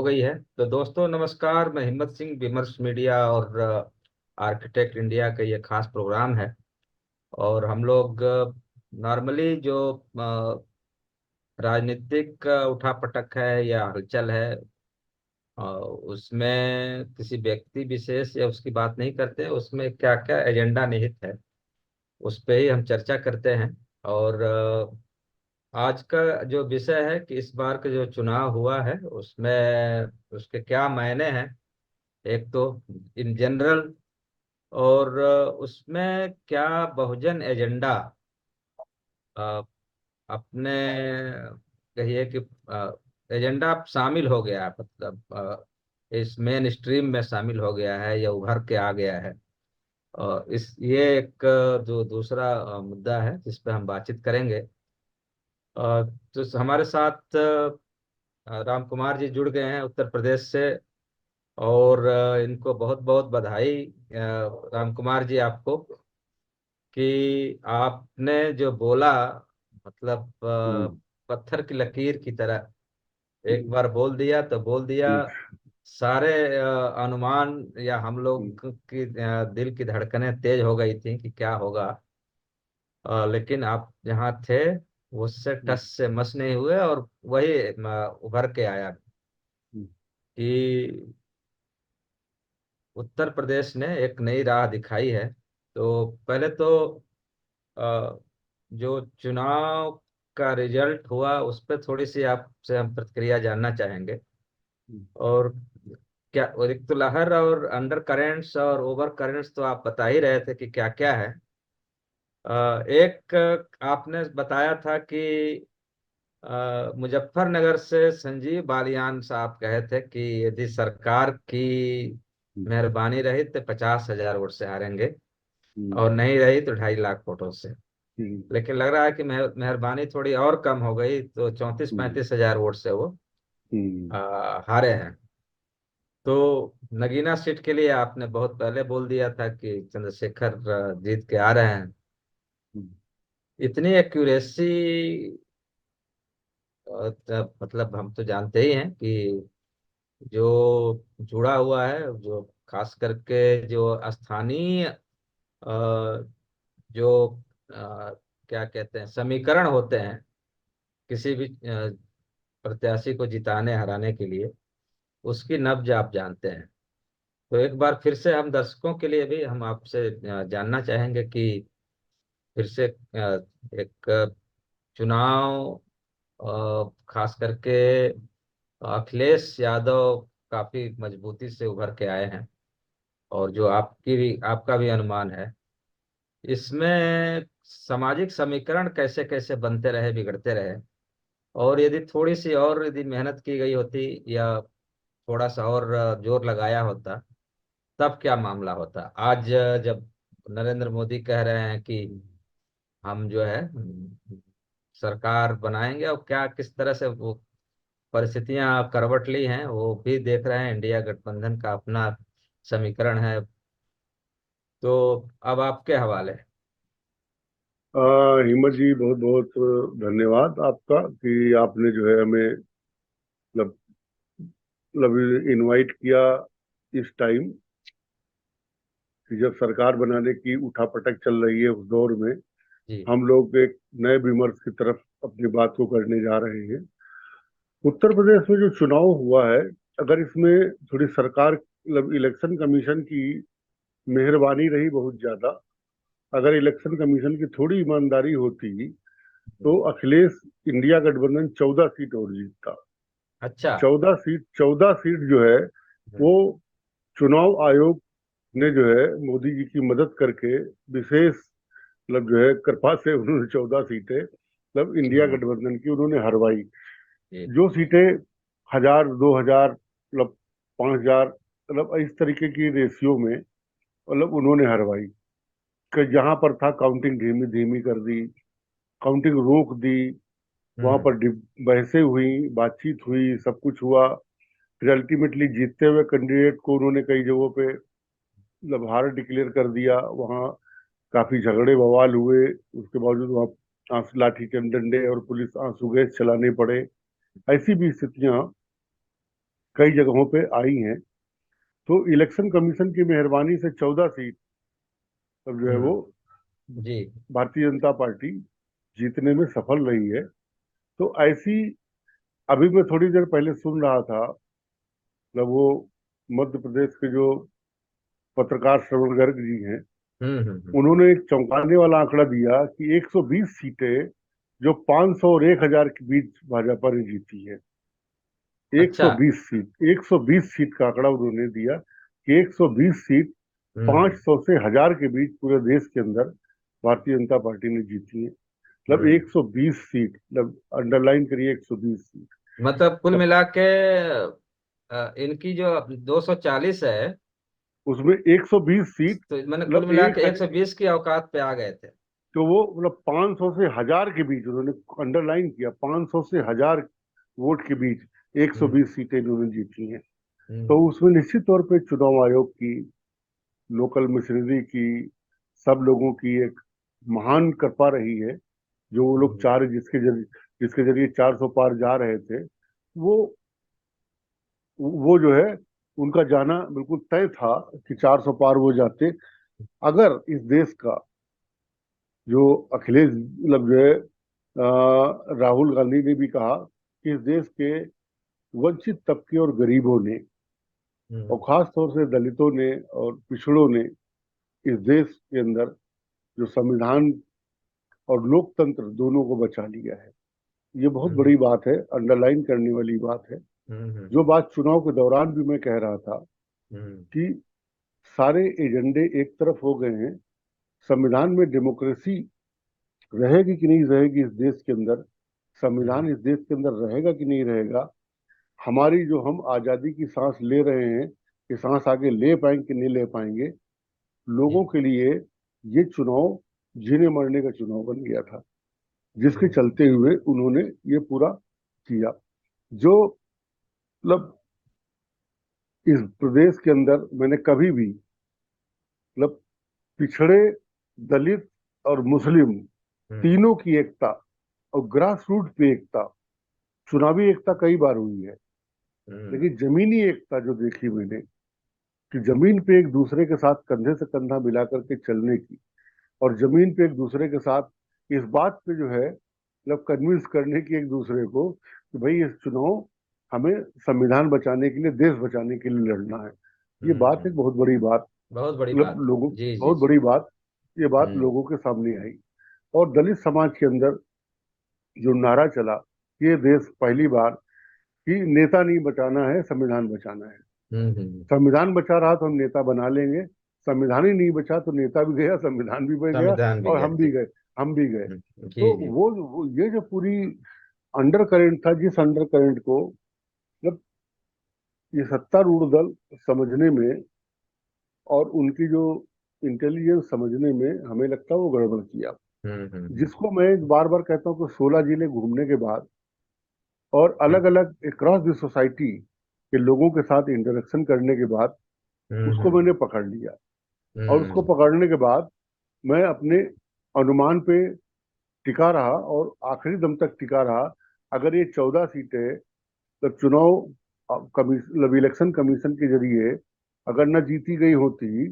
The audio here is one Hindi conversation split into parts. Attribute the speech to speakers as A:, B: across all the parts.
A: हो गई है। तो दोस्तों नमस्कार, मैं हिम्मत सिंह, विमर्श मीडिया और आर्किटेक्ट इंडिया का ये खास प्रोग्राम है। और हम लोग नॉर्मली जो राजनीतिक उठापटक है या हलचल है, उसमें किसी व्यक्ति विशेष या उसकी बात नहीं करते, उसमें क्या क्या एजेंडा निहित है उस पे ही हम चर्चा करते हैं। और आज का जो विषय है कि इस बार का जो चुनाव हुआ है उसमें उसके क्या मायने हैं, एक तो इन जनरल, और उसमें क्या बहुजन एजेंडा अ, अपने कहिए कि एजेंडा शामिल हो गया है, मतलब इस मेन स्ट्रीम में शामिल हो गया है या उभर के आ गया है। इस ये एक जो दूसरा मुद्दा है जिस पे हम बातचीत करेंगे। तो हमारे साथ राम कुमार जी जुड़ गए हैं उत्तर प्रदेश से। और इनको बहुत बहुत बधाई राम कुमार जी आपको, कि आपने जो बोला, मतलब
B: हम्म,
A: पत्थर की लकीर की तरह एक
B: हम्म,
A: बार बोल दिया तो बोल दिया।
B: हम्म,
A: सारे अनुमान या हम
B: हम्म,
A: लोग की दिल की धड़कनें तेज हो गई थी कि क्या होगा। लेकिन आप जहाँ थे वो उससे टस से मस नहीं हुए, और वही उभर के आया
B: हम्म,
A: कि उत्तर प्रदेश ने एक नई राह दिखाई है। तो पहले तो अ, जो चुनाव का रिजल्ट हुआ उस पर थोड़ी सी आपसे हम प्रतिक्रिया जानना चाहेंगे।
B: हम्म,
A: और क्या, और एक तो लहर और अंडर करेंट्स और ओवर करेंट्स तो आप बता ही रहे थे कि क्या क्या है। एक आपने बताया था कि मुजफ्फरनगर से संजीव बालियान साहब कहे थे कि यदि सरकार की मेहरबानी रही तो 50,000 वोट से हारेंगे,
B: हम्म,
A: और नहीं रही तो 2.5 लाख वोटों से।
B: हम्म,
A: लेकिन लग रहा है कि मेहरबानी थोड़ी और कम हो गई, तो 34-35 हजार वोट से वो
B: हम्म,
A: हारे हैं। तो नगीना सीट के लिए आपने बहुत पहले बोल दिया था कि चंद्रशेखर जीत के आ रहे हैं।
B: हम्म,
A: इतनी एक्यूरेसी, मतलब हम तो जानते ही हैं कि जो जुड़ा हुआ है, जो खास करके जो स्थानीय जो क्या कहते हैं समीकरण होते हैं किसी भी प्रत्याशी को जिताने हराने के लिए, उसकी नब्ज आप जानते हैं। तो एक बार फिर से हम दर्शकों के लिए भी हम आपसे जानना चाहेंगे कि फिर से एक चुनाव, खास करके अखिलेश यादव काफी मजबूती से उभर के आए हैं, और जो आपका भी अनुमान है, इसमें सामाजिक समीकरण कैसे कैसे बनते रहे, बिगड़ते रहे। और यदि थोड़ी सी और यदि मेहनत की गई होती या थोड़ा सा और जोर लगाया होता, तब क्या मामला होता आज, जब नरेंद्र मोदी कह रहे हैं कि हम जो है सरकार बनाएंगे, और क्या किस तरह से वो परिस्थितियां करवट ली हैं वो भी देख रहे हैं, इंडिया गठबंधन का अपना समीकरण है। तो अब आपके हवाले।
B: हिम्मत जी, बहुत बहुत धन्यवाद आपका कि आपने जो है हमें मतलब मतलब इनवाइट किया इस टाइम कि जब सरकार बनाने की उठापटक चल रही है उस दौर में
A: जी।
B: हम लोग एक नए विमर्श की तरफ अपनी बात को करने जा रहे हैं। उत्तर प्रदेश में जो चुनाव हुआ है, अगर इसमें थोड़ी सरकार मतलब इलेक्शन कमीशन की मेहरबानी रही बहुत ज्यादा, अगर इलेक्शन कमीशन की थोड़ी ईमानदारी होती तो अखिलेश इंडिया गठबंधन 14 सीट और जीतता।
A: अच्छा।
B: 14 सीट जो है वो चुनाव आयोग ने जो है मोदी जी की मदद करके विशेष मतलब जो है कृपा से उन्होंने 14 सीटें मतलब इंडिया
A: हम्म,
B: गठबंधन की उन्होंने हरवाई।
A: जी।
B: जो सीटें 1000 2000 मतलब 5000 मतलब इस तरीके की रेशियो में मतलब उन्होंने हरवाई कि जहां पर था काउंटिंग धीमी धीमी कर दी, काउंटिंग रोक दी। वहां
A: हम्म।
B: पर बहसें हुई, बातचीत हुई, सब कुछ हुआ। फिर अल्टीमेटली जीतते हुए कैंडिडेट को उन्होंने कई जगहों पे मतलब हार डिक्लेयर कर दिया। वहां काफी झगड़े बवाल हुए, उसके बावजूद वहां आंसू लाठी के डंडे और पुलिस आंसू गैस चलाने पड़े। ऐसी भी स्थितियां कई जगहों पे आई हैं। तो इलेक्शन कमीशन की मेहरबानी से 14 सीट अब जो है वो
A: हम्म। जी।
B: भारतीय जनता पार्टी जीतने में सफल रही है। तो ऐसी, अभी मैं थोड़ी देर पहले सुन रहा था, मतलब वो मध्य प्रदेश के जो पत्रकार श्रवण गर्ग जी हैं,
A: हम्म।
B: उन्होंने एक चौंकाने वाला आंकड़ा दिया कि 120 सीटें जो 500 और 1000 के बीच भाजपा ने जीती है।
A: अच्छा।
B: 120 सीट, 120 सीट का आंकड़ा उन्होंने दिया कि 120 सीट
A: हम्म
B: 500 से 1000 के बीच पूरे देश के अंदर भारतीय जनता पार्टी ने जीती है। मतलब
A: हम्म।
B: 120 सीट, मतलब अंडरलाइन करिए 120 सीट।
A: मतलब कुल
B: मतलब
A: मिला के इनकी जो 240 है,
B: उसमें 120 सीट,
A: तो मैंने कुल
B: मतलब
A: मिला के
B: एक
A: 120 की औकात पे आ गए थे।
B: तो वो मतलब 500 से 1000 के बीच उन्होंने अंडरलाइन किया, 500 से 1000 वोट के बीच
A: हम्म
B: 120 सीटें इन्होंने जीती हैं। तो
A: हम्म
B: उसमें निश्चित तौर पे चुनाव आयोग की, लोकल मशीनरी की, सब लोगों की एक महान कृपा रही है। जो वो लोग
A: हम्म
B: जिसके जरिए 400 पार जा रहे थे, वो वो जो है उनका जाना बिल्कुल तय था कि 400 पार वो जाते। अगर इस देश का जो अखिलेश, मतलब जो है राहुल गांधी ने भी कहा कि इस देश के वंचित तबके और गरीबों ने, और
A: हम्म
B: खास तौर से दलितों ने और पिछड़ों ने इस देश के अंदर जो संविधान और लोकतंत्र दोनों को बचा लिया है। ये बहुत
A: हम्म
B: बड़ी बात है, अंडरलाइन करने वाली बात है। जो
A: हम्म
B: बात चुनाव के दौरान भी मैं कह रहा था
A: हम्म
B: कि सारे एजेंडे एक तरफ हो गए हैं। संविधान में डेमोक्रेसी रहेगी कि नहीं रहेगी इस देश के अंदर,
A: हम्म
B: संविधान इस देश के अंदर रहेगा कि नहीं रहेगा, हमारी जो हम आजादी की सांस ले रहे हैं, ये सांस आगे ले पाएंगे कि नहीं ले पाएंगे, लोगों
A: जी।
B: के लिए ये चुनाव जीने मरने का चुनाव बन गया था। जिसके
A: हम्म
B: चलते हुए उन्होंने ये पूरा किया। जो मतलब इस प्रदेश के अंदर मैंने कभी भी, मतलब पिछड़े, दलित और मुस्लिम
A: हम्म
B: तीनों की एकता और ग्रास रूट पे एकता, चुनावी एकता कई बार हुई है,
A: हम्म
B: लेकिन जमीनी एकता जो देखी मैंने, कि जमीन पे एक दूसरे के साथ कंधे से कंधा मिला करके चलने की, और जमीन पे एक दूसरे के साथ इस बात पे जो है मतलब कन्विंस करने की एक दूसरे को कि भाई इस चुनाव हमें संविधान बचाने के लिए, देश बचाने के लिए लड़ना है। ये बात एक
A: हम्म।
B: बहुत बड़ी बात,
A: बहुत बड़ी
B: मतलब
A: बात।
B: लोगों,
A: जी जी
B: बहुत
A: जी।
B: बड़ी बात, ये बात
A: हम्म
B: लोगों के सामने आई। और दलित समाज के अंदर जो नारा चला, ये देश पहली बार कि नेता नहीं बचाना है, संविधान बचाना है।
A: हम्म।
B: संविधान बचा रहा तो हम नेता बना लेंगे, संविधान ही नहीं बचा तो नेता भी गया, संविधान भी बच गया,
A: संविधान भी
B: और
A: है
B: हम भी
A: जी।
B: गए, हम भी गए।
A: जी
B: तो
A: जी।
B: वो ये जो पूरी अंडर करंट था, जिस अंडर करंट को मतलब ये सत्तारूढ़ दल समझने में और उनकी जो इंटेलिजेंस समझने में हमें लगता है वो गड़बड़ किया।
A: हम्म।
B: जिसको मैं बार बार कहता हूँ कि 16 जिले घूमने के बाद और अलग अलग अक्रॉस द सोसाइटी के लोगों के साथ इंटरेक्शन करने के बाद उसको मैंने
A: हम्म
B: पकड़ लिया। और उसको
A: हम्म
B: पकड़ने के बाद मैं अपने अनुमान पे टिका रहा और आखिरी दम तक टिका रहा। अगर ये 14 सीटें जब चुनाव मतलब इलेक्शन कमीशन के जरिए अगर न जीती गई होती,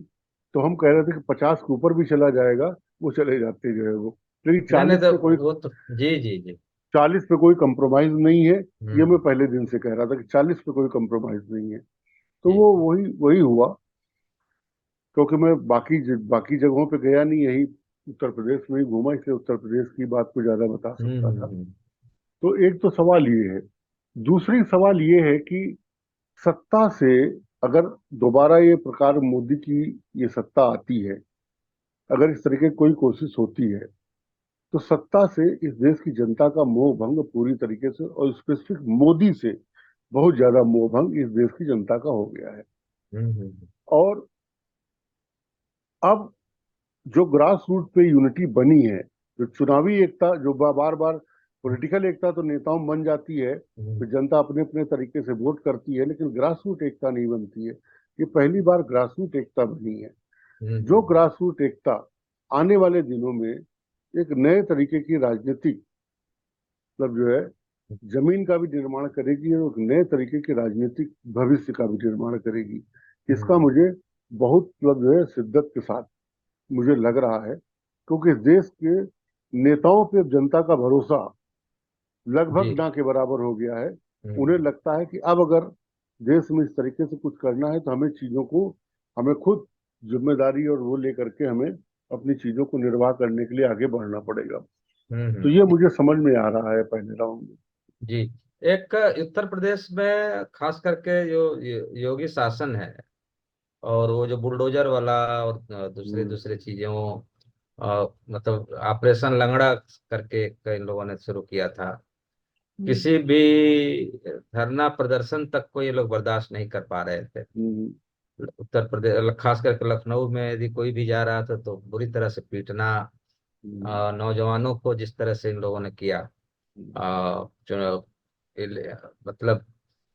B: तो हम कह रहे थे कि 50 के ऊपर भी चला जाएगा, वो चले जाते जो है वो। लेकिन
A: नहीं नहीं,
B: 40
A: तो
B: पे कोई,
A: वो तो जी जी जी।
B: 40 पे कोई कंप्रोमाइज नहीं है। ये मैं
A: हम्म।
B: पहले दिन से कह रहा था कि 40 पे कोई कंप्रोमाइज नहीं है। तो
A: जी।
B: वो वही वही हुआ। क्योंकि मैं बाकी जगहों पे गया नहीं, यही उत्तर प्रदेश में ही घूमा, इसलिए उत्तर प्रदेश की बात को ज्यादा बता सकता था।
A: हम्म।
B: तो एक तो सवाल ये है। दूसरी सवाल ये है कि सत्ता से अगर दोबारा ये प्रकार मोदी की ये सत्ता आती है, अगर इस तरीके की कोई कोशिश होती है, तो सत्ता से इस देश की जनता का मोह भंग पूरी तरीके से, और स्पेसिफिक मोदी से बहुत ज्यादा मोह भंग इस देश की जनता का हो गया है।
A: हम्म।
B: और अब जो ग्रास रूट पे यूनिटी बनी है, जो चुनावी एकता, जो बार बार पॉलिटिकल एकता तो नेताओं में बन जाती है, तो
A: हम्म
B: जनता अपने अपने तरीके से वोट करती है, लेकिन ग्रास रूट एकता नहीं बनती है। ये पहली बार ग्रास रूट एकता बनी है। जो
A: हम्म
B: ग्रास रूट एकता आने वाले दिनों में एक नए तरीके की राजनीतिक, मतलब जो है जमीन का भी निर्माण करेगी और एक नए तरीके के राजनीतिक भविष्य का भी निर्माण करेगी। इसका
A: हम्म।
B: मुझे बहुत मतलब जो है शिद्दत के साथ मुझे लग रहा है, क्योंकि इस देश के नेताओं पे अब जनता का भरोसा लगभग
A: जी।
B: ना के बराबर हो गया है। उन्हें
A: हम्म।
B: लगता है कि अब अगर देश में इस तरीके से कुछ करना है तो हमें चीजों को, हमें खुद जिम्मेदारी और वो लेकर के हमें अपनी चीजों को निर्वाह करने के लिए आगे बढ़ना पड़ेगा। तो ये
A: हम्म।
B: मुझे समझ में आ रहा है पहले राउंड में।
A: जी। एक उत्तर प्रदेश में खास करके जो योगी शासन है, और वो जो बुलडोजर वाला और दूसरे
B: हम्म,
A: दूसरे चीजों, मतलब ऑपरेशन लंगड़ा करके कई लोगों ने शुरू किया था।
B: हम्म,
A: किसी भी धरना प्रदर्शन तक को ये लोग बर्दाश्त नहीं कर पा रहे थे।
B: हम्म,
A: उत्तर प्रदेश खास करके लखनऊ में यदि कोई भी जा रहा था तो बुरी तरह से पीटना,
B: हम्म,
A: नौजवानों को जिस तरह से इन लोगों ने किया,
B: हम्म,
A: जो मतलब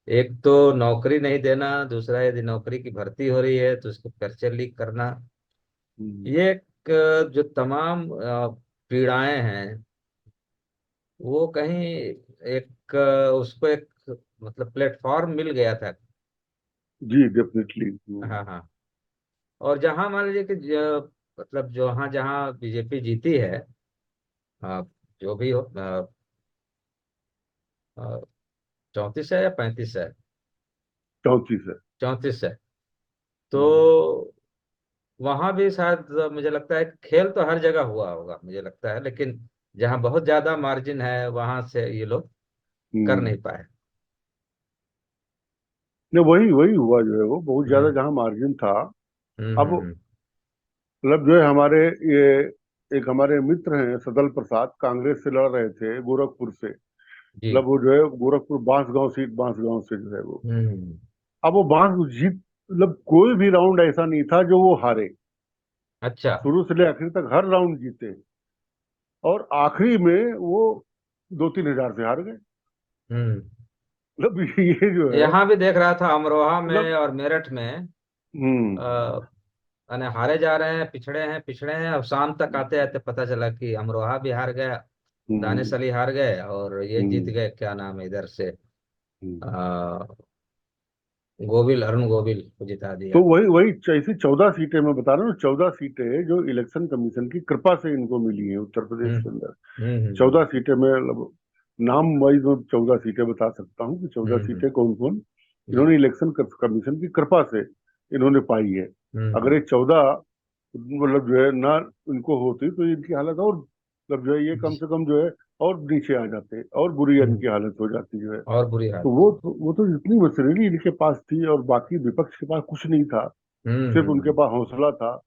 A: एक तो नौकरी नहीं देना, दूसरा यदि नौकरी की भर्ती हो रही है तो उसको पर्चे लीक करना।
B: हम्म।
A: ये एक जो तमाम पीड़ाएं हैं, वो कहीं एक उसको एक मतलब प्लेटफॉर्म मिल गया था।
B: जी डेफिनेटली।
A: हाँ हाँ। और जहां मान लीजिए कि मतलब जहां जहां बीजेपी जीती है, अ, जो भी हो, 34 है या 35 है?
B: 34 है।
A: 34 है।
B: हम्म,
A: तो वहां भी शायद मुझे लगता है खेल तो हर जगह हुआ होगा मुझे लगता है, लेकिन जहां बहुत ज्यादा मार्जिन है वहां से ये लोग कर
B: हम्म।
A: नहीं पाए।
B: नहीं, वही वही हुआ जो है, वो बहुत ज्यादा
A: हम्म
B: जहाँ मार्जिन था।
A: हम्म
B: अब
A: हम्म हम्म,
B: मतलब जो है हमारे ये एक हमारे मित्र हैं सदल प्रसाद, कांग्रेस से लड़ रहे थे गोरखपुर से।
A: जी।
B: मतलब वो जो है गोरखपुर बांसगांव सीट, बांसगांव से जो है वो,
A: हम्म।
B: अब वो बांस जीत, मतलब कोई भी राउंड ऐसा नहीं था जो वो हारे।
A: अच्छा।
B: शुरू से ले आखिर तक हर राउंड जीते, और आखिरी में वो 2-3 हजार से हार गए।
A: हम्म।
B: मतलब ये जो है,
A: यहाँ भी देख रहा था अमरोहा में
B: मतलब
A: और मेरठ में,
B: हम्म,
A: अ, यानी हारे जा रहे हैं, पिछड़े हैं, अब शाम तक आते आते पता चला कि अमरोहा भी हार गया, दानिश
B: हम्म,
A: अली हार गए, और ये जीत
B: हम्म,
A: गए, क्या नाम है इधर से,
B: हम्म।
A: आ, गोविल, अरुण गोविल को जिता
B: तो
A: दिया।
B: वही वही ऐसी 14 सीटें मैं बता रहा हूँ, 14 सीटें जो इलेक्शन कमीशन की कृपा से इनको मिली हैं उत्तर प्रदेश
A: हम्म
B: के अंदर।
A: हम्म
B: 14 सीटें में मतलब नाम वाइज मैं 14 सीटें बता सकता हूँ कि चौदह
A: हम्म।
B: सीटें कौन कौन
A: जी।
B: इन्होंने इलेक्शन कमीशन की कृपा से इन्होंने पाई है। अगर
A: हम्म।
B: ये 14 मतलब जो है ना इनको होती तो इनकी हालत और, मतलब जो है ये कम
A: जी।
B: से कम जो है और नीचे आ जाते और बुरी
A: हम्म।
B: इनकी हालत हो जाती जो है।
A: और बुरी
B: तो
A: हालत।
B: वो तो इतनी मशीनरी इनके पास थी और बाकी विपक्ष के पास कुछ नहीं था। सिर्फ उनके
A: हम्म।
B: पास हौसला था।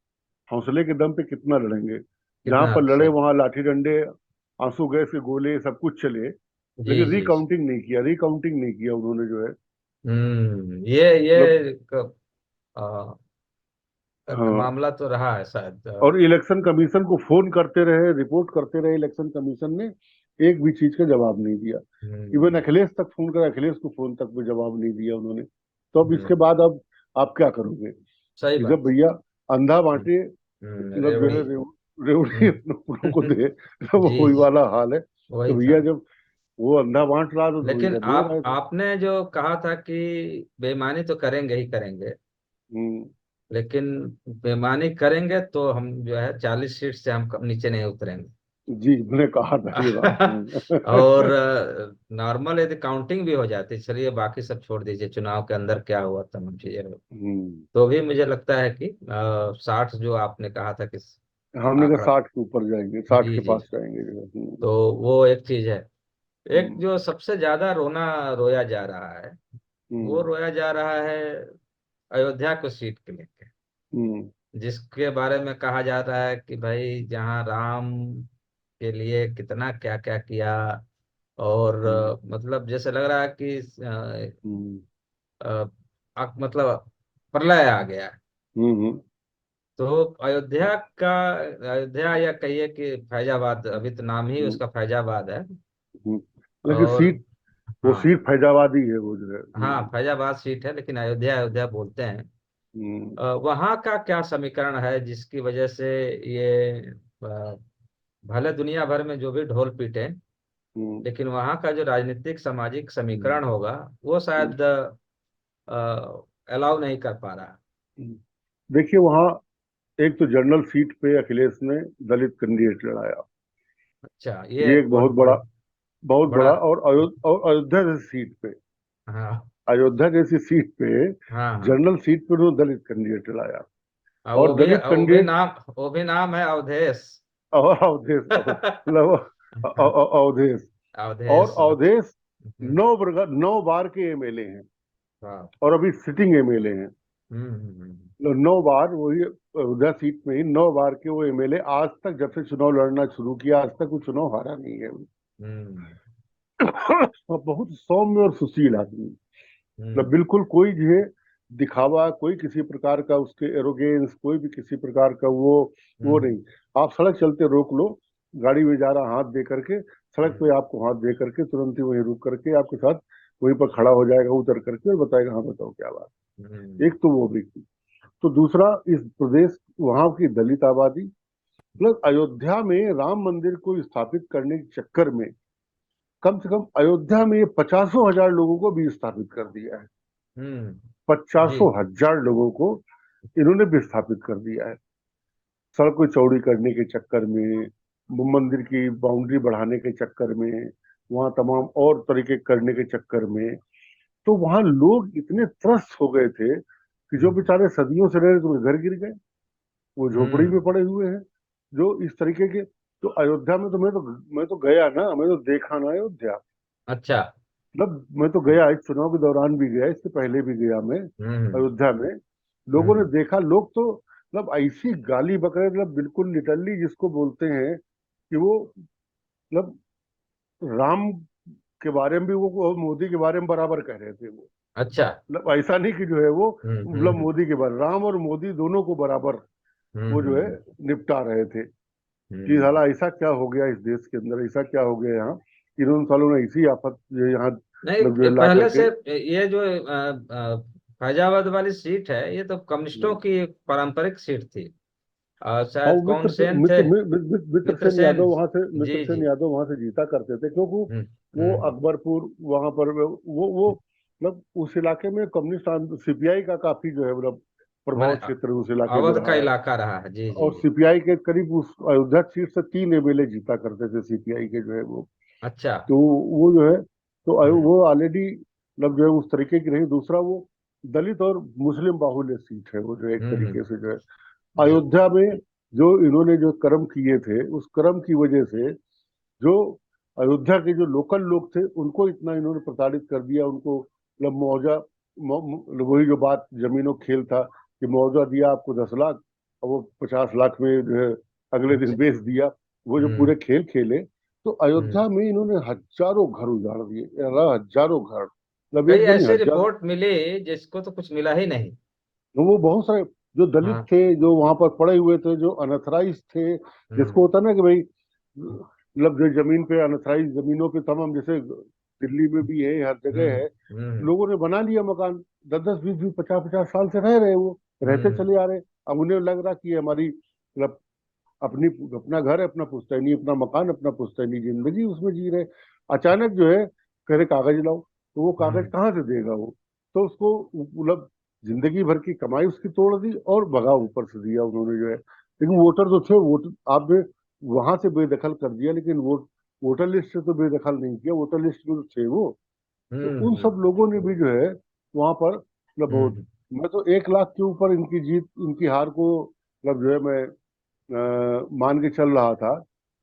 B: हौसले के दम पे कितना लड़ेंगे। जहां
A: कितना
B: पर लड़े
A: सही।
B: वहां लाठी डंडे, आंसू गैस के गोले सब कुछ चले,
A: जी
B: लेकिन
A: जी जी।
B: रिकाउंटिंग नहीं किया उन्होंने जो है।
A: ये
B: मतलब
A: एक, आ, एक
B: हाँ,
A: मामला तो रहा है शायद।
B: और इलेक्शन कमीशन को फोन करते रहे, रिपोर्ट करते रहे, इलेक्शन कमीशन ने एक भी चीज का जवाब नहीं दिया। इवन
A: हम्म।
B: अखिलेश तक फोन करा, अखिलेश को फोन तक भी जवाब नहीं दिया उन्होंने। तो अब इसके
A: हम्म।
B: बाद अब आप क्या करोगे
A: सही
B: कि जब
A: बात।
B: भैया अंधा बांटे, मतलब जो
A: रेवड़ी।
B: है रेवड़ी
A: हम्म।
B: अपनों को दे, तो वो
A: जी
B: वही
A: जी।
B: वाला हाल है। तो
A: वही था।
B: भैया जब वो अंधा बांट रहा था तो
A: लेकिन
B: इधर ले रहे थे।
A: आपने जो कहा था कि बेईमानी तो करेंगे ही करेंगे,
B: हम्म,
A: लेकिन बेईमानी करेंगे तो हम जो है 40 सीट से हम नीचे नहीं उतरेंगे।
B: जी मैंने कहा था ये बात।
A: और नॉर्मल यदि काउंटिंग भी हो जाती, चलिए बाकी सब छोड़ दीजिए, चुनाव के अंदर क्या हुआ तमाम चीजें हो,
B: हम्म,
A: तो भी मुझे लगता है कि 60 जो आपने कहा था कि
B: हमने कहा
A: आंकड़ा।
B: 60 के ऊपर जाएंगे, 60
A: जी
B: के
A: जी।
B: पास जाएंगे जो है।
A: तो वो एक चीज है। एक
B: हम्म,
A: जो सबसे ज्यादा रोया जा रहा है, वो
B: हम्म,
A: रोया जा रहा है अयोध्या को सीट के लेके,
B: हम्म,
A: जिसके बारे में कहा जा रहा है कि भाई जहाँ राम के लिए कितना क्या क्या किया, और
B: हम्म,
A: मतलब जैसे लग रहा है कि
B: हम्म,
A: मतलब प्रलय आ गया है।
B: हम्म,
A: तो अयोध्या का, अयोध्या या कहिए कि फैजाबाद,
B: हम्म,
A: अभी तो नाम ही
B: हम्म,
A: उसका फैजाबाद है।
B: हम्म। लेकिन
A: और
B: सीट, वो
A: हाँ
B: सीट फैजाबादी है वो जो है।
A: हाँ, फैजाबाद सीट है, लेकिन अयोध्या अयोध्या बोलते हैं।
B: हम्म,
A: वहाँ का क्या समीकरण है जिसकी वजह से ये भले दुनिया भर में जो भी ढोल पीटे,
B: हम्म,
A: लेकिन वहां का जो राजनीतिक सामाजिक
B: हम्म,
A: समीकरण होगा वो
B: हम्म,
A: शायद अलाउ नहीं कर पा रहा।
B: हम्म। देखिए वहाँ एक तो जनरल सीट पे अखिलेश ने दलित कैंडिडेट लड़ाया।
A: अच्छा, ये
B: ये एक
A: बहुत बहुत
B: बहुत
A: बड़ा।
B: बड़ा। और अयोध्या जैसी सीट पे,
A: हाँ
B: अयोध्या जैसी सीट पे
A: हाँ हाँ।
B: जनरल सीट पे उन्होंने दलित कैंडिडेट लड़ाया।
A: वो
B: और
A: भी
B: दलित कैंडिडेट,
A: वो भी नाम है अवधेश।
B: और अवधेश, मतलब अवधेश, और
A: अवधेश
B: अवधेश
A: हम्म,
B: 9 बार के एमएलए हैं,
A: हाँ।
B: और अभी सिटिंग एमएलए हैं।
A: हम्म।
B: तो 9 बार वही अयोध्या सीट में ही 9 बार के वो एमएलए, आज तक जब से चुनाव लड़ना शुरू किया आज तक वो चुनाव हारा नहीं है।
A: हम्म
B: और बहुत सौम्य और सुशील आदमी, मतलब
A: हम्म
B: बिल्कुल कोई जो है दिखावा, कोई किसी प्रकार का उसके एरोगेंस, कोई भी किसी प्रकार का वो
A: हम्म
B: नहीं। आप सड़क चलते रोक लो, गाड़ी में जा रहा हाथ दे करके, सड़क
A: हम्म
B: पे आपको हाथ दे करके तुरंत ही वहीं रुक करके आपके साथ वहीं पर खड़ा हो जाएगा उतर करके, और बताएगा हाँ बताओ क्या बात।
A: हम्म
B: एक तो वो भी थी। तो दूसरा, इस प्रदेश वहां की दलित आबादी, प्लस अयोध्या में राम मंदिर को स्थापित करने के चक्कर में कम से कम अयोध्या में 50,000 लोगों को भी स्थापित कर दिया है।
A: हम्म, जी।
B: 50,000 लोगों को इन्होंने विस्थापित कर दिया है, सड़क को चौड़ी करने के चक्कर में, मंदिर की बाउंड्री बढ़ाने के चक्कर में, वहां तमाम और तरीके करने के चक्कर में। तो वहां लोग इतने त्रस्त हो गए थे कि जो
A: हम्म
B: बेचारे सदियों से रह रहे थे उनके घर गिर गए, वो झोपड़ी में
A: हम्म,
B: पड़े हुए हैं, जो इस तरीके के। तो अयोध्या में तो मैं तो गया ना, मैं तो देखा ना अयोध्या।
A: अच्छा।
B: मतलब मैं तो गया, इस चुनाव के दौरान भी गया, इससे पहले भी गया मैं
A: हम्म
B: अयोध्या में। लोगों ने
A: हम्म
B: देखा, लोग तो मतलब ऐसी गाली बक रहे, मतलब बिल्कुल लिटरली जिसको बोलते हैं कि वो मतलब राम के बारे में भी वो मोदी के बारे में बराबर कह रहे थे वो।
A: अच्छा।
B: मतलब ऐसा नहीं कि जो है वो मतलब
A: हम्म।
B: मोदी के बारे, राम और मोदी दोनों को बराबर वो जो है
A: हम्म।
B: निपटा रहे थे। कि
A: हम्म।
B: साला ऐसा क्या हो गया इस देश के अंदर, ऐसा क्या हो गया यहाँ, इन्होंने सालों ने ऐसी आफत जो है यहाँ
A: नहीं,
B: मतलब जो
A: ये
B: है ला
A: पहले
B: करके।
A: से ये जो फैजाबाद वाली सीट है, ये तो कम्युनिस्टों की पारंपरिक सीट थी।
B: हाँ,
A: शायद
B: वो
A: कौन सेन थे,
B: मित्रसेन
A: मित्रसेन।
B: यादव वहां से,
A: जी जी।
B: मित्रसेन यादव वहां से जीता करते थे, क्योंकि वो
A: हम्म।
B: अकबरपुर वहां पर वो मतलब उस इलाके में कम्युनिस्ट सीपीआई का काफी जो है मतलब
A: मैंने
B: प्रभाव क्षेत्र उस इलाके में
A: अवध का
B: रहा है।
A: इलाका रहा है, जी जी
B: और
A: जी।
B: सीपीआई के करीब उस अयोध्या सीट से 3 एमएलए जीता करते थे सीपीआई के जो है वो।
A: अच्छा।
B: तो वो जो है, तो
A: हम्म
B: वो ऑलरेडी मतलब जो है उस तरीके की रही। दूसरा, वो दलित और मुस्लिम बाहुल्य सीट है वो, जो एक
A: हम्म,
B: तरीके से जो है
A: जी।
B: अयोध्या में जो इन्होंने जो कर्म किए थे, उस कर्म की वजह से जो अयोध्या के जो लोकल लोग थे उनको इतना इन्होंने प्रताड़ित कर दिया। उनको मतलब मुआवजा, वही जो बात जमीनों खेल था कि मुआवजा दिया आपको 10 लाख, और वो 50 लाख में जो है अगले दिन
A: अच्छा।
B: बेच दिया। वो जो पूरे
A: हम्म
B: खेल खेले, तो
A: हम्म।
B: अयोध्या में इन्होंने हजारों घर उजाड़ दिए, हजारों घर, मतलब
A: कई
B: एक दो नहीं,
A: ऐसी
B: हजारों।
A: रिपोर्ट मिली जिसको तो कुछ मिला ही नहीं।
B: तो वो बहुत सारे जो दलित
A: हाँ।
B: थे, जो वहां पर पड़े हुए थे, जो अनथराइज थे, जिसको
A: हम्म
B: होता ना कि भाई मतलब जो जमीन पे अनथराइज जमीनों पे तमाम, जैसे दिल्ली में भी है, हर जगह है,
A: हम्म
B: लोगों ने बना लिया मकान, 10 10 20 20 50 50 साल से रह रहे वो, रहते
A: हम्म।
B: चले आ रहे। अब उन्हें लग रहा कि ये हमारी मतलब अपनी अपना घर है, अपना पुश्तैनी, अपना मकान, अपना पुश्तैनी जिंदगी उसमें जी रहे। अचानक जो है कह रहे कागज लाओ, तो वो कागज
A: हम्म।
B: कहाँ से देगा वो। तो उसको मतलब जिंदगी भर की कमाई उसकी तोड़ दी और भगा ऊपर से दिया उन्होंने जो है। लेकिन वोटर तो थे, वोटर आपने वहां से बेदखल कर दिया, लेकिन वोटर लिस्ट से तो बेदखल नहीं किया, वोटर लिस्ट में तो थे वो। तो उन
A: हम्म
B: सब लोगों ने भी जो है वहां पर मतलब बहुत,
A: हम्म,
B: मैं तो 1 लाख के ऊपर इनकी जीत, इनकी हार को मतलब जो है मैं मान के चल रहा था।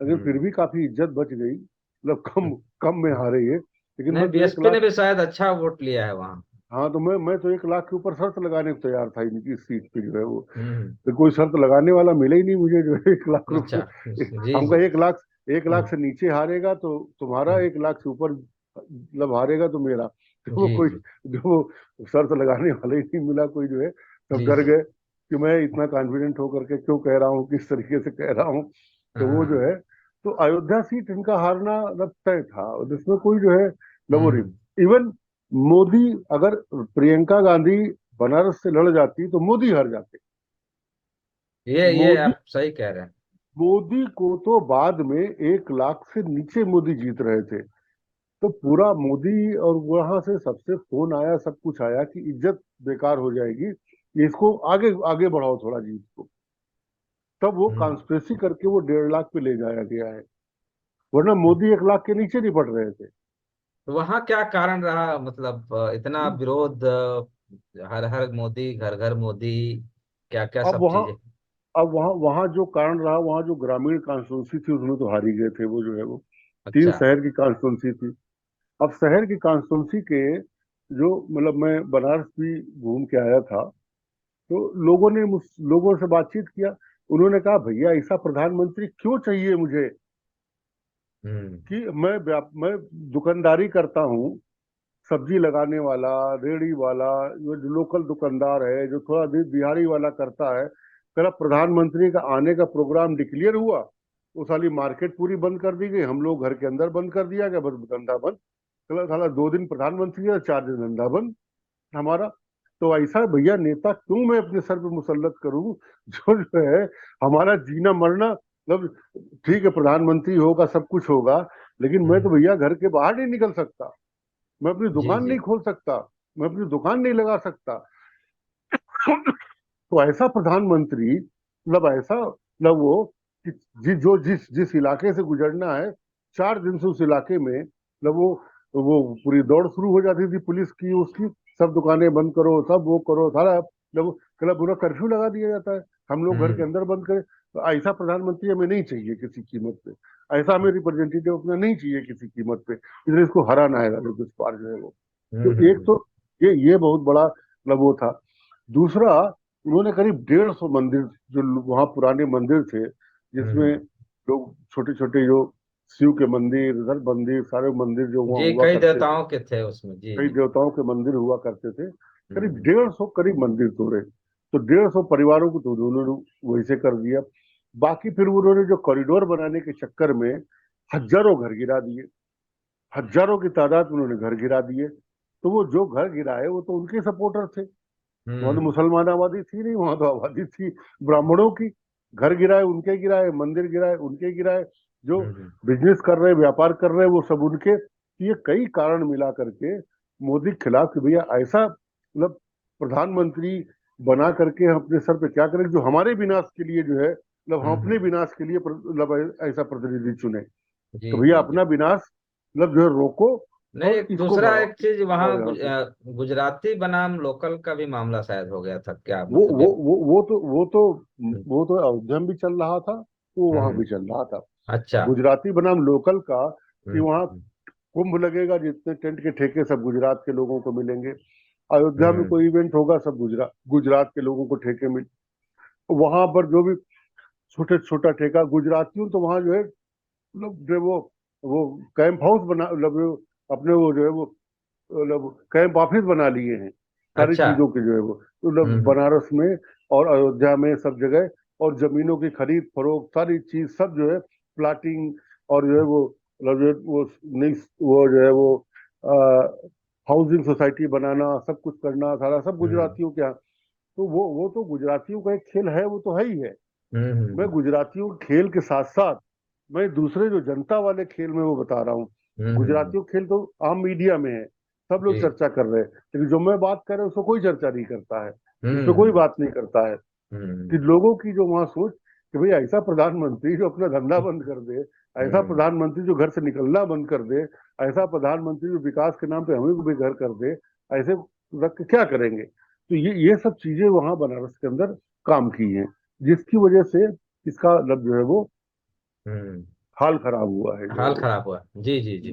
B: लेकिन फिर
A: हम्म।
B: भी काफी इज्जत बच गई, मतलब कम कम में हारे ये, लेकिन
A: नहीं,
B: मैं तो एक
A: बीएसपी ने
B: लाख
A: भी शायद अच्छा वोट लिया है वहाँ।
B: हाँ, तो मैं तो 1 लाख के ऊपर शर्त लगाने को तैयार था इनकी इस सीट पे जो है वो।
A: हम्म।
B: तो कोई शर्त लगाने वाला मिला ही नहीं मुझे, जो है 1 लाख रुपए।
A: अच्छा, जी
B: हमका
A: जी।
B: 1 लाख, एक
A: हम्म
B: लाख से नीचे हारेगा तो तुम्हारा,
A: हम्म,
B: 1 लाख से ऊपर मतलब हारेगा तो मेरा। तो वो
A: जी
B: कोई
A: जी
B: जो शर्त लगाने वाला ही नहीं मिला कोई जो है। सब
A: जी
B: डर
A: जी।
B: गए कि मैं इतना कॉन्फिडेंट होकर के क्यों कह रहा हूँ, किस तरीके से कह रहा हूँ। तो वो जो
A: हाँ।
B: है, तो अयोध्या सीट इनका हारना मतलब तय था, और जिसमें कोई जो है लबोरी।
A: हम्म।
B: इवन मोदी, अगर प्रियंका गांधी बनारस से लड़ जाती तो मोदी हार जाते।
A: ये
B: मोदी
A: आप सही कह रहे हैं।
B: मोदी को तो बाद में 1 लाख से नीचे मोदी जीत रहे थे। तो पूरा मोदी और वहां से सबसे फोन आया, सब कुछ आया कि इज्जत बेकार हो जाएगी, ये इसको आगे आगे बढ़ाओ थोड़ा जीत को। तब वो
A: हम्म।
B: कॉन्स्पिरेसी करके वो 1.5 लाख पे ले जाया गया है, वरना मोदी 1 लाख के नीचे नहीं पड़ रहे थे।
A: तो वहाँ क्या कारण रहा, मतलब इतना
B: हम्म।
A: विरोध, हर हर मोदी, घर घर मोदी, क्या क्या
B: अब
A: सब
B: वहाँ
A: चीजें।
B: अब वहाँ वहाँ जो कारण रहा, वहाँ जो ग्रामीण कॉन्स्टिट्यूंसी थी उसमें तो हार ही गए थे वो, जो है वो तीन
A: अच्छा।
B: शहर की कॉन्स्टिट्यूंसी थी। अब शहर की कॉन्स्टिट्यूंसी के जो, मतलब मैं बनारस भी घूम के आया था, तो लोगों ने लोगों से बातचीत किया। उन्होंने कहा भैया ऐसा प्रधानमंत्री क्यों चाहिए मुझे,
A: हम्म।
B: कि मैं दुकानदारी करता हूँ, सब्जी लगाने वाला, रेड़ी वाला, जो लोकल दुकानदार है, जो थोड़ा दिहाड़ी वाला करता है, कल प्रधानमंत्री का आने का प्रोग्राम डिक्लेयर हुआ, वो साली मार्केट पूरी बंद कर दी गई, हम लोग घर के अंदर बंद कर दिया गया, बस धंधा बंद। कल साला 2 दिन प्रधानमंत्री है, 4 दिन धंधा बंद हमारा। तो ऐसा भैया नेता क्यों मैं अपने सर पे मुसल्लत करूं, जो है हमारा जीना मरना, मतलब ठीक है प्रधानमंत्री होगा, सब कुछ होगा, लेकिन मैं तो
A: हम्म।
B: भैया घर के बाहर नहीं निकल सकता, मैं अपनी
A: जी
B: दुकान नहीं
A: जी।
B: खोल सकता, मैं अपनी दुकान नहीं लगा सकता। तो ऐसा प्रधानमंत्री, मतलब ऐसा, मतलब वो कि जिस जिस इलाके से गुजरना है, 4 दिन से उस इलाके में, मतलब वो पूरी दौड़ शुरू हो जाती थी पुलिस की उसकी, सब दुकानें बंद करो, सब वो करो सारा, मतलब कल पूरा कर्फ्यू लगा दिया जाता है, हम लोग घर के
A: हम्म।
B: अंदर बंद करें। तो ऐसा प्रधानमंत्री हमें नहीं चाहिए किसी कीमत पे, ऐसा हमें रिप्रेजेंटेटिव अपना नहीं चाहिए किसी कीमत पे, इसलिए इसको हराना है नीतीश कुमार जो है वो। तो एक
A: हम्म।
B: तो ये बहुत बड़ा मतलब वो था। दूसरा, उन्होंने करीब 150 मंदिर, जो वहाँ पुराने मंदिर थे, जिसमें
A: हम्म।
B: लोग छोटे छोटे जो शिव के मंदिर, इधर मंदिर, सारे मंदिर जो वहाँ
A: जी,
B: हुआ
A: कई
B: करते थे,
A: देवताओं के थे उसमें, जी
B: कई
A: जी।
B: देवताओं के मंदिर हुआ करते थे, करीब
A: हम्म।
B: 150 करीब मंदिर तोड़े। तो 150 परिवारों को तो उन्होंने वैसे कर दिया। बाकी फिर उन्होंने जो कॉरिडोर बनाने के चक्कर में हजारों घर गिरा दिए, हजारों की तादाद में उन्होंने घर गिरा दिए। तो वो जो घर गिराए वो तो उनके सपोर्टर थे, वहां तो
A: हम्म।
B: मुसलमान आबादी थी नहीं, वहां तो आबादी थी ब्राह्मणों की। घर गिराए उनके गिराए, मंदिर गिराए उनके गिराए, जो
A: हम्म।
B: बिजनेस कर रहे, व्यापार कर रहे, वो सब उनके। तो ये कई कारण मिला करके मोदी के खिलाफ कि भैया ऐसा, मतलब प्रधानमंत्री बना करके हम अपने सर पे क्या करें, जो हमारे विनाश के लिए जो है, मतलब हम अपने
A: हम्म।
B: विनाश के लिए मतलब ऐसा प्रतिनिधि चुने।
A: जी
B: तो भैया
A: जी जी।
B: अपना विनाश मतलब जो है रोको,
A: नहीं,
B: और
A: एक
B: इसको
A: दूसरा,
B: भगाओ,
A: एक चीज
B: भगाओ
A: वहाँ
B: यहाँ से।
A: गुजराती बनाम लोकल का भी मामला शायद हो गया था क्या,
B: वो
A: मतलब
B: वो
A: एक।
B: वो वो तो वो तो
A: हम्म।
B: वो तो अयोध्या में भी चल रहा था, वो वहां
A: हम्म।
B: भी चल रहा था।
A: अच्छा।
B: गुजराती बनाम लोकल का, कि
A: हम्म।
B: वहां कुंभ लगेगा, जितने टेंट के ठेके सब गुजरात के लोगों को मिलेंगे। अयोध्या में
A: हम्म।
B: कोई इवेंट होगा, सब गुजरात गुजरात के लोगों को ठेके मिल, वहां पर जो भी छोटे छोटा ठेका गुजरातियों, तो वहां जो है मतलब जो वो कैंप हाउस बना, मतलब अपने वो जो है वो मतलब कैंप ऑफिस बना लिए हैं सारी
A: अच्छा।
B: चीजों के जो है वो, मतलब
A: हम्म।
B: बनारस में और अयोध्या में सब जगह। और जमीनों की खरीद फरोख्त सारी चीज सब जो है, प्लाटिंग, और जो है वो मतलब जो है वो नई, वो जो है वो हाउसिंग सोसाइटी बनाना, सब कुछ करना सारा सब
A: हम्म।
B: गुजरातियों के यहाँ। तो वो तो गुजरातियों का एक खेल है, वो तो है ही है। मैं
A: हम्म।
B: गुजरातियों के खेल के साथ साथ मैं दूसरे जो जनता वाले खेल में वो बता रहा हूँ।
A: हम्म।
B: गुजरातियों के खेल तो आम मीडिया में है, सब लोग
A: जी।
B: चर्चा कर रहे हैं, लेकिन जो मैं बात कर रहा हूँ उसको कोई चर्चा नहीं करता है, उस पर कोई
A: हम्म।
B: बात नहीं करता है। कि
A: हम्म।
B: लोगों की जो वहां सोच कि भाई ऐसा प्रधानमंत्री जो अपना धंधा बंद कर दे, ऐसा
A: हम्म।
B: प्रधानमंत्री जो घर से निकलना बंद कर दे, ऐसा प्रधानमंत्री जो विकास के नाम पे हमें को भी घर कर दे, ऐसे रख के क्या करेंगे। तो ये सब चीजें वहां बनारस के अंदर काम की हैं, जिसकी वजह से इसका मतलब जो है वो
A: हम्म।
B: हाल खराब हुआ है जो है
A: हाल
B: वो।
A: खराब हुआ, जी जी जी।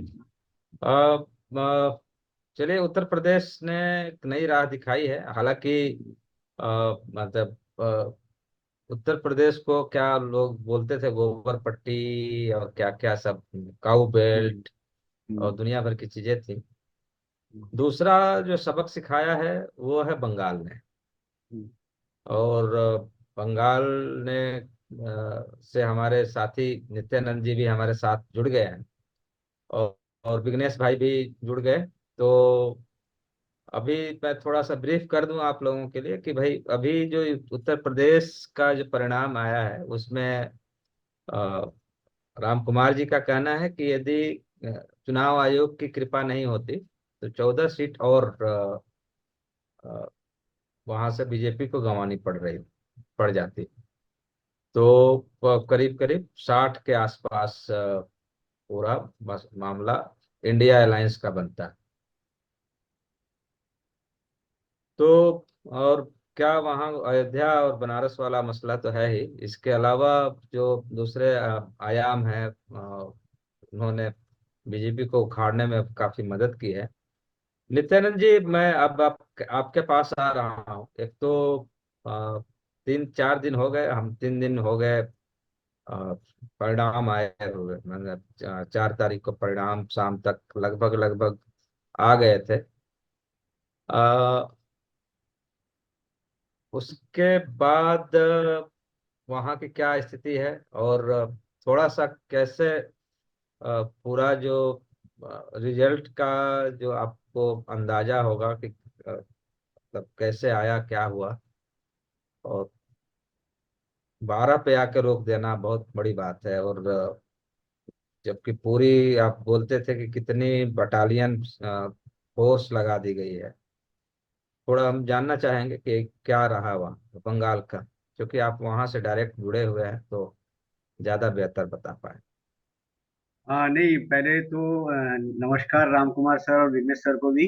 A: अ, अ, चलिए, उत्तर प्रदेश ने एक नई राह दिखाई है, हालांकि मतलब उत्तर प्रदेश को क्या लोग बोलते थे, गोबर पट्टी और क्या क्या सब, काऊ
B: हम्म,
A: बेल्ट
B: हम्म,
A: और दुनिया भर की चीजें थी। दूसरा जो सबक सिखाया है वो है बंगाल ने।
B: हम्म,
A: और बंगाल ने से हमारे साथी नित्यानंद जी भी हमारे साथ जुड़ गए हैं, और विघ्नेश भाई भी जुड़ गए। तो अभी मैं थोड़ा सा ब्रीफ कर दूं आप लोगों के लिए कि भाई अभी जो उत्तर प्रदेश का जो परिणाम आया है उसमें, अ, राम कुमार जी का कहना है कि यदि चुनाव आयोग की कृपा नहीं होती तो 14 सीट और वहां से बीजेपी को गंवानी पड़ जाती। तो करीब करीब 60 के आसपास पूरा बस मामला इंडिया अलायंस का बनता है। तो और क्या, वहाँ अयोध्या और बनारस वाला मसला तो है ही, इसके अलावा जो दूसरे आयाम है, उन्होंने बीजेपी को उखाड़ने में काफी मदद की है। नित्यानंद जी, मैं अब आपके पास आ रहा हूँ। एक तो अ, 3-4 दिन हो गए, हम 3 दिन हो गए, परिणाम आए हुए, मैंने 4 तारीख को परिणाम शाम तक लगभग लगभग आ गए थे। उसके बाद वहाँ की क्या स्थिति है, और थोड़ा सा कैसे पूरा जो रिजल्ट का जो आपको अंदाजा होगा कि मतलब कैसे आया, क्या हुआ, और 12 पे आके रोक देना बहुत बड़ी बात है। और जबकि पूरी आप बोलते थे कि कितनी बटालियन फोर्स लगा दी गई है। थोड़ा हम जानना चाहेंगे कि क्या रहा वहाँ बंगाल का, क्योंकि आप वहाँ से डायरेक्ट जुड़े हुए हैं तो ज्यादा बेहतर बता पाए।
C: हाँ नहीं, पहले तो नमस्कार राम कुमार सर और विघ्नेश सर को भी।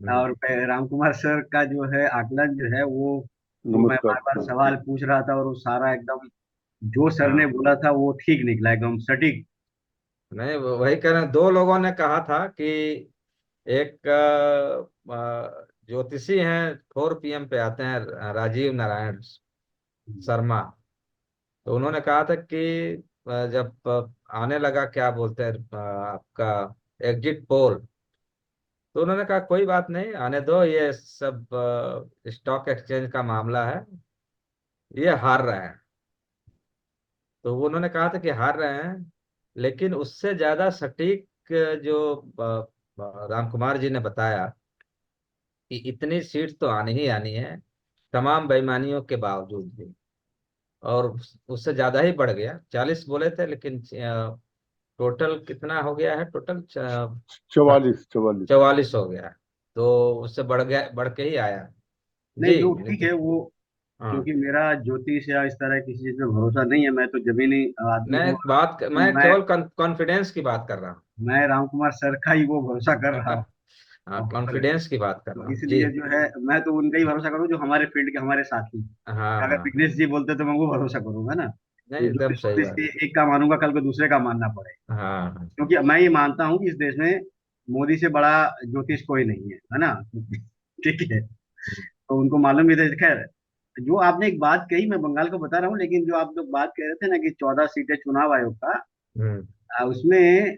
A: हम्म।
C: और राम कुमार सर का जो है आकलन जो है वो, जो मैं
B: नमस्कार।
C: बार बार सवाल पूछ रहा था और वो सारा एकदम जो सर ने
A: हाँ,
C: बोला था वो ठीक निकला, एकदम सटीक।
A: नहीं वही कह रहे हैं, दो लोगों ने कहा था कि एक ज्योतिषी हैं, 4 PM पे आते हैं, राजीव नारायण शर्मा। तो उन्होंने कहा था कि जब आने लगा, क्या बोलते हैं, आपका एग्जिट पोल, तो उन्होंने कहा कोई बात नहीं, आने दो, ये सब स्टॉक एक्सचेंज का मामला है, ये हार रहे हैं। तो वो उन्होंने कहा था कि हार रहे हैं, लेकिन उससे ज्यादा सटीक जो राम कुमार जी ने बताया कि इतनी सीट तो आनी ही आनी है, तमाम बेईमानियों के बावजूद भी। और उससे ज्यादा ही बढ़ गया, 40 बोले थे, लेकिन टोटल कितना हो गया है, टोटल
B: 44 44।
A: 44 हो गया। तो उससे बढ़ गया, बढ़ के ही आया।
C: नहीं
A: जी
C: जो ठीक है
A: नितिन।
C: वो,
A: हाँ,
C: क्योंकि मेरा ज्योतिष या इस तरह किसी चीज में भरोसा नहीं है, मैं तो जमीनी आदमी हूँ। तो
A: मैं
C: मैं
A: केवल कॉन्फिडेंस की बात कर रहा
C: मैं राम कुमार सर का ही वो भरोसा कर रहा
A: हूँ।
C: हूँ।
A: हाँ,
C: और
A: कॉन्फिडेंस की बात कर रहा
C: तो
A: हूँ जी।
C: इसलिए जो है मैं तो उनका ही भरोसा करूँ जो हमारे फील्ड के हमारे साथी।
A: हाँ
C: अगर
A: हाँ,
C: विघ्नेश जी बोलते तो मैं वो भरोसा करूंगा ना।
A: नहीं
C: ये
A: एकदम
C: ज्योतिष
A: सही
C: ज्योतिष
A: बात।
C: के एक का मानूंगा, कल को दूसरे का मानना पड़े।
A: हाँ हाँ।
C: क्योंकि मैं ये मानता हूँ कि इस देश में मोदी से बड़ा ज्योतिष कोई नहीं है ना। ठीक है। तो उनको मालूम भी था। खैर, जो आपने एक बात कही, मैं बंगाल को बता रहा हूँ, लेकिन जो आप लोग बात कह रहे थे ना कि 14 सीटें चुनाव आयोग का,
A: हम्म
C: उसमें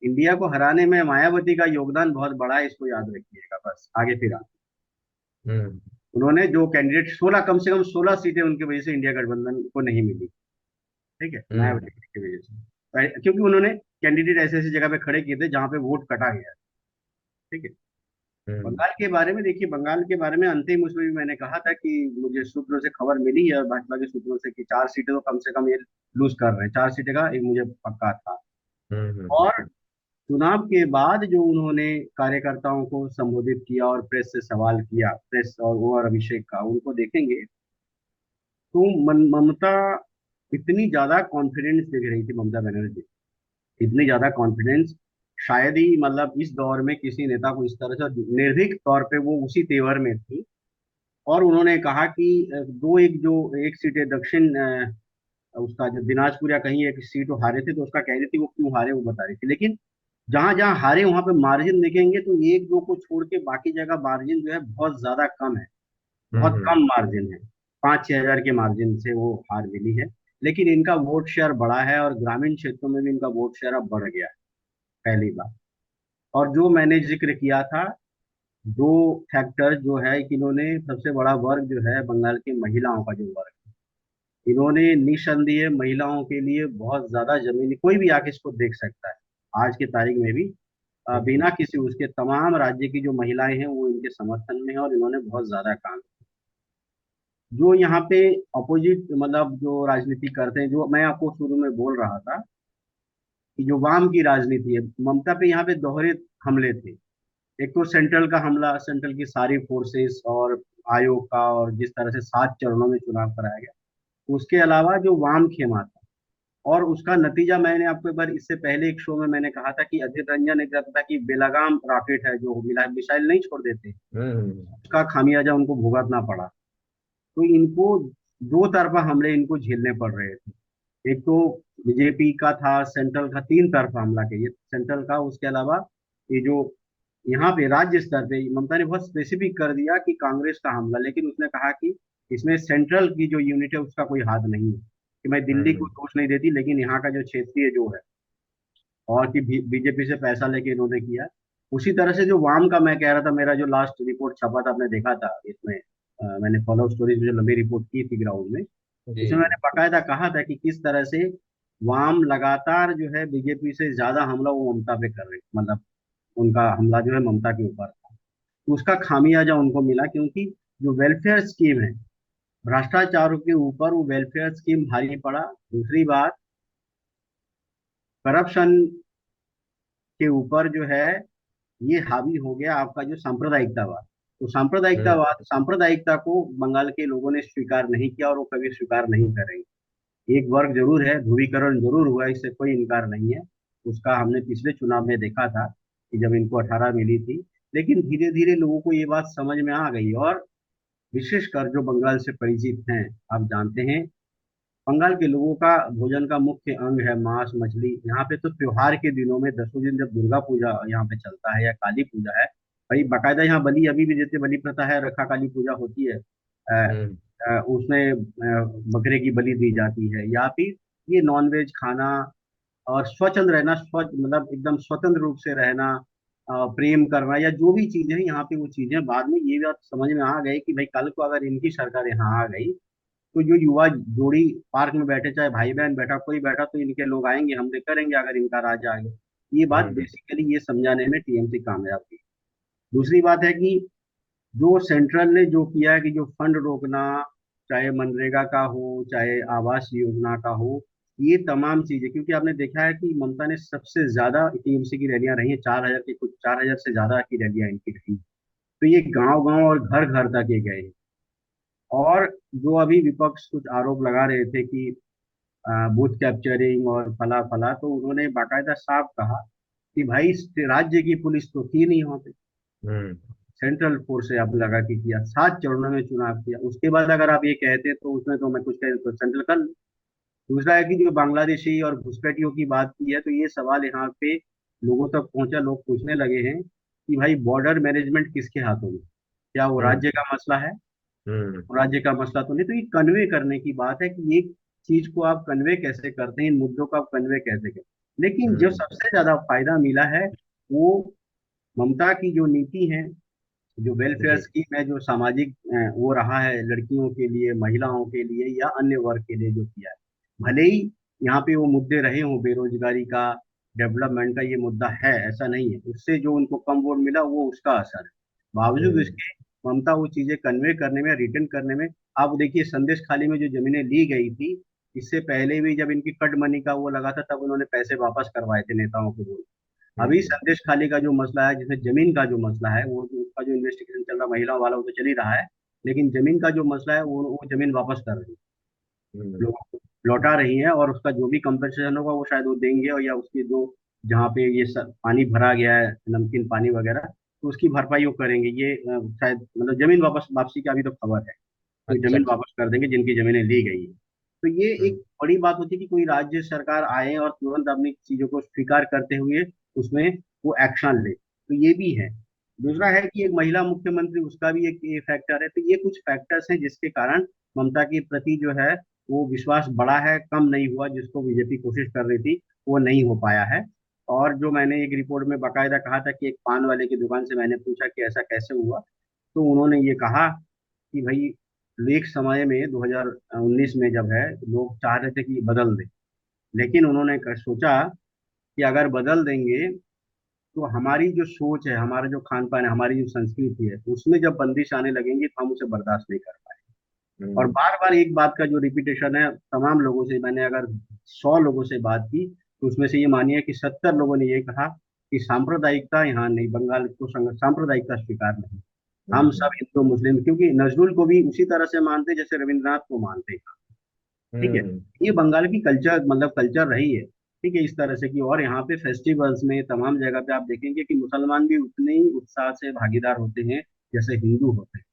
C: इंडिया को हराने में मायावती का योगदान बहुत बड़ा है, इसको याद रखिएगा। बस आगे फिर
A: हम्म
C: उन्होंने जो कैंडिडेट 16, कम से कम 16 सीटें उनकी वजह से इंडिया गठबंधन को नहीं मिली। ठीक है,
A: हम्म
C: मायावती की वजह से। क्योंकि उन्होंने कैंडिडेट ऐसे ऐसी जगह पे खड़े किए थे जहां पे वोट कटा गया। ठीक है।
A: हम्म
C: बंगाल के बारे में देखिए, बंगाल के बारे में अंतिम उसमें भी मैंने कहा था कि मुझे सूत्रों से खबर मिली है, भाजपा के सूत्रों से, कि 4 सीटें तो कम से कम ये लूज कर रहे हैं। 4 सीटें का एक मुझे पक्का था। और चुनाव के बाद जो उन्होंने कार्यकर्ताओं को संबोधित किया और प्रेस से सवाल किया, प्रेस और अभिषेक का, उनको देखेंगे तो ममता इतनी ज्यादा कॉन्फिडेंस दिख रही थी, ममता बनर्जी इतनी ज्यादा कॉन्फिडेंस शायद ही मतलब इस दौर में किसी नेता को इस तरह से, और निर्भीक तौर पे वो उसी तेवर में थी। और उन्होंने कहा कि दो एक जो एक सीट है दक्षिण, उसका जो दिनाजपुर या कहीं एक सीट वो हारे थे, तो उसका कह रही थी वो क्यों हारे वो बता रही थी। लेकिन जहां जहां हारे वहां पे मार्जिन देखेंगे तो एक दो को छोड़ के बाकी जगह मार्जिन जो है बहुत ज्यादा कम है। बहुत
A: हम्म
C: कम मार्जिन है। 5-6 हजार के मार्जिन से वो हार मिली है। लेकिन इनका वोट शेयर बढ़ा है और ग्रामीण क्षेत्रों में भी इनका वोट शेयर अब बढ़ गया है, पहली बार। और जो मैंने जिक्र किया था, दो फैक्टर जो है कि इन्होंने सबसे बड़ा वर्ग जो है बंगाल की महिलाओं का जो वर्ग, इन्होंने निसंदेह महिलाओं के लिए बहुत ज्यादा जमीन, कोई भी आके इसको देख सकता है आज की तारीख में भी,
A: हम्म
C: बिना किसी उसके, तमाम राज्य की जो महिलाएं हैं वो इनके समर्थन में है और इन्होंने बहुत ज्यादा काम। जो यहाँ पे अपोजिट मतलब जो राजनीति करते हैं, जो मैं आपको शुरू में बोल रहा था कि जो वाम की राजनीति है, ममता पे यहाँ पे दोहरे हमले थे। एक तो सेंट्रल का हमला, सेंट्रल की सारी फोर्सेस और आयोग का, और जिस तरह से 7 चरणों में चुनाव कराया गया, उसके अलावा जो वाम खेमा था, और उसका नतीजा मैंने आपको एक बार इससे पहले एक शो में मैंने कहा था कि अधीर रंजन ने कहा था कि बेलगाम रॉकेट है जो मिसाइल नहीं छोड़ देते,
A: हम्म।
C: उसका खामियाजा उनको भुगतना पड़ा। तो इनको दो तरफा हमले इनको झेलने पड़ रहे थे। एक तो बीजेपी का था, सेंट्रल का, 3 तरफा हमला के, ये सेंट्रल का, उसके अलावा ये जो यहाँ पे राज्य स्तर पे ममता ने बहुत स्पेसिफिक कर दिया कि कांग्रेस का हमला, लेकिन उसने कहा कि इसमें सेंट्रल की जो यूनिट है उसका कोई हाथ नहीं है, कि मैं दिल्ली को
A: हम्म।
C: दोष नहीं देती, लेकिन यहाँ का जो क्षेत्रीय जो है, और कि बीजेपी से पैसा लेके इन्होंने किया। उसी तरह से जो वाम का मैं कह रहा था, मेरा जो लास्ट रिपोर्ट छपा था, आपने देखा था इसमें, मैंने फॉलो स्टोरीज में जो लंबी रिपोर्ट की थी ग्राउंड में,
A: जी
C: इसमें
A: जी।
C: मैंने बकायदा कहा था कि किस तरह से वाम लगातार जो है बीजेपी से ज्यादा हमला वो ममता पे कर रहे, मतलब उनका हमला जो है ममता के ऊपर था। तो उसका खामियाजा उनको मिला, क्योंकि जो वेलफेयर स्कीम है, भ्रष्टाचार के ऊपर वो वेलफेयर स्कीम भारी पड़ा। दूसरी बात, करप्शन के ऊपर जो है ये हावी हो गया आपका जो सांप्रदायिकतावाद। तो
A: हम्म।
C: सांप्रदायिकता को बंगाल के लोगों ने स्वीकार नहीं किया, और वो कभी स्वीकार नहीं करेंगे। एक वर्ग जरूर है, ध्रुवीकरण जरूर हुआ, इससे कोई इनकार नहीं है। उसका हमने पिछले चुनाव में देखा था कि जब इनको 18 मिली थी, लेकिन धीरे धीरे लोगों को ये बात समझ में आ गई। और विशेषकर जो बंगाल से परिचित हैं, आप जानते हैं, बंगाल के लोगों का भोजन का मुख्य अंग है मांस मछली। यहाँ पे तो त्योहार के दिनों में 10 दिन, जब दुर्गा पूजा यहाँ पे चलता है या काली पूजा है, भाई बाकायदा यहाँ बलि अभी भी देते, बलि प्रथा है, रखा काली पूजा होती है,
A: हम्म।
C: उसमें बकरे की बलि दी जाती है, या फिर ये नॉनवेज खाना, और स्वच्छंद रहना, मतलब एकदम स्वतंत्र रूप से रहना, प्रेम करना, या जो भी चीजें हैं यहाँ पे, वो चीजें बाद में ये बात समझ में आ गई कि भाई कल को अगर इनकी सरकार यहाँ आ गई, तो जो युवा जोड़ी पार्क में बैठे, चाहे भाई बहन बैठा, कोई बैठा, तो इनके लोग आएंगे, हमले करेंगे अगर इनका राज आ गया। ये बात
A: हम्म।
C: बेसिकली ये समझाने में टीएमसी कामयाब हुई। दूसरी बात है कि जो सेंट्रल ने जो किया है कि जो फंड रोकना, चाहे मनरेगा का हो, चाहे आवास योजना का हो, ये तमाम चीजें, क्योंकि आपने देखा है कि ममता ने सबसे ज्यादा टीएमसी की रैलियां रही हैं, 4,000 की, कुछ 4,000 से ज्यादा की रैलियां इनकी रही। तो ये गांव गांव और घर घर तक ये गए। और जो अभी विपक्ष कुछ आरोप लगा रहे थे कि बूथ कैप्चरिंग और फला फला, तो उन्होंने बाकायदा साफ कहा कि भाई इस राज्य की पुलिस तो थी नहीं वहां पे,
A: हम्म।
C: सेंट्रल फोर्स से आप लगा के किया, 7 चरणों में चुनाव किया। उसके बाद अगर आप ये कहते तो उसमें तो मैं कुछ कह, तो सेंट्रल कर। दूसरा है कि जो बांग्लादेशी और घुसपैठियों की बात की है, तो ये सवाल यहाँ पे लोगों तक पहुंचा, लोग पूछने लगे हैं कि भाई बॉर्डर मैनेजमेंट किसके हाथों में, क्या वो
A: हम्म।
C: राज्य का मसला है?
A: हम्म।
C: वो राज्य का मसला तो नहीं। तो ये कन्वे करने की बात है कि एक चीज को आप कन्वे कैसे करते हैं, इन मुद्दों को आप कन्वे कैसे करते हैं। लेकिन जो
A: हम्म।
C: सबसे ज्यादा फायदा मिला है, वो ममता की जो नीति है, जो वेलफेयर
A: जी।
C: स्कीम है, जो सामाजिक वो रहा है लड़कियों के लिए, महिलाओं के लिए, या अन्य वर्ग के लिए जो किया है। भले ही यहाँ पे वो मुद्दे रहे हों, बेरोजगारी का, डेवलपमेंट का, ये मुद्दा है, ऐसा नहीं है, उससे जो उनको कम वोट मिला वो उसका असर है। बावजूद
A: हम्म।
C: इसके ममता वो चीजें कन्वे करने में, रिटर्न करने में, आप देखिए संदेश खाली में जो जमीनें ली गई थी, इससे पहले भी जब इनकी कट मनी का वो लगा था, तब उन्होंने पैसे वापस करवाए थे नेताओं को। अभी
A: हम्म।
C: संदेश खाली का जो मसला है, जिसमें जमीन का जो मसला है, वो उसका जो इन्वेस्टिगेशन चल रहा है महिलाओं वाला, वो तो चल ही रहा है, लेकिन जमीन का जो मसला है, वो जमीन वापस कर रही है,
A: हम्म।
C: लोगों को लौटा रही है, और उसका जो भी कंपनसेशन होगा वो शायद वो देंगे, और या उसकी जो जहाँ पे ये सब पानी भरा गया है, नमकीन पानी वगैरह, तो उसकी भरपाई वो करेंगे। ये शायद मतलब जमीन वापस वापसी की अभी तो खबर है, तो
A: अच्छा
C: जमीन
A: अच्छा।
C: वापस कर देंगे जिनकी जमीनें ली गई है। तो ये
A: हम्म।
C: एक बड़ी बात होती है कि कोई राज्य सरकार आए और तुरंत अपनी चीजों को स्वीकार करते हुए उसमें वो एक्शन ले, तो ये भी है। दूसरा है कि एक महिला मुख्यमंत्री, उसका भी एक ये फैक्टर है। तो ये कुछ फैक्टर्स हैं जिसके कारण ममता के प्रति जो है वो विश्वास बढ़ा है, कम नहीं हुआ। जिसको बीजेपी कोशिश कर रही थी वो नहीं हो पाया है। और जो मैंने एक रिपोर्ट में बाकायदा कहा था कि एक पान वाले की दुकान से मैंने पूछा कि ऐसा कैसे हुआ, तो उन्होंने ये कहा कि भाई एक समय में 2019 में जब है, लोग चाह रहे थे कि बदल दे, लेकिन उन्होंने सोचा कि अगर बदल देंगे तो हमारी जो सोच है, हमारा जो खान पान है, हमारी जो संस्कृति है, उसमें जब बंदिश आने लगेंगी तो हम उसे बर्दाश्त नहीं कर पाए। और
A: हम्म।
C: बार बार एक बात का जो रिपीटेशन है, तमाम लोगों से मैंने अगर 100 लोगों से बात की, तो उसमें से ये मानिए कि 70 लोगों ने ये कहा कि सांप्रदायिकता यहाँ नहीं, बंगाल को सांप्रदायिकता स्वीकार नहीं, हम सब हिंदू मुस्लिम, क्योंकि नजरुल को भी उसी तरह से मानते जैसे रविंद्रनाथ को मानते हैं। ठीक है,
A: हम्म।
C: ये बंगाल की कल्चर, मतलब कल्चर रही है। ठीक है, इस तरह से कि और यहाँ पे फेस्टिवल्स में तमाम जगह पे आप देखेंगे कि मुसलमान भी उतने ही उत्साह से भागीदार होते हैं जैसे हिंदू होते हैं।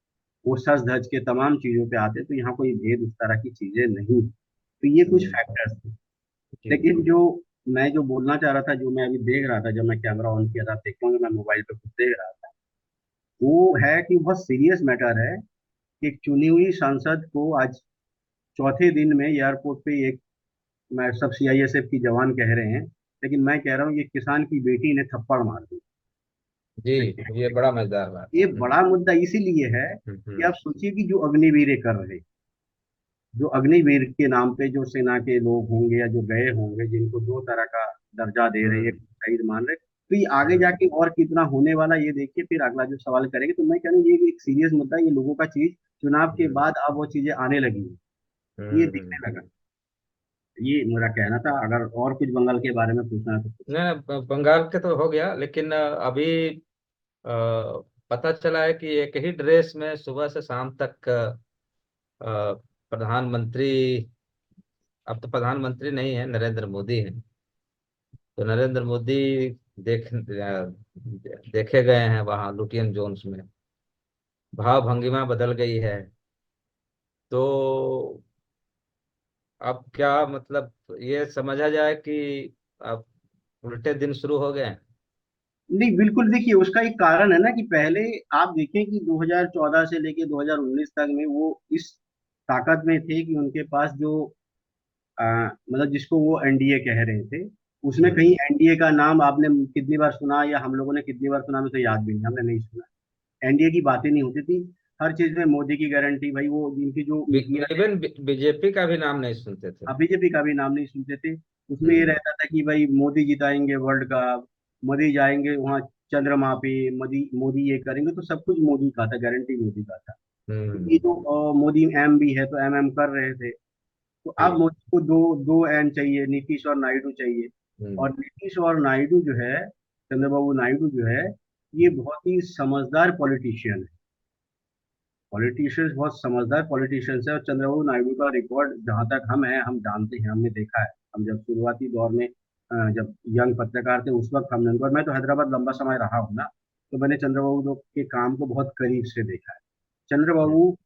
C: वो सज धज के तमाम चीजों पे आते हैं, तो यहाँ कोई भेद उस तरह की चीजें नहीं। तो ये कुछ
A: हम्म।
C: फैक्टर्स थे।
A: जी
C: लेकिन
A: जी।
C: जो मैं जो बोलना चाह रहा था, जो मैं अभी देख रहा था, जब मैं कैमरा ऑन किया था, आप देखोगे मैं मोबाइल पे कुछ देख रहा था, वो है कि बहुत सीरियस मैटर है कि एक चुनी हुई सांसद को आज चौथे दिन में एयरपोर्ट पे एक, मैं सब सीआईएसएफ की जवान कह रहे हैं, लेकिन मैं कह रहा हूँ ये किसान की बेटी ने थप्पड़ मार दी।
A: जी, ये बड़ा मजेदार बात
C: ये
A: है।
C: बड़ा मुद्दा इसीलिए है कि
A: हम्म।
C: आप सोचिए कि जो अग्निवीर कर रहे, जो अग्निवीर के नाम पे जो सेना के लोग होंगे या जो गए होंगे, जिनको दो तरह का दर्जा दे रहे हैं,
A: हम्म।
C: शहीद मान रहे, तो ये आगे
A: हम्म।
C: जाके और कितना होने वाला ये देखिए, फिर अगला जो सवाल करेंगे। तो मैं कह रहा हूँ ये एक सीरियस मुद्दा है, ये लोगों का चीज चुनाव के
A: हम्म।
C: बाद अब वो चीजें आने लगी हैं, ये दिखने लगा। ये मेरा कहना था, अगर और कुछ बंगाल के बारे में पूछना है तो पूछिए।
A: नहीं, बंगाल के तो हो गया, लेकिन अभी अ, पता चला है कि एक ही ड्रेस में सुबह से शाम तक प्रधानमंत्री, अब तो प्रधानमंत्री नहीं है, नरेंद्र मोदी हैं। तो नरेंद्र मोदी देखे गए हैं वहाँ लुटियन जोन्स में। भाव भंगिमा बदल गई है। तो अब क्या मतलब, ये समझा जाए कि अब उल्टे दिन शुरू हो गए हैं।
C: नहीं, बिल्कुल, देखिए उसका एक कारण है ना कि पहले आप देखें कि 2014 से लेके 2019 तक में वो इस ताकत में थे कि उनके पास जो मतलब जिसको वो एनडीए कह रहे थे, उसमें कहीं
A: हम्म।
C: एनडीए का नाम आपने कितनी बार सुना, या हम लोगों ने कितनी बार सुना, हमें तो याद भी नहीं, हमने नहीं सुना। एनडीए की बातें नहीं होती थी, हर चीज में मोदी की गारंटी, भाई वो जिनकी जो मीडिया है।
A: इवन बीजेपी का भी नाम नहीं सुनते थे।
C: बीजेपी का भी नाम नहीं सुनते थे। उसमें ये
A: हम्म।
C: रहता था कि भाई मोदी जिताएंगे वर्ल्ड कप, मोदी जाएंगे वहाँ चंद्रमा पे, मोदी मोदी ये करेंगे, तो सब कुछ मोदी का था, गारंटी मोदी का था। तो ये
A: हम्म।
C: जो मोदी एम भी है तो एम कर रहे थे। तो अब
A: जी।
C: मोदी को दो दो एन चाहिए, नीतीश और नायडू चाहिए।
A: हम्म।
C: और नीतीश और नायडू जो है, चंद्रबाबू नायडू जो है, ये बहुत ही समझदार पॉलिटिशियन है। पॉलिटिशियंस बहुत समझदार पॉलिटिशियंस है, और चंद्रबाबू नायडू का रिकॉर्ड जहाँ तक हम हैं, हम जानते हैं, हमने देखा है। हम जब शुरुआती दौर में जब यंग पत्रकार थे उस वक्त हमने, और मैं तो हैदराबाद लंबा समय रहा हूँ ना, तो मैंने चंद्रबाबू के काम को बहुत करीब से देखा है। चंद्रबाबू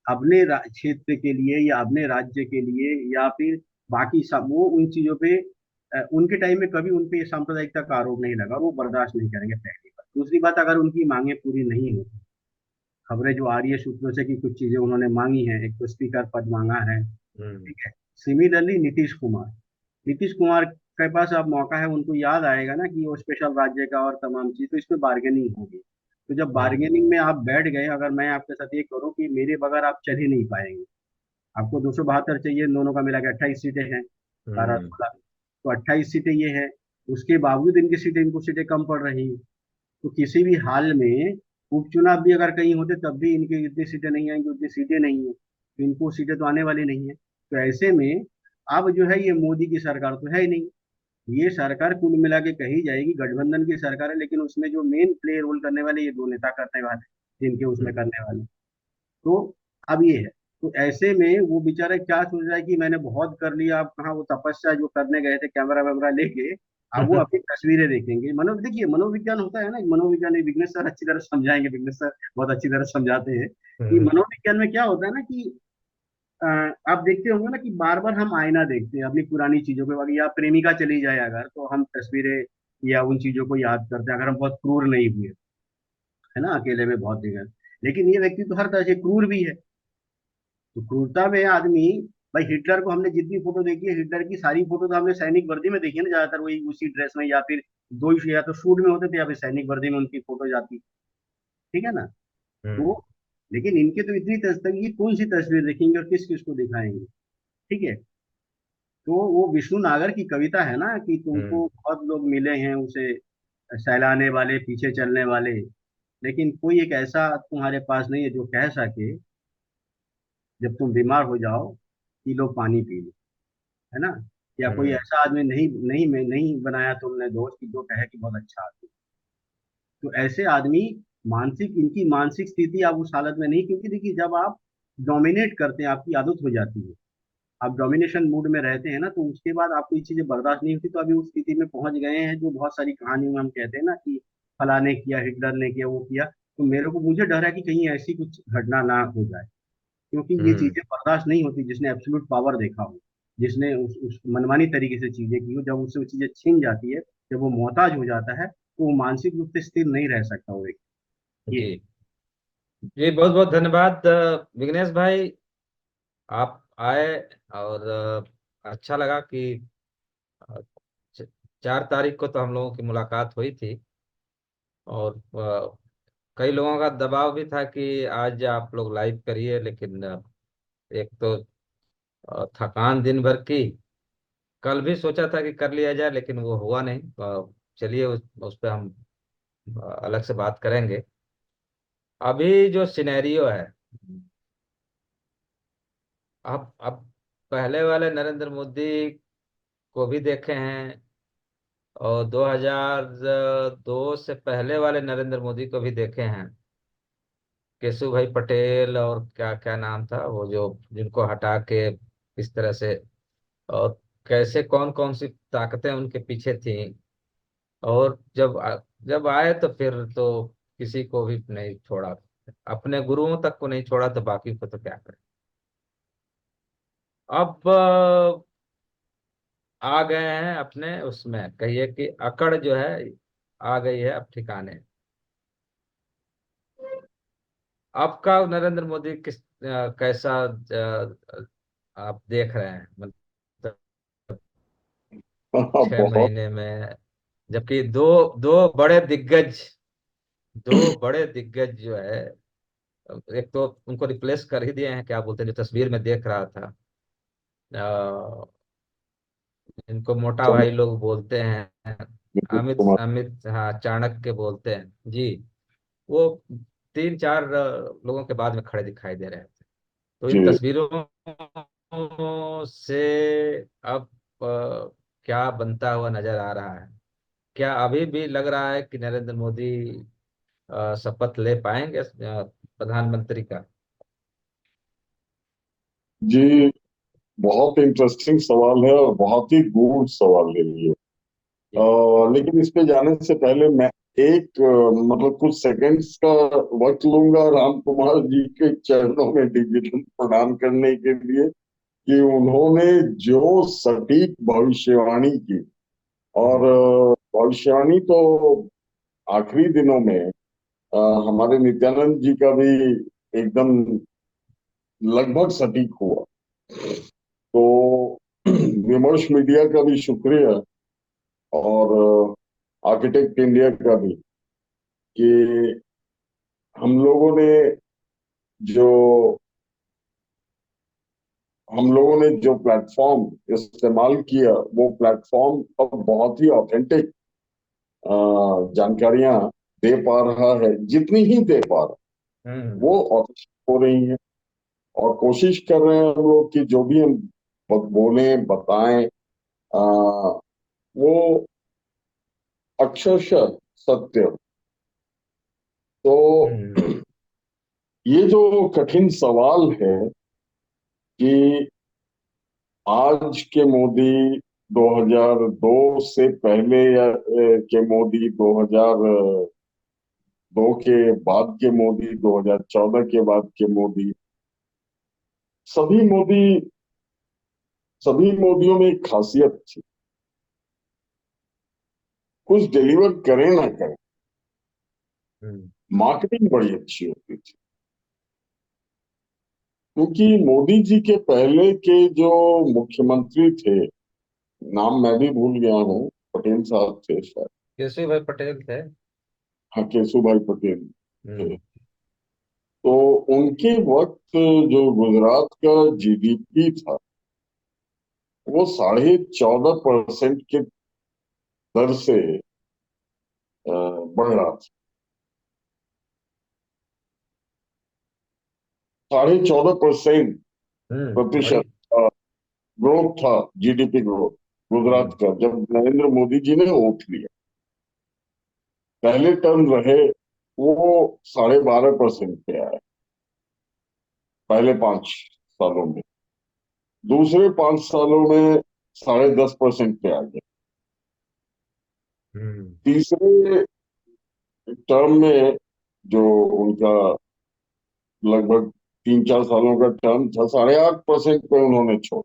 C: अपने क्षेत्र के लिए या अपने राज्य के लिए या फिर बाकी सब, वो उन चीजों पे उनके टाइम में कभी उन पे सांप्रदायिकता का आरोप नहीं लगा, वो बर्दाश्त नहीं करेंगे, पहली बात। दूसरी बात, अगर उनकी मांगे पूरी नहीं होती, खबरें जो आ रही है सूत्रों से कि कुछ चीजें उन्होंने मांगी हैं, एक तो स्पीकर पद मांगा है।
A: हम्म।
C: ठीक है। सिमिलरली नीतीश कुमार के पास अब मौका है, उनको याद आएगा ना कि वो स्पेशल राज्य का और तमाम चीज, तो इसमें बार्गेनिंग होगी। तो जब
A: हम्म।
C: बार्गेनिंग में आप बैठ गए, अगर मैं आपके साथ ये करूँ कि मेरे बगैर आप चल ही नहीं पाएंगे, आपको 272 चाहिए, इन दोनों का मिला के 28 सीटें हैं, 12 16, तो 28 सीटें ये है। उसके बावजूद इनको सीटें कम पड़ रही हैं। तो किसी भी हाल में उपचुनाव भी अगर कहीं होते तब भी इनकी इतनी सीटें नहीं आएंगी, उतनी सीटें नहीं है, तो इनको सीटें तो आने वाली नहीं है। तो ऐसे में अब जो है ये मोदी की सरकार तो है ही नहीं। ये सरकार कुल मिला के कही जाएगी गठबंधन की सरकार है, लेकिन उसमें जो मेन प्ले रोल करने वाले ये दो नेता करने वाले, जिनके उसमें
A: हम्म।
C: करने वाले। तो अब ये है, तो ऐसे में वो बेचारा क्या सोच रहा है कि मैंने बहुत कर लिया, अब कहाँ वो तपस्या जो करने गए थे कैमरा वैमरा लेके, अब वो अपनी तस्वीरें देखेंगे। देखिए मनोविज्ञान होता है ना, मनोविज्ञान विघ्नेश सर अच्छी तरह समझाएंगे, विघ्नेश सर बहुत अच्छी तरह समझाते हैं कि
A: हम्म।
C: मनोविज्ञान में क्या होता है ना कि अ, आप देखते होंगे ना कि बार बार हम आईना देखते हैं अपनी पुरानी चीजों के बारे, या प्रेमिका चली जाए अगर, तो हम तस्वीरें या उन चीजों को याद करते हैं, अगर हम बहुत क्रूर नहीं हुए, है ना, अकेले में बहुत दिखा। लेकिन ये व्यक्ति तो हर तरह से क्रूर भी है। तो क्रूरता में आदमी, भाई हिटलर को हमने जितनी फोटो देखी है, हिटलर की सारी फोटो तो हमने सैनिक वर्दी में देखी है ना, ज्यादातर वही उसी ड्रेस में, या फिर दो या तो सूट में होते थे या फिर सैनिक वर्दी में उनकी फोटो जाती। ठीक है ना। तो
A: हम्म।
C: लेकिन इनके तो इतनी तस्वीर, ये कौन सी तस्वीर देखेंगे और किस किस को दिखाएंगे। ठीक है। तो वो विष्णु नागर की कविता है ना कि तुमको
A: हम्म।
C: बहुत लोग मिले हैं उसे सहलाने वाले, पीछे चलने वाले, लेकिन कोई एक ऐसा तुम्हारे पास नहीं है जो कह सके जब तुम बीमार हो जाओ कि लो पानी पी लो, है ना। या कोई
A: हम्म
C: ऐसा आदमी नहीं नहीं मैं नहीं बनाया तुमने दोस्त कि जो कहे कि बहुत अच्छा आदमी। तो ऐसे आदमी, मानसिक इनकी मानसिक स्थिति आप उस हालत में नहीं, क्योंकि देखिए जब आप डोमिनेट करते हैं, आपकी आदत हो जाती है, आप डोमिनेशन मूड में रहते हैं ना, तो उसके बाद आपको ये चीजें बर्दाश्त नहीं होती, तो अभी उस स्थिति में पहुंच गए हैं जो बहुत सारी कहानियों में हम कहते हैं ना कि फलाने किया, हिटलर ने किया, वो किया। तो मुझे डर है कि कहीं ऐसी कुछ घटना ना हो जाए, क्योंकि ये
A: हम्म
C: चीजें बर्दाश्त नहीं होती। जिसने एब्सोल्यूट पावर देखा हो, जिसने उस मनमानी तरीके से चीजें की हो, जब उससे वो चीजें छीन जाती है, जब वो मोहताज हो जाता है, तो वो मानसिक रूप से स्थिर नहीं रह सकता वो व्यक्ति। ये
A: जी जी, बहुत बहुत धन्यवाद विघ्नेश भाई, आप आए। और अच्छा लगा कि अ, 4 तारीख को तो हम लोगों की मुलाकात हुई थी। और कई लोगों का दबाव भी था कि आज आप लोग लाइव करिए, लेकिन एक तो थकान दिन भर की। कल भी सोचा था कि कर लिया जाए, लेकिन वो हुआ नहीं। चलिए उस पर हम अलग से बात करेंगे। अभी जो सिनेरियो है, अब पहले वाले नरेंद्र मोदी को भी देखे हैं, और 2002 से पहले वाले नरेंद्र मोदी को भी देखे हैं। केशु भाई पटेल, और क्या क्या नाम था वो जो, जिनको हटा के इस तरह से, और कैसे कौन कौन सी ताकतें उनके पीछे थी। और जब आए तो फिर तो किसी को भी नहीं छोड़ा, अपने गुरुओं तक को नहीं छोड़ा, तो बाकी को तो क्या करें। अब आ गए हैं अपने उसमें, कहिए कि अकड़ जो है आ गई है अब ठिकाने। आपका नरेंद्र मोदी कैसा आप देख रहे हैं, मतलब छह
B: बहुत।
A: महीने में, जबकि दो दो बड़े दिग्गज दो बड़े दिग्गज जो है, एक तो उनको रिप्लेस कर ही दिए हैं, क्या बोलते हैं, जो तस्वीर में देख रहा था, इनको मोटा
B: चलो,
A: भाई लोग बोलते हैं,
B: नीतीश
A: अमित
B: कुमार।
A: अमित, हाँ, चाणक्य बोलते हैं जी। वो 3-4 लोगों के बाद में खड़े दिखाई दे रहे थे। तो इन
B: जी
A: तस्वीरों से अब क्या बनता हुआ नजर आ रहा है? क्या अभी भी लग रहा है कि नरेंद्र मोदी शपथ ले पाएंगे प्रधानमंत्री का?
B: जी, बहुत इंटरेस्टिंग सवाल है और बहुत ही गूढ़ सवाल है ये।
A: जी
B: लेकिन इस पे जाने से पहले मैं एक मतलब कुछ सेकंड्स का वक्त लूंगा राम कुमार जी के चरणों में निवेदन प्रणाम करने के लिए कि उन्होंने जो सटीक भविष्यवाणी की। और
A: हम्म
B: भविष्यवाणी तो आखिरी दिनों में अ, हमारे नित्यानंद जी का भी एकदम लगभग सटीक हुआ। तो विमर्श मीडिया का भी शुक्रिया, और आर्किटेक्ट इंडिया का भी, कि हम लोगों ने जो हम लोगों ने जो प्लेटफॉर्म इस्तेमाल किया, वो प्लेटफॉर्म अब बहुत ही ऑथेंटिक जानकारियां दे पा रहा है, जितनी ही दे पा रहा
A: हम्म
B: वो ऑथेंटिक हो रही है। और कोशिश कर रहे हैं हम लोग कि जो भी हम बोले बताएं, आ, वो अक्षरशः सत्य। तो
A: हम्म
B: ये जो कठिन सवाल है कि आज के मोदी 2002 से पहले, या के मोदी 2002 के बाद के मोदी, 2014 के बाद के मोदी, सभी मोदी सभी मोदियों में एक खासियत थी, कुछ डिलीवर करें ना करें,
A: हम्म
B: मार्केटिंग बड़ी अच्छी होती थी। क्योंकि मोदी जी के पहले के जो मुख्यमंत्री थे, नाम मैं भी भूल गया हूँ, पटेल साहब थे शायद।
A: केशव भाई पटेल थे।
B: हाँ, केशु भाई पटेल थे।
A: हम्म
B: तो उनके वक्त जो गुजरात का जीडीपी था, वो 14.5% के दर से बढ़ रहा था। 14.5%
A: वही।
B: प्रतिशत ग्रोथ था, जीडीपी ग्रोथ। गुजरात
A: हम्म।
B: का, जब नरेंद्र मोदी जी ने ओथ लिया। पहले टर्म रहे वो 12.5% पे आए पहले 5 सालों में। दूसरे 5 सालों में 10.5% पे आ गए।
A: हम्म।
B: तीसरे टर्म में जो उनका लगभग 3-4 सालों का टर्म था, 8.5% पे उन्होंने छोड़ा।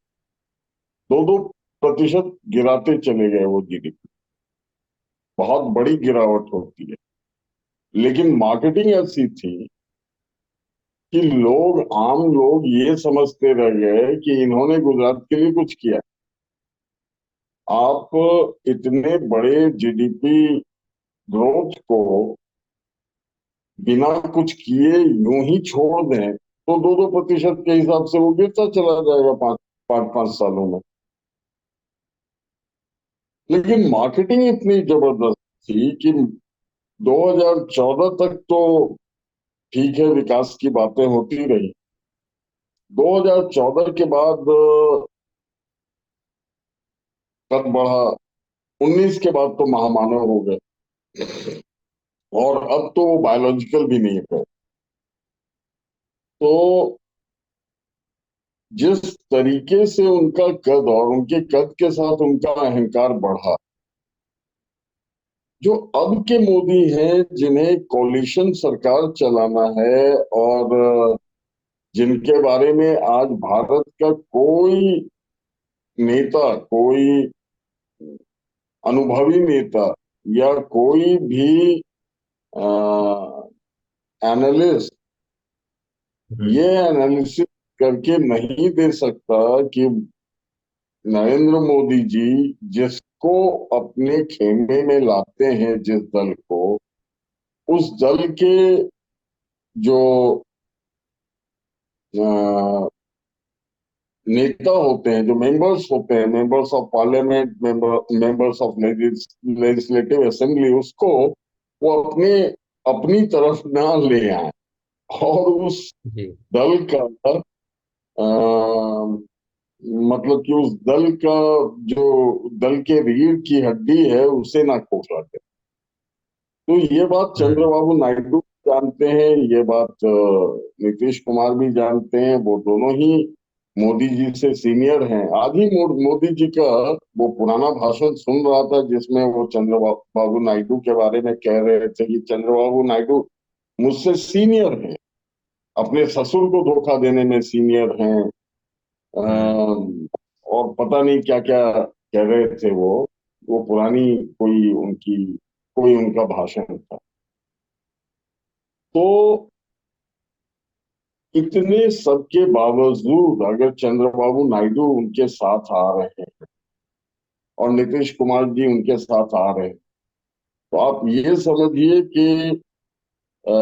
B: 2-2% गिराते चले गए वो जीडीपी। बहुत बड़ी गिरावट होती है। लेकिन मार्केटिंग ऐसी थी कि आम लोग ये समझते रह गए कि इन्होंने गुजरात के लिए कुछ किया। आप इतने बड़े जीडीपी ग्रोथ को बिना कुछ किए यूं ही छोड़ दें तो 2-2% के हिसाब से वो गिरता चला जाएगा 5-5 सालों में। लेकिन मार्केटिंग इतनी जबरदस्त थी कि 2014 तक तो ठीक है, विकास की बातें होती रही। 2014 के बाद कद बढ़ा। 19 के बाद तो महामानव हो गए, और अब तो वो बायोलॉजिकल भी नहीं है। तो जिस तरीके से उनका कद और उनके कद के साथ उनका अहंकार बढ़ा, जो अब के मोदी हैं जिन्हें कोalition सरकार चलाना है, और जिनके बारे में आज भारत का कोई नेता, कोई अनुभवी नेता या कोई भी एनालिस्ट ये
A: हम्म।
B: एनालिसिस करके नहीं दे सकता कि नरेंद्र मोदी जी जिसको अपने खेमे में लाते हैं, जिस दल को, उस दल के जो अ, नेता होते हैं, जो मेंबर्स होते हैं, members of parliament, members of legislative assembly, उसको वो अपनी तरफ ना ले आए, और उस
A: जी।
B: दल का अ, मतलब कि उस दल का जो दल के रीढ़ की हड्डी है उसे ना खोखला दे। तो ये बात
A: हम्म।
B: चंद्रबाबू नायडू जानते हैं, ये बात नीतीश कुमार भी जानते हैं। वो दोनों ही मोदी जी से सीनियर हैं। आज ही मोदी जी का वो पुराना भाषण सुन रहा था जिसमें वो चंद्रबाबू नायडू के बारे में कह रहे थे कि चंद्रबाबू नायडू मुझसे सीनियर हैं, अपने ससुर को धोखा देने में सीनियर हैं।
A: हम्म।
B: और पता नहीं क्या क्या कह रहे थे वो पुरानी कोई उनका भाषण था। तो इतने सबके बावजूद अगर चंद्रबाबू नायडू उनके साथ आ रहे हैं और नीतीश कुमार जी उनके साथ आ रहे हैं, तो आप ये समझिए कि अ,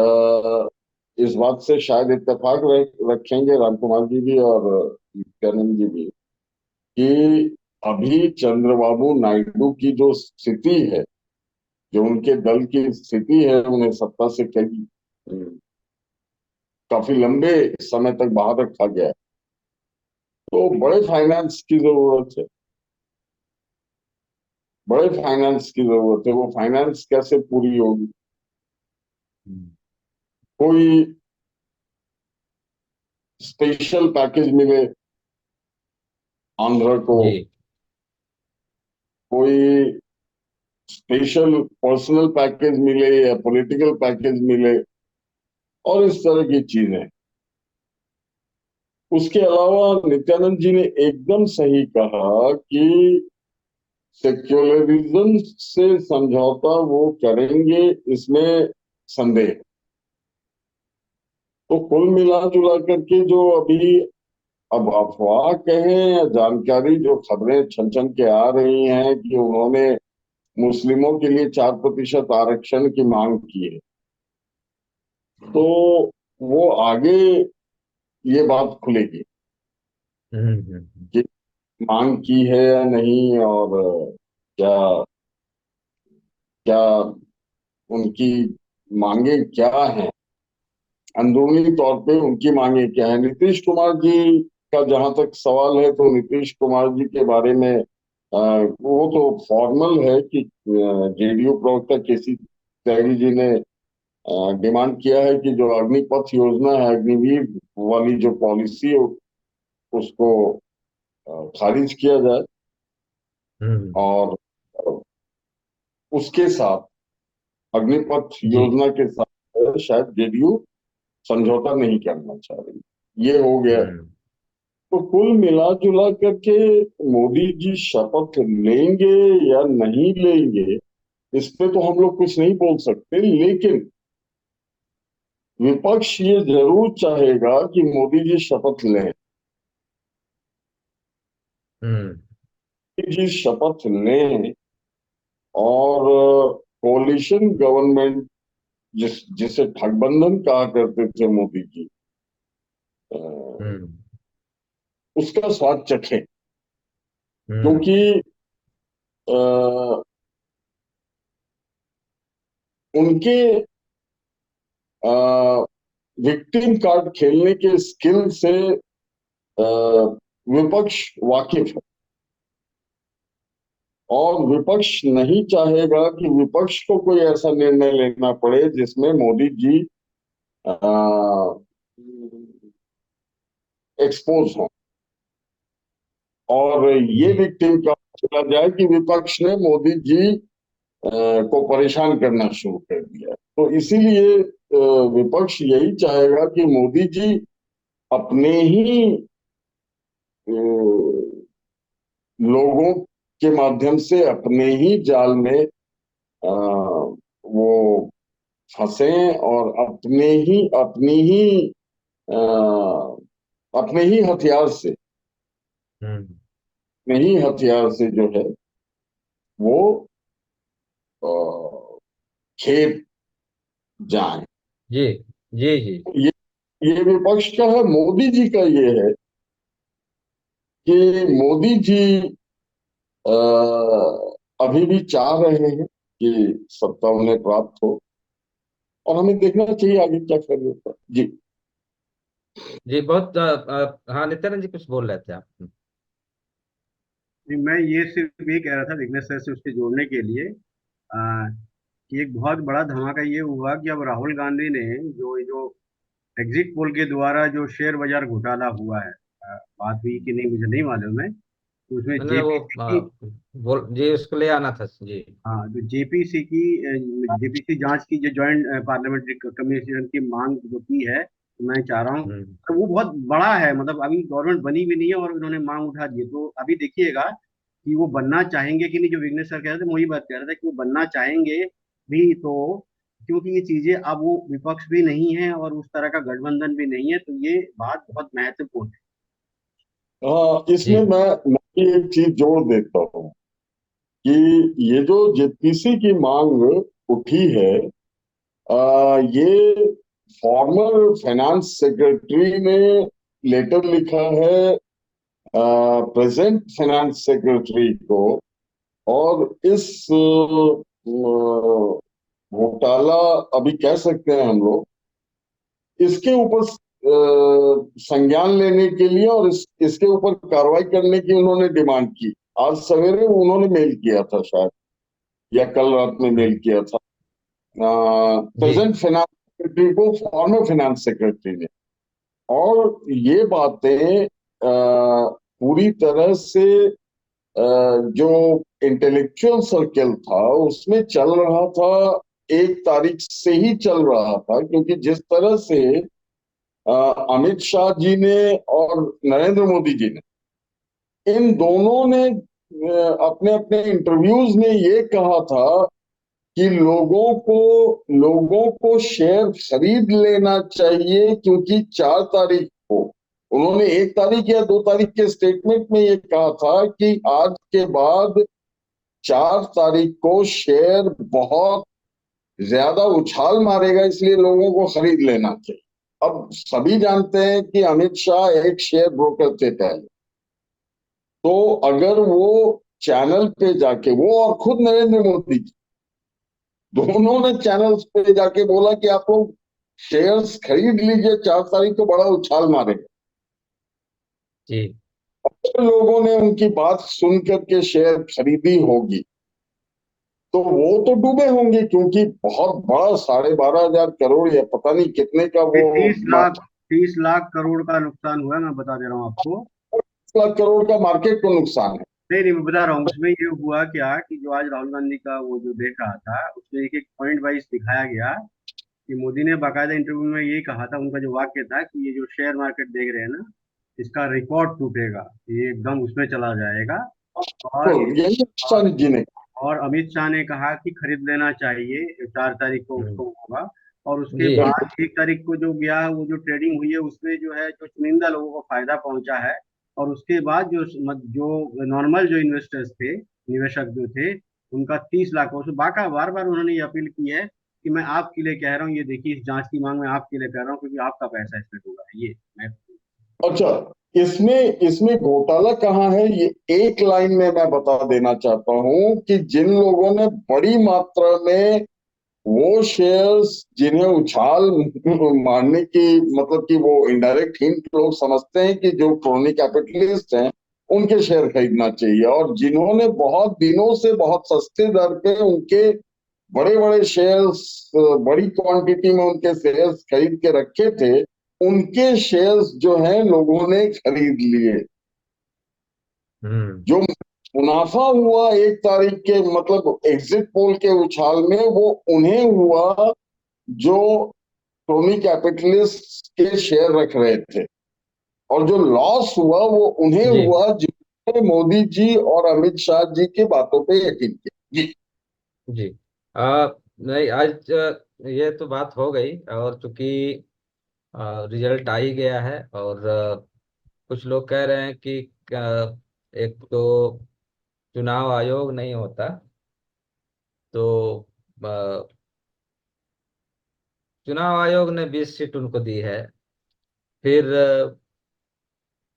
B: इस बात से शायद इत्तेफाक रखेंगे राम कुमार जी भी और नित्यानंद जी भी, कि अभी चंद्रबाबू नायडू की जो स्थिति है, जो उनके दल की स्थिति है, उन्हें सत्ता से कई काफी लंबे समय तक बाहर रखा गया है। तो बड़े फाइनेंस की जरूरत है, बड़े फाइनेंस की जरूरत है। वो फाइनेंस कैसे पूरी होगी?
A: हम्म।
B: कोई स्पेशल पैकेज मिले आंध्र को,
A: जी।
B: कोई स्पेशल पर्सनल पैकेज मिले या पॉलिटिकल पैकेज मिले, और इस तरह की चीजें। उसके अलावा नित्यानंद जी ने एकदम सही कहा कि सेक्युलरिज्म से समझौता वो करेंगे, इसमें संदेह। तो कुल मिला जुला करके जो अभी, अब अफवाह कहें या जानकारी, जो खबरें छन छन के आ रही हैं कि उन्होंने मुस्लिमों के लिए 4% आरक्षण की मांग की है, तो वो आगे ये बात खुलेगी
A: हम्म।
B: कि मांग की है या नहीं, और क्या क्या उनकी मांगे क्या हैं, अंदरूनी तौर पे उनकी मांगे क्या है। नीतीश कुमार जी का जहां तक सवाल है, तो नीतीश कुमार जी के बारे में
D: वो तो फॉर्मल है कि जेडीयू प्रवक्ता केसी त्यागी जी ने डिमांड किया है कि जो अग्निपथ योजना है, अग्निवीर वाली जो पॉलिसी है, उसको खारिज किया जाए।
A: हम्म।
D: और उसके साथ अग्निपथ
A: जी।
D: योजना के साथ शायद जेडीयू समझौता नहीं करना चाह रही। ये हो गया।
A: हम्म।
D: तो कुल मिला जुला करके मोदी जी शपथ लेंगे या नहीं लेंगे, इस पे तो हम लोग कुछ नहीं बोल सकते, लेकिन विपक्ष ये जरूर चाहेगा कि मोदी जी शपथ लें।
A: हम्म।
D: मोदी जी शपथ लें और कोalition गवर्नमेंट, जिसे ठगबंधन कहा करते थे मोदी जी, अ,
A: हम्म।
D: उसका स्वाद चखें।
A: हम्म।
D: क्योंकि अ, उनके विक्टिम कार्ड खेलने के स्किल से अ, विपक्ष वाकिफ है। और विपक्ष नहीं चाहेगा कि विपक्ष को कोई ऐसा निर्णय लेना पड़े जिसमें मोदी जी एक्सपोज हो, और ये
A: जी।
D: विक्टिम कार्ड चला जाए कि विपक्ष ने मोदी जी को परेशान करना शुरू कर दिया। तो इसीलिए विपक्ष यही चाहेगा कि मोदी जी अपने ही अ, लोगों के माध्यम से अपने ही जाल में वो फंसे, और अ, अपने ही हथियार से
A: हम्म।
D: अपने ही हथियार से जो है वो अ, खेत जाए।
A: जी। जी। जी।
D: ये ये विपक्ष का है। मोदी जी का ये है कि मोदी जी अ, अभी भी चाह रहे हैं कि सत्ता उन्हें प्राप्त हो, और हमें देखना चाहिए आगे क्या कर लेता है। जी।
A: जी। बहुत हाँ, नित्यानंद जी कुछ बोल रहे थे आप।
C: जी, मैं ये सिर्फ ये कह रहा था विघ्नेश सर से उसके जोड़ने के लिए, कि एक बहुत बड़ा धमाका ये हुआ कि अब राहुल गांधी ने जो जो एग्जिट पोल के द्वारा जो शेयर बाजार घोटाला हुआ है, बात हुई कि नहीं मुझे नहीं मालूम है, तो उसमें
A: मैंने वो
C: जेपीसी की,
A: बोल जी, उसको ले आना था जी।
C: हाँ, जो जेपीसी जांच की जो ज्वाइंट पार्लियामेंट्री कमीशन की मांग जो की है, तो मैं चाह रहा हूँ,
A: हम्म।
C: तो वो बहुत बड़ा है, मतलब अभी गवर्नमेंट बनी भी नहीं है और उन्होंने मांग उठा दी है। तो अभी देखिएगा कि वो बनना चाहेंगे कि नहीं, जो विघ्नेश सर कह रहे थे, मैं वही बात कह रहा था कि वो बनना चाहेंगे भी तो, क्योंकि ये चीजें अब वो विपक्ष भी नहीं है और उस तरह का गठबंधन भी नहीं है, तो ये बात बहुत महत्वपूर्ण है।
D: हाँ, इसमें
A: जी।
D: मैं एक चीज जोड़ देता हूँ कि ये जो जेपीसी की मांग उठी है, ये फॉर्मर फाइनेंस सेक्रेटरी ने लेटर लिखा है प्रेजेंट फाइनेंस सेक्रेटरी को, और इस घोटाला अभी कह सकते हैं हम लोग, इसके ऊपर संज्ञान लेने के लिए और इसके ऊपर कार्रवाई करने की उन्होंने डिमांड की। आज सवेरे उन्होंने मेल किया था शायद, या कल रात में मेल
A: हम्म।
D: किया था
A: जी।
D: प्रेजेंट फाइनेंस सेक्रेटरी को, फॉर्मर फाइनेंस सेक्रेटरी ने। और ये बातें पूरी तरह से जो इंटेलेक्चुअल सर्कल था उसमें चल रहा था, 1 तारीख से ही चल रहा था, क्योंकि जिस तरह से अमित शाह जी ने और नरेंद्र मोदी जी ने, इन दोनों ने अपने अपने इंटरव्यूज में ये कहा था कि लोगों को शेयर खरीद लेना चाहिए, क्योंकि 4 तारीख को उन्होंने, 1 तारीख या 2 तारीख के स्टेटमेंट में ये कहा था कि आज के बाद 4 तारीख को शेयर बहुत ज्यादा उछाल मारेगा, इसलिए लोगों को खरीद लेना चाहिए। अब सभी जानते हैं कि अमित शाह एक शेयर ब्रोकर थे पहले। तो अगर वो चैनल पे जाके, वो और खुद नरेंद्र मोदी जी दोनों ने चैनल्स पे जाके बोला कि आप लोग शेयर्स खरीद लीजिए, 4 तारीख को बड़ा उछाल मारेगा,
A: जी।
D: लोगों ने उनकी बात सुन करके शेयर खरीदी होगी तो वो तो डूबे होंगे, क्योंकि बहुत बड़ा 12,500 करोड़ या पता नहीं कितने का वो
C: 30 लाख, 30 लाख करोड़ का नुकसान हुआ है, मैं बता दे रहा हूँ आपको।
D: 10 लाख करोड़ का मार्केट को नुकसान है।
C: नहीं नहीं, मैं बता रहा हूँ, उसमें ये हुआ क्या कि जो आज राहुल गांधी का वो जो देख रहा था, उसमें एक एक पॉइंट वाइज दिखाया गया कि मोदी ने बाकायदा इंटरव्यू में ये कहा था, उनका जो वाक्य था कि ये जो शेयर मार्केट देख रहे हैं ना, इसका रिकॉर्ड टूटेगा, ये एकदम उसमें चला जाएगा।
D: तो
C: और
D: यही नुकसान जी ने।
C: और अमित शाह ने कहा कि खरीद लेना चाहिए, 4 तारीख को
A: हम्म,
C: उसको होगा। और उसके
A: जी हाँ।
C: बाद 1 तारीख को जो गया, वो जो ट्रेडिंग हुई है उसमें जो है जो चुनिंदा लोगों को फायदा पहुंचा है। और उसके बाद जो नॉर्मल जो इन्वेस्टर्स थे, निवेशक जो थे, उनका 30 लाख, उसमें बाका बार बार उन्होंने ये अपील की है कि मैं आपके लिए कह रहा हूँ, ये देखिए इस जांच की मांग मैं आपके लिए कर रहा हूँ, क्योंकि आपका पैसा इसमें डूबा है। ये मैं
D: अच्छा, इसमें इसमें घोटाला कहाँ है, ये एक लाइन में मैं बता देना चाहता हूं कि जिन लोगों ने बड़ी मात्रा में वो शेयर्स जिन्हें उछाल मारने की, मतलब कि वो इनडायरेक्ट हिंट लोग समझते हैं कि जो क्रोनी कैपिटलिस्ट हैं उनके शेयर खरीदना चाहिए, और जिन्होंने बहुत दिनों से बहुत सस्ते दर पे उनके बड़े बड़े शेयर्स, बड़ी क्वांटिटी में उनके शेयर्स खरीद के रखे थे, उनके शेयर्स जो हैं लोगों ने खरीद लिए।
A: हम्म।
D: जो मुनाफा हुआ 1 तारीख के, मतलब एग्जिट पोल के उछाल में, वो उन्हें हुआ जो टोनी कैपिटलिस्ट के शेयर रख रहे थे, और जो लॉस हुआ वो उन्हें
A: जी
D: हुआ जिन्होंने मोदी जी और अमित शाह जी की बातों पे यकीन किया जी।
A: जी। नहीं, आज ये तो बात हो गई, और चूंकि रिजल्ट आ ही गया है, और कुछ लोग कह रहे हैं कि एक तो चुनाव आयोग नहीं होता, तो अ, चुनाव आयोग ने 20 सीट उनको दी है। फिर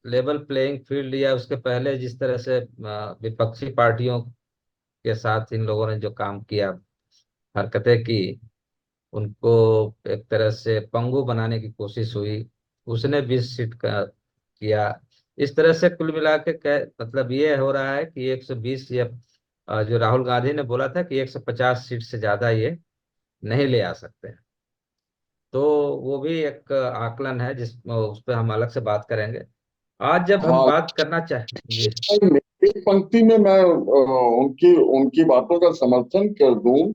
A: लेवल प्लेइंग फील्ड, या उसके पहले जिस तरह से विपक्षी पार्टियों के साथ इन लोगों ने जो काम किया, हरकतें की, उनको एक तरह से पंगु बनाने की कोशिश हुई, उसने 20 सीट का किया। इस तरह से कुल मिला के मतलब ये हो रहा है कि 120, या जो राहुल गांधी ने बोला था कि 150 सीट से ज्यादा ये नहीं ले आ सकते हैं। तो वो भी एक आकलन है, जिस उस पर हम अलग से बात करेंगे। आज जब हम
D: हाँ,
A: बात करना चाहें जी।
D: एक पंक्ति में मैं उनकी उनकी बातों का समर्थन कर दूं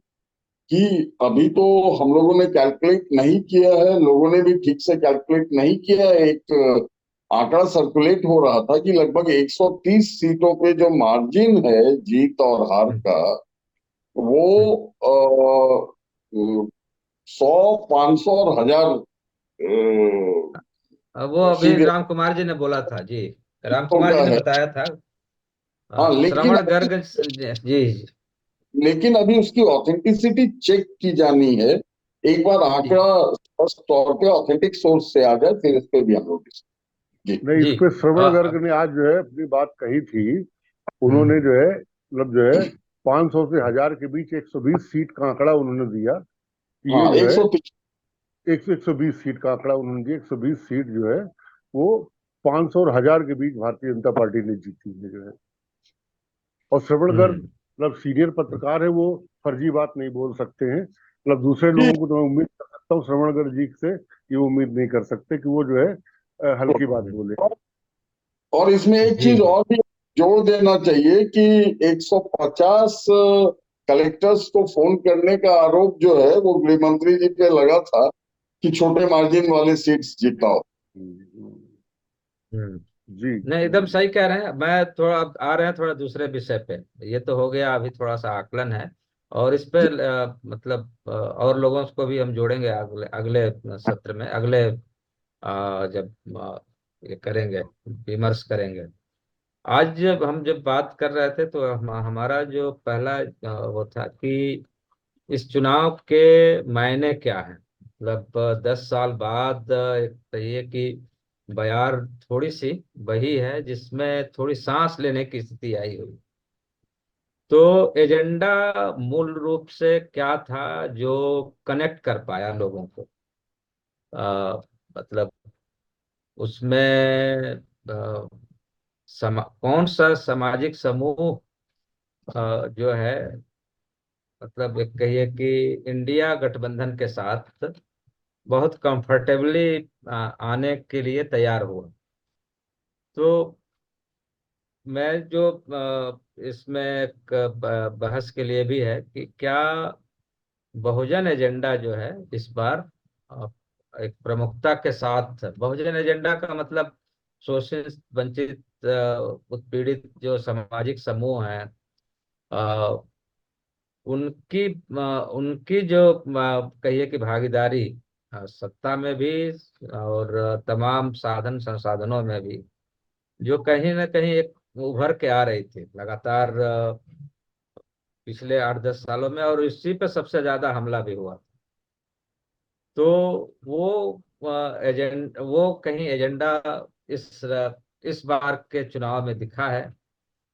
D: कि अभी तो हम लोगों ने कैलकुलेट नहीं किया है, लोगों ने भी ठीक से कैलकुलेट नहीं किया है। एक आंकड़ा सर्कुलेट हो रहा था कि लगभग 130 सीटों पे जो मार्जिन है जीत और हार
A: हम्म,
D: का, वो
A: हम्म।
D: 100, 500 और 1000
A: वो अभी
D: सीट
A: राम कुमार जी ने बोला था जी, राम कुमार जी
D: का
A: ने
D: है।
A: बताया था।
D: हाँ,
A: श्रवण गर्ग जी जी।
D: लेकिन अभी उसकी ऑथेंटिसिटी चेक की जानी है। एक बार
A: जी
D: आंकड़ा स्पष्ट तौर पे ऑथेंटिक सोर्स से आ जाए, फिर इस पे भी हम लोग जी।
B: नहीं, इस
A: जी।
B: पे
A: आ,
B: श्रवण
A: आ,
B: गर्ग ने आज जो है अपनी बात कही थी। उन्होंने
A: हम्म।
B: जो है मतलब जो है 500 से 1000 के बीच 120 सीट का आंकड़ा उन्होंने दिया कि ये
D: हाँ,
B: जो
D: एक
B: है
D: सौ
B: 120 सीट का आंकड़ा उन्होंने दिया। 120 सीट जो है वो 500 और 1000 के बीच भारतीय जनता पार्टी ने जीती है जो है। और श्रवण गर्ग
A: हम्म।
B: मतलब सीनियर पत्रकार है, वो फर्जी बात नहीं बोल सकते हैं। मतलब दूसरे लोगों को तो मैं उम्मीद कर सकता हूँ श्रवण गर्ग जी से, ये उम्मीद नहीं कर सकते कि वो जो है हल्की बात बोले।
D: और इसमें एक
A: जी
D: चीज
A: जी।
D: और भी जोड़ देना चाहिए कि 150 कलेक्टर्स को फोन करने का आरोप जो है वो गृह मंत्री जी पे लगा था कि छोटे मार्जिन वाले सीट्स जिताओ।
B: हम्म,
A: हम्म।
B: जी
A: नहीं, एकदम
B: जी।
A: सही कह रहे हैं। मैं थोड़ा अब आ रहे हैं थोड़ा दूसरे विषय पे। ये तो हो गया, अभी थोड़ा सा आकलन है, और इस पे
D: जी,
A: मतलब और लोगों को भी हम जोड़ेंगे अगले अगले सत्र में, अगले जब ये करेंगे, विमर्श करेंगे। आज जब बात कर रहे थे, तो हमारा जो पहला वो था कि इस चुनाव के मायने क्या है। मतलब 10 साल बाद एक तो ये कि बयार थोड़ी सी वही है, जिसमें थोड़ी सांस लेने की स्थिति आई हुई। तो एजेंडा मूल रूप से क्या था जो कनेक्ट कर पाया लोगों को। मतलब उसमें कौन सा सामाजिक समूह जो है, मतलब एक कहिए कि इंडिया गठबंधन के साथ बहुत कंफर्टेबली आने के लिए तैयार हुआ। तो मैं जो इसमें एक बहस के लिए भी है कि क्या बहुजन एजेंडा जो है इस बार अ, एक प्रमुखता के साथ, बहुजन एजेंडा का मतलब शोषित, वंचित, उत्पीड़ित जो सामाजिक समूह हैं, अ, उनकी उनकी जो कहिए कि भागीदारी सत्ता में भी और तमाम साधन संसाधनों में भी, जो कहीं ना कहीं एक उभर के आ रही थी लगातार पिछले 8-10 सालों में, और इसी पे सबसे ज्यादा हमला भी हुआ। तो वो कहीं एजेंडा इस बार के चुनाव में दिखा है?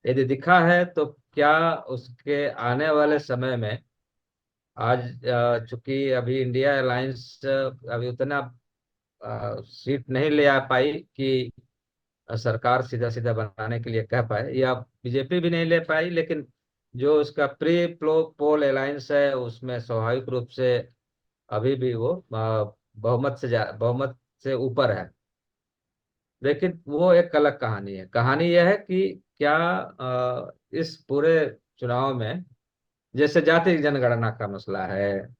A: यदि दिखा है तो क्या उसके आने वाले समय में, आज चूंकि अभी इंडिया अलायंस अभी उतना सीट नहीं ले आ पाई कि सरकार सीधा सीधा बनाने के लिए कह पाए, या बीजेपी भी नहीं ले पाई, लेकिन जो उसका प्री पोल अलायंस है उसमें स्वाभाविक रूप से अभी भी वो बहुमत से ऊपर है। लेकिन वो एक अलग कहानी है। कहानी यह है कि क्या इस पूरे चुनाव में, जैसे जाति जनगणना का मसला है,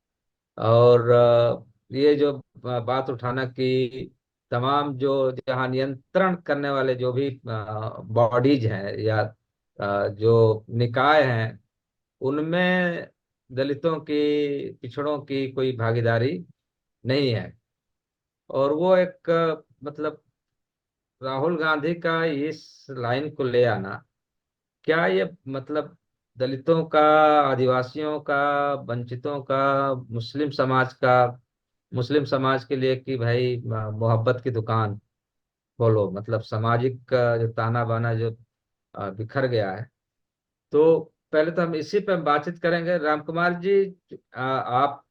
A: और ये जो बात उठाना कि तमाम जो जहाँ नियंत्रण करने वाले जो भी बॉडीज हैं या जो निकाय हैं, उनमें दलितों की, पिछड़ों की कोई भागीदारी नहीं है। और वो एक मतलब राहुल गांधी का इस लाइन को ले आना, क्या ये मतलब दलितों का, आदिवासियों का, वंचितों का, मुस्लिम समाज का, मुस्लिम समाज के लिए कि भाई मोहब्बत की दुकान खोलो, मतलब सामाजिक जो ताना बाना जो बिखर गया है। तो पहले तो हम इसी पे बातचीत करेंगे। राम कुमार जी, आप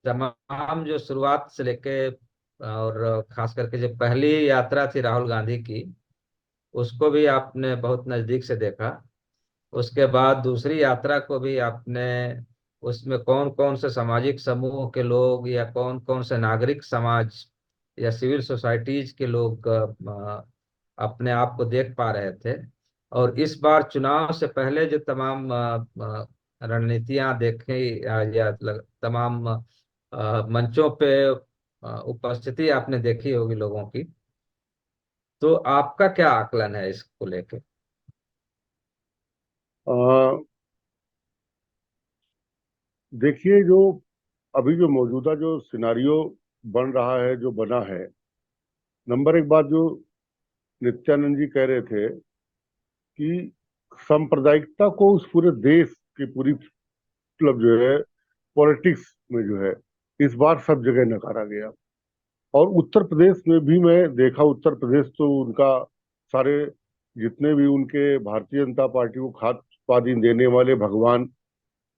A: तमाम जो शुरुआत से लेके और खास करके जो पहली यात्रा थी राहुल गांधी की, उसको भी आपने बहुत नजदीक से देखा। उसके बाद दूसरी यात्रा को भी आपने, उसमें कौन कौन से सामाजिक समूह के लोग या कौन कौन से नागरिक समाज या सिविल सोसाइटीज के लोग अपने आप को देख पा रहे थे। और इस बार चुनाव से पहले जो तमाम रणनीतियां देखी या तमाम मंचों पे उपस्थिति आपने देखी होगी लोगों की, तो आपका क्या आकलन है इसको लेके?
B: अ, देखिए, जो अभी जो मौजूदा जो सिनारियो बन रहा है, जो बना है, नंबर एक बात जो नित्यानंद जी कह रहे थे कि सांप्रदायिकता को उस पूरे देश की पूरी मतलब जो है पॉलिटिक्स में जो है इस बार सब जगह नकारा गया। और उत्तर प्रदेश में भी मैं देखा, उत्तर प्रदेश तो उनका सारे जितने भी उनके भारतीय जनता पार्टी को खाद पानी देने वाले भगवान,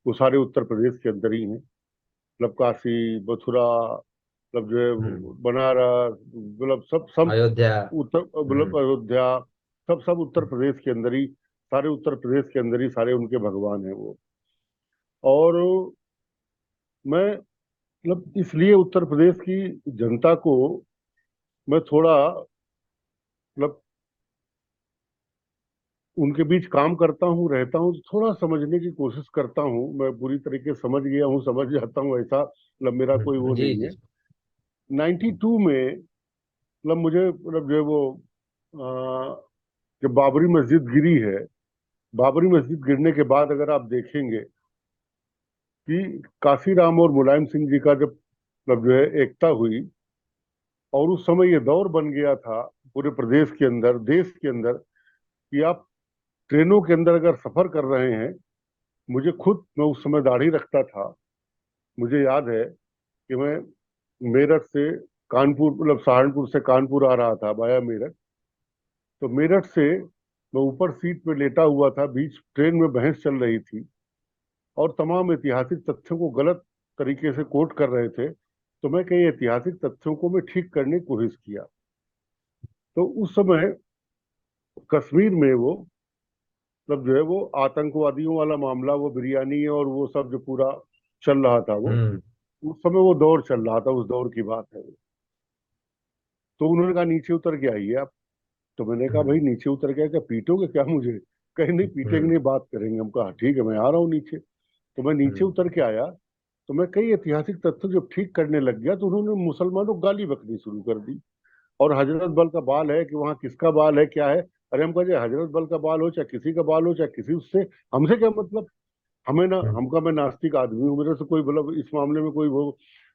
B: वो सारे उत्तर प्रदेश के अंदर ही हैं। मतलब काशी, मथुरा, मतलब जो है
A: हम्म।
B: बनारस, मतलब सब सब
A: अयोध्या।
B: उत्तर, मतलब
A: हम्म।
B: अयोध्या, सब सब उत्तर प्रदेश के अंदर ही, सारे उत्तर प्रदेश के अंदर ही सारे उनके भगवान हैं वो। और मैं मतलब इसलिए उत्तर प्रदेश की जनता को मैं थोड़ा मतलब उनके बीच काम करता हूँ, रहता हूँ, तो थोड़ा समझने की कोशिश करता हूँ। मैं पूरी तरीके से समझ गया हूँ, समझ जाता हूँ, ऐसा मतलब मेरा कोई वो
A: जी
B: नहीं
A: जी।
B: है। 92 में मतलब मुझे मतलब जो है वो जब बाबरी मस्जिद गिरी है, बाबरी मस्जिद गिरने के बाद अगर आप देखेंगे कि काशीराम और मुलायम सिंह जी का जब मतलब जो है एकता हुई, और उस समय ये दौर बन गया था पूरे प्रदेश के अंदर, देश के अंदर, कि आप ट्रेनों के अंदर अगर सफर कर रहे हैं, मुझे खुद, मैं उस समय दाढ़ी रखता था, मुझे याद है कि मैं मेरठ से कानपुर, मतलब सहारनपुर से कानपुर आ रहा था बाया मेरठ। तो मेरठ से मैं ऊपर सीट पे लेटा हुआ था, बीच ट्रेन में बहस चल रही थी और तमाम ऐतिहासिक तथ्यों को गलत तरीके से कोट कर रहे थे। तो मैं कई ऐतिहासिक तथ्यों को मैं ठीक करने की कोशिश किया। तो उस समय कश्मीर में वो मतलब जो है वो आतंकवादियों वाला मामला, वो बिरयानी और वो सब जो पूरा चल रहा था, वो
A: हम्म।
B: उस समय वो दौर चल रहा था, उस दौर की बात है वो। तो उन्होंने कहा नीचे उतर के आइए आप। तो मैंने कहा भाई
A: हम्म।
B: नीचे उतर के क्या पीटोगे क्या मुझे? कहीं नहीं पीटेंगे,
A: हम्म।
B: नहीं बात करेंगे। हम कहा ठीक है मैं आ रहा हूँ नीचे। तो मैं नीचे
A: हम्म।
B: उतर के आया। तो मैं कई ऐतिहासिक तथ्य जब ठीक करने लग गया तो उन्होंने मुसलमानों को गाली बकनी शुरू कर दी। और हजरत बल का बाल है कि वहाँ किसका बाल है क्या है? अरे हम कहे हजरत बल का बाल हो चाहे किसी का बाल हो चाहे किसी, उससे हमसे क्या मतलब? हमें ना,
A: हम्म।
B: हमका मैं नास्तिक आदमी हूँ, मेरे से कोई मतलब इस मामले में कोई वो।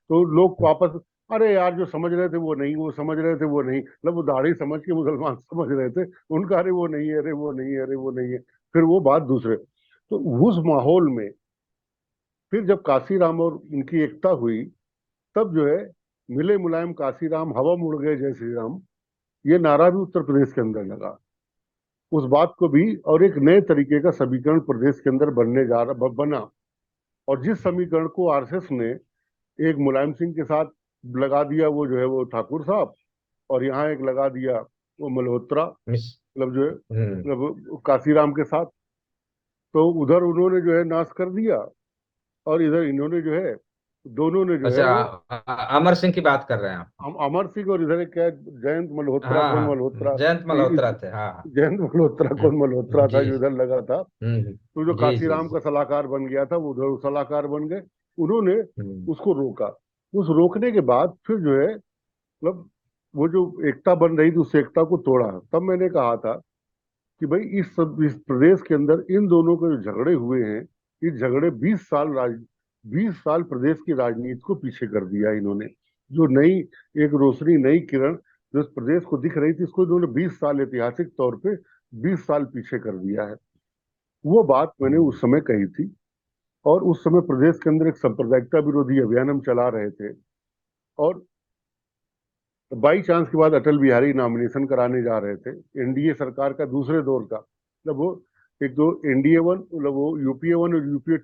B: तो लोग वापस, अरे यार जो समझ रहे थे वो नहीं, वो समझ रहे थे वो नहीं, मतलब वो दाढ़ी समझ के मुसलमान समझ रहे थे। उनका अरे वो नहीं है, अरे वो नहीं है, अरे वो नहीं है। फिर वो बात दूसरे। तो उस माहौल में फिर जब काशीराम और उनकी एकता हुई, तब जो है मिले मुलायम काशीराम, हवा मुड़ गए जय श्री राम, ये नारा भी उत्तर प्रदेश के अंदर लगा। उस बात को भी, और एक नए तरीके का समीकरण प्रदेश के अंदर बनने जा रहा बना। और जिस समीकरण को आरएसएस ने एक मुलायम सिंह के साथ लगा दिया, वो जो है वो ठाकुर साहब, और यहाँ एक लगा दिया वो मल्होत्रा,
A: मिस।
B: मतलब जो है
A: हम्म।
B: मतलब काशीराम के साथ। तो उधर उन्होंने जो है नाश कर दिया, और इधर इन्होंने जो है, दोनों ने जो है
A: अच्छा,
B: वो
A: अमर सिंह की बात कर रहे हैं आप?
B: अमर सिंह, और इधर एक क्या है, जयंत मल्होत्रा,
A: हाँ
B: कौन
A: हाँ,
B: मल्होत्रा?
A: जयंत
B: इस
A: मल्होत्रा थे, हाँ हाँ।
B: जयंत मल्होत्रा कौन मल्होत्रा था
A: जी।
B: जो इधर लगा था।
A: हम्म।
B: तो जो
A: जी जी
B: काशीराम
A: जी।
B: का सलाहकार बन गया था वो उधर सलाहकार बन गए। उन्होंने
A: हम्म।
B: उसको रोका। उस रोकने के बाद फिर जो है मतलब वो जो एकता बन रही थी, उस एकता को तोड़ा। तब मैंने कहा था कि भाई इस प्रदेश के अंदर इन दोनों के जो झगड़े हुए हैं, ये झगड़े 20 साल प्रदेश की राजनीति को पीछे कर दिया इन्होंने। जो नई एक रोशनी, नई किरण जो इस प्रदेश को दिख रही थी, इसको इन्होंने 20 साल ऐतिहासिक तौर पे 20 साल पीछे कर दिया है। वो बात मैंने
A: हम्म।
B: उस समय कही थी। और उस समय प्रदेश के अंदर एक सांप्रदायिकता विरोधी अभियान हम चला रहे थे। और बाई चांस के बाद अटल बिहारी नॉमिनेशन कराने जा रहे थे एनडीए सरकार का दूसरे दौर का, मतलब वो एक तो एनडीए वन, मतलब वो यूपीए वन और यूपीए,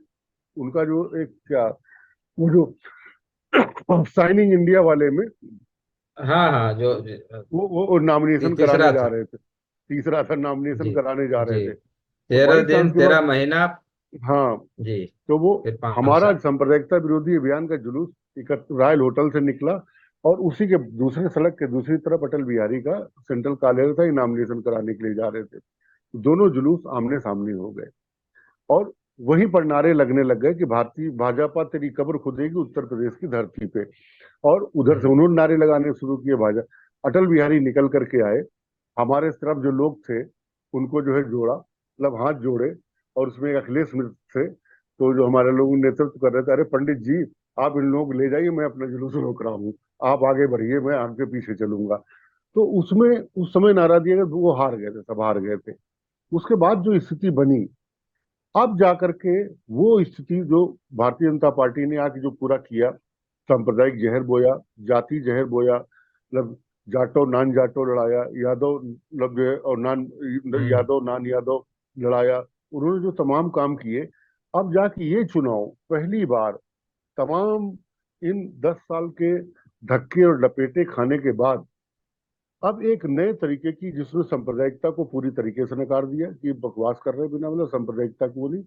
B: उनका जो एक क्या, वो जो साइनिंग इंडिया वाले में
A: हाँ हाँ,
B: वो नॉमिनेशन कराने
A: तीसरा
B: जा
A: था।
B: रहे थे। तीसरा था, नॉमिनेशन
A: जी
B: कराने जा रहे
A: जी।
B: थे। तो
A: तेरह
B: बाई
A: दिन
B: चांस के बाद,
A: 13 महीना।
B: हाँ,
A: जी।
B: तो वो
A: फिर पांच
B: हमारा
A: साल
B: सांप्रदायिकता विरोधी अभियान का जुलूस रॉयल होटल से निकला। और उसी के दूसरे सड़क के दूसरी तरफ अटल बिहारी का सेंट्रल कार्यालय था, नॉमिनेशन कराने के लिए जा रहे थे। दोनों जुलूस आमने सामने हो गए। और वहीं पर नारे लगने लग गए कि भारतीय भाजपा तेरी कब्र खुदेगी उत्तर प्रदेश की धरती पे। और उधर से
A: हम्म।
B: उन्होंने नारे लगाने शुरू किए भाजपा। अटल बिहारी निकल करके आए, हमारे तरफ जो लोग थे उनको जो है जोड़ा, मतलब हाथ जोड़े। और उसमें एक अखिलेश मित्र थे, तो जो हमारे लोग नेतृत्व कर रहे थे, अरे पंडित जी आप इन लोगों को ले जाइए, मैं अपना जुलूस रोक रहा हूँ, आप आगे बढ़िए, मैं आपके पीछे चलूंगा। तो उसमें उस समय नारा दिया गया, वो हार गए थे, सब हार गए थे। उसके बाद जो स्थिति बनी, अब जाकर के वो स्थिति जो भारतीय जनता पार्टी ने आके जो पूरा किया, सांप्रदायिक जहर बोया, जाति जहर बोया, मतलब जाटो नान जाटो लड़ाया, यादव मतलब जो है और नान
A: हम्म।
B: यादव नान यादव लड़ाया। उन्होंने जो तमाम काम किए, अब जाके ये चुनाव पहली बार तमाम इन 10 साल के धक्के और लपेटे खाने के बाद, अब एक नए तरीके की, जिसमें सांप्रदायिकता को पूरी तरीके से नकार दिया कि बकवास कर रहे हैं बिना, मतलब सांप्रदायिकता को नहीं।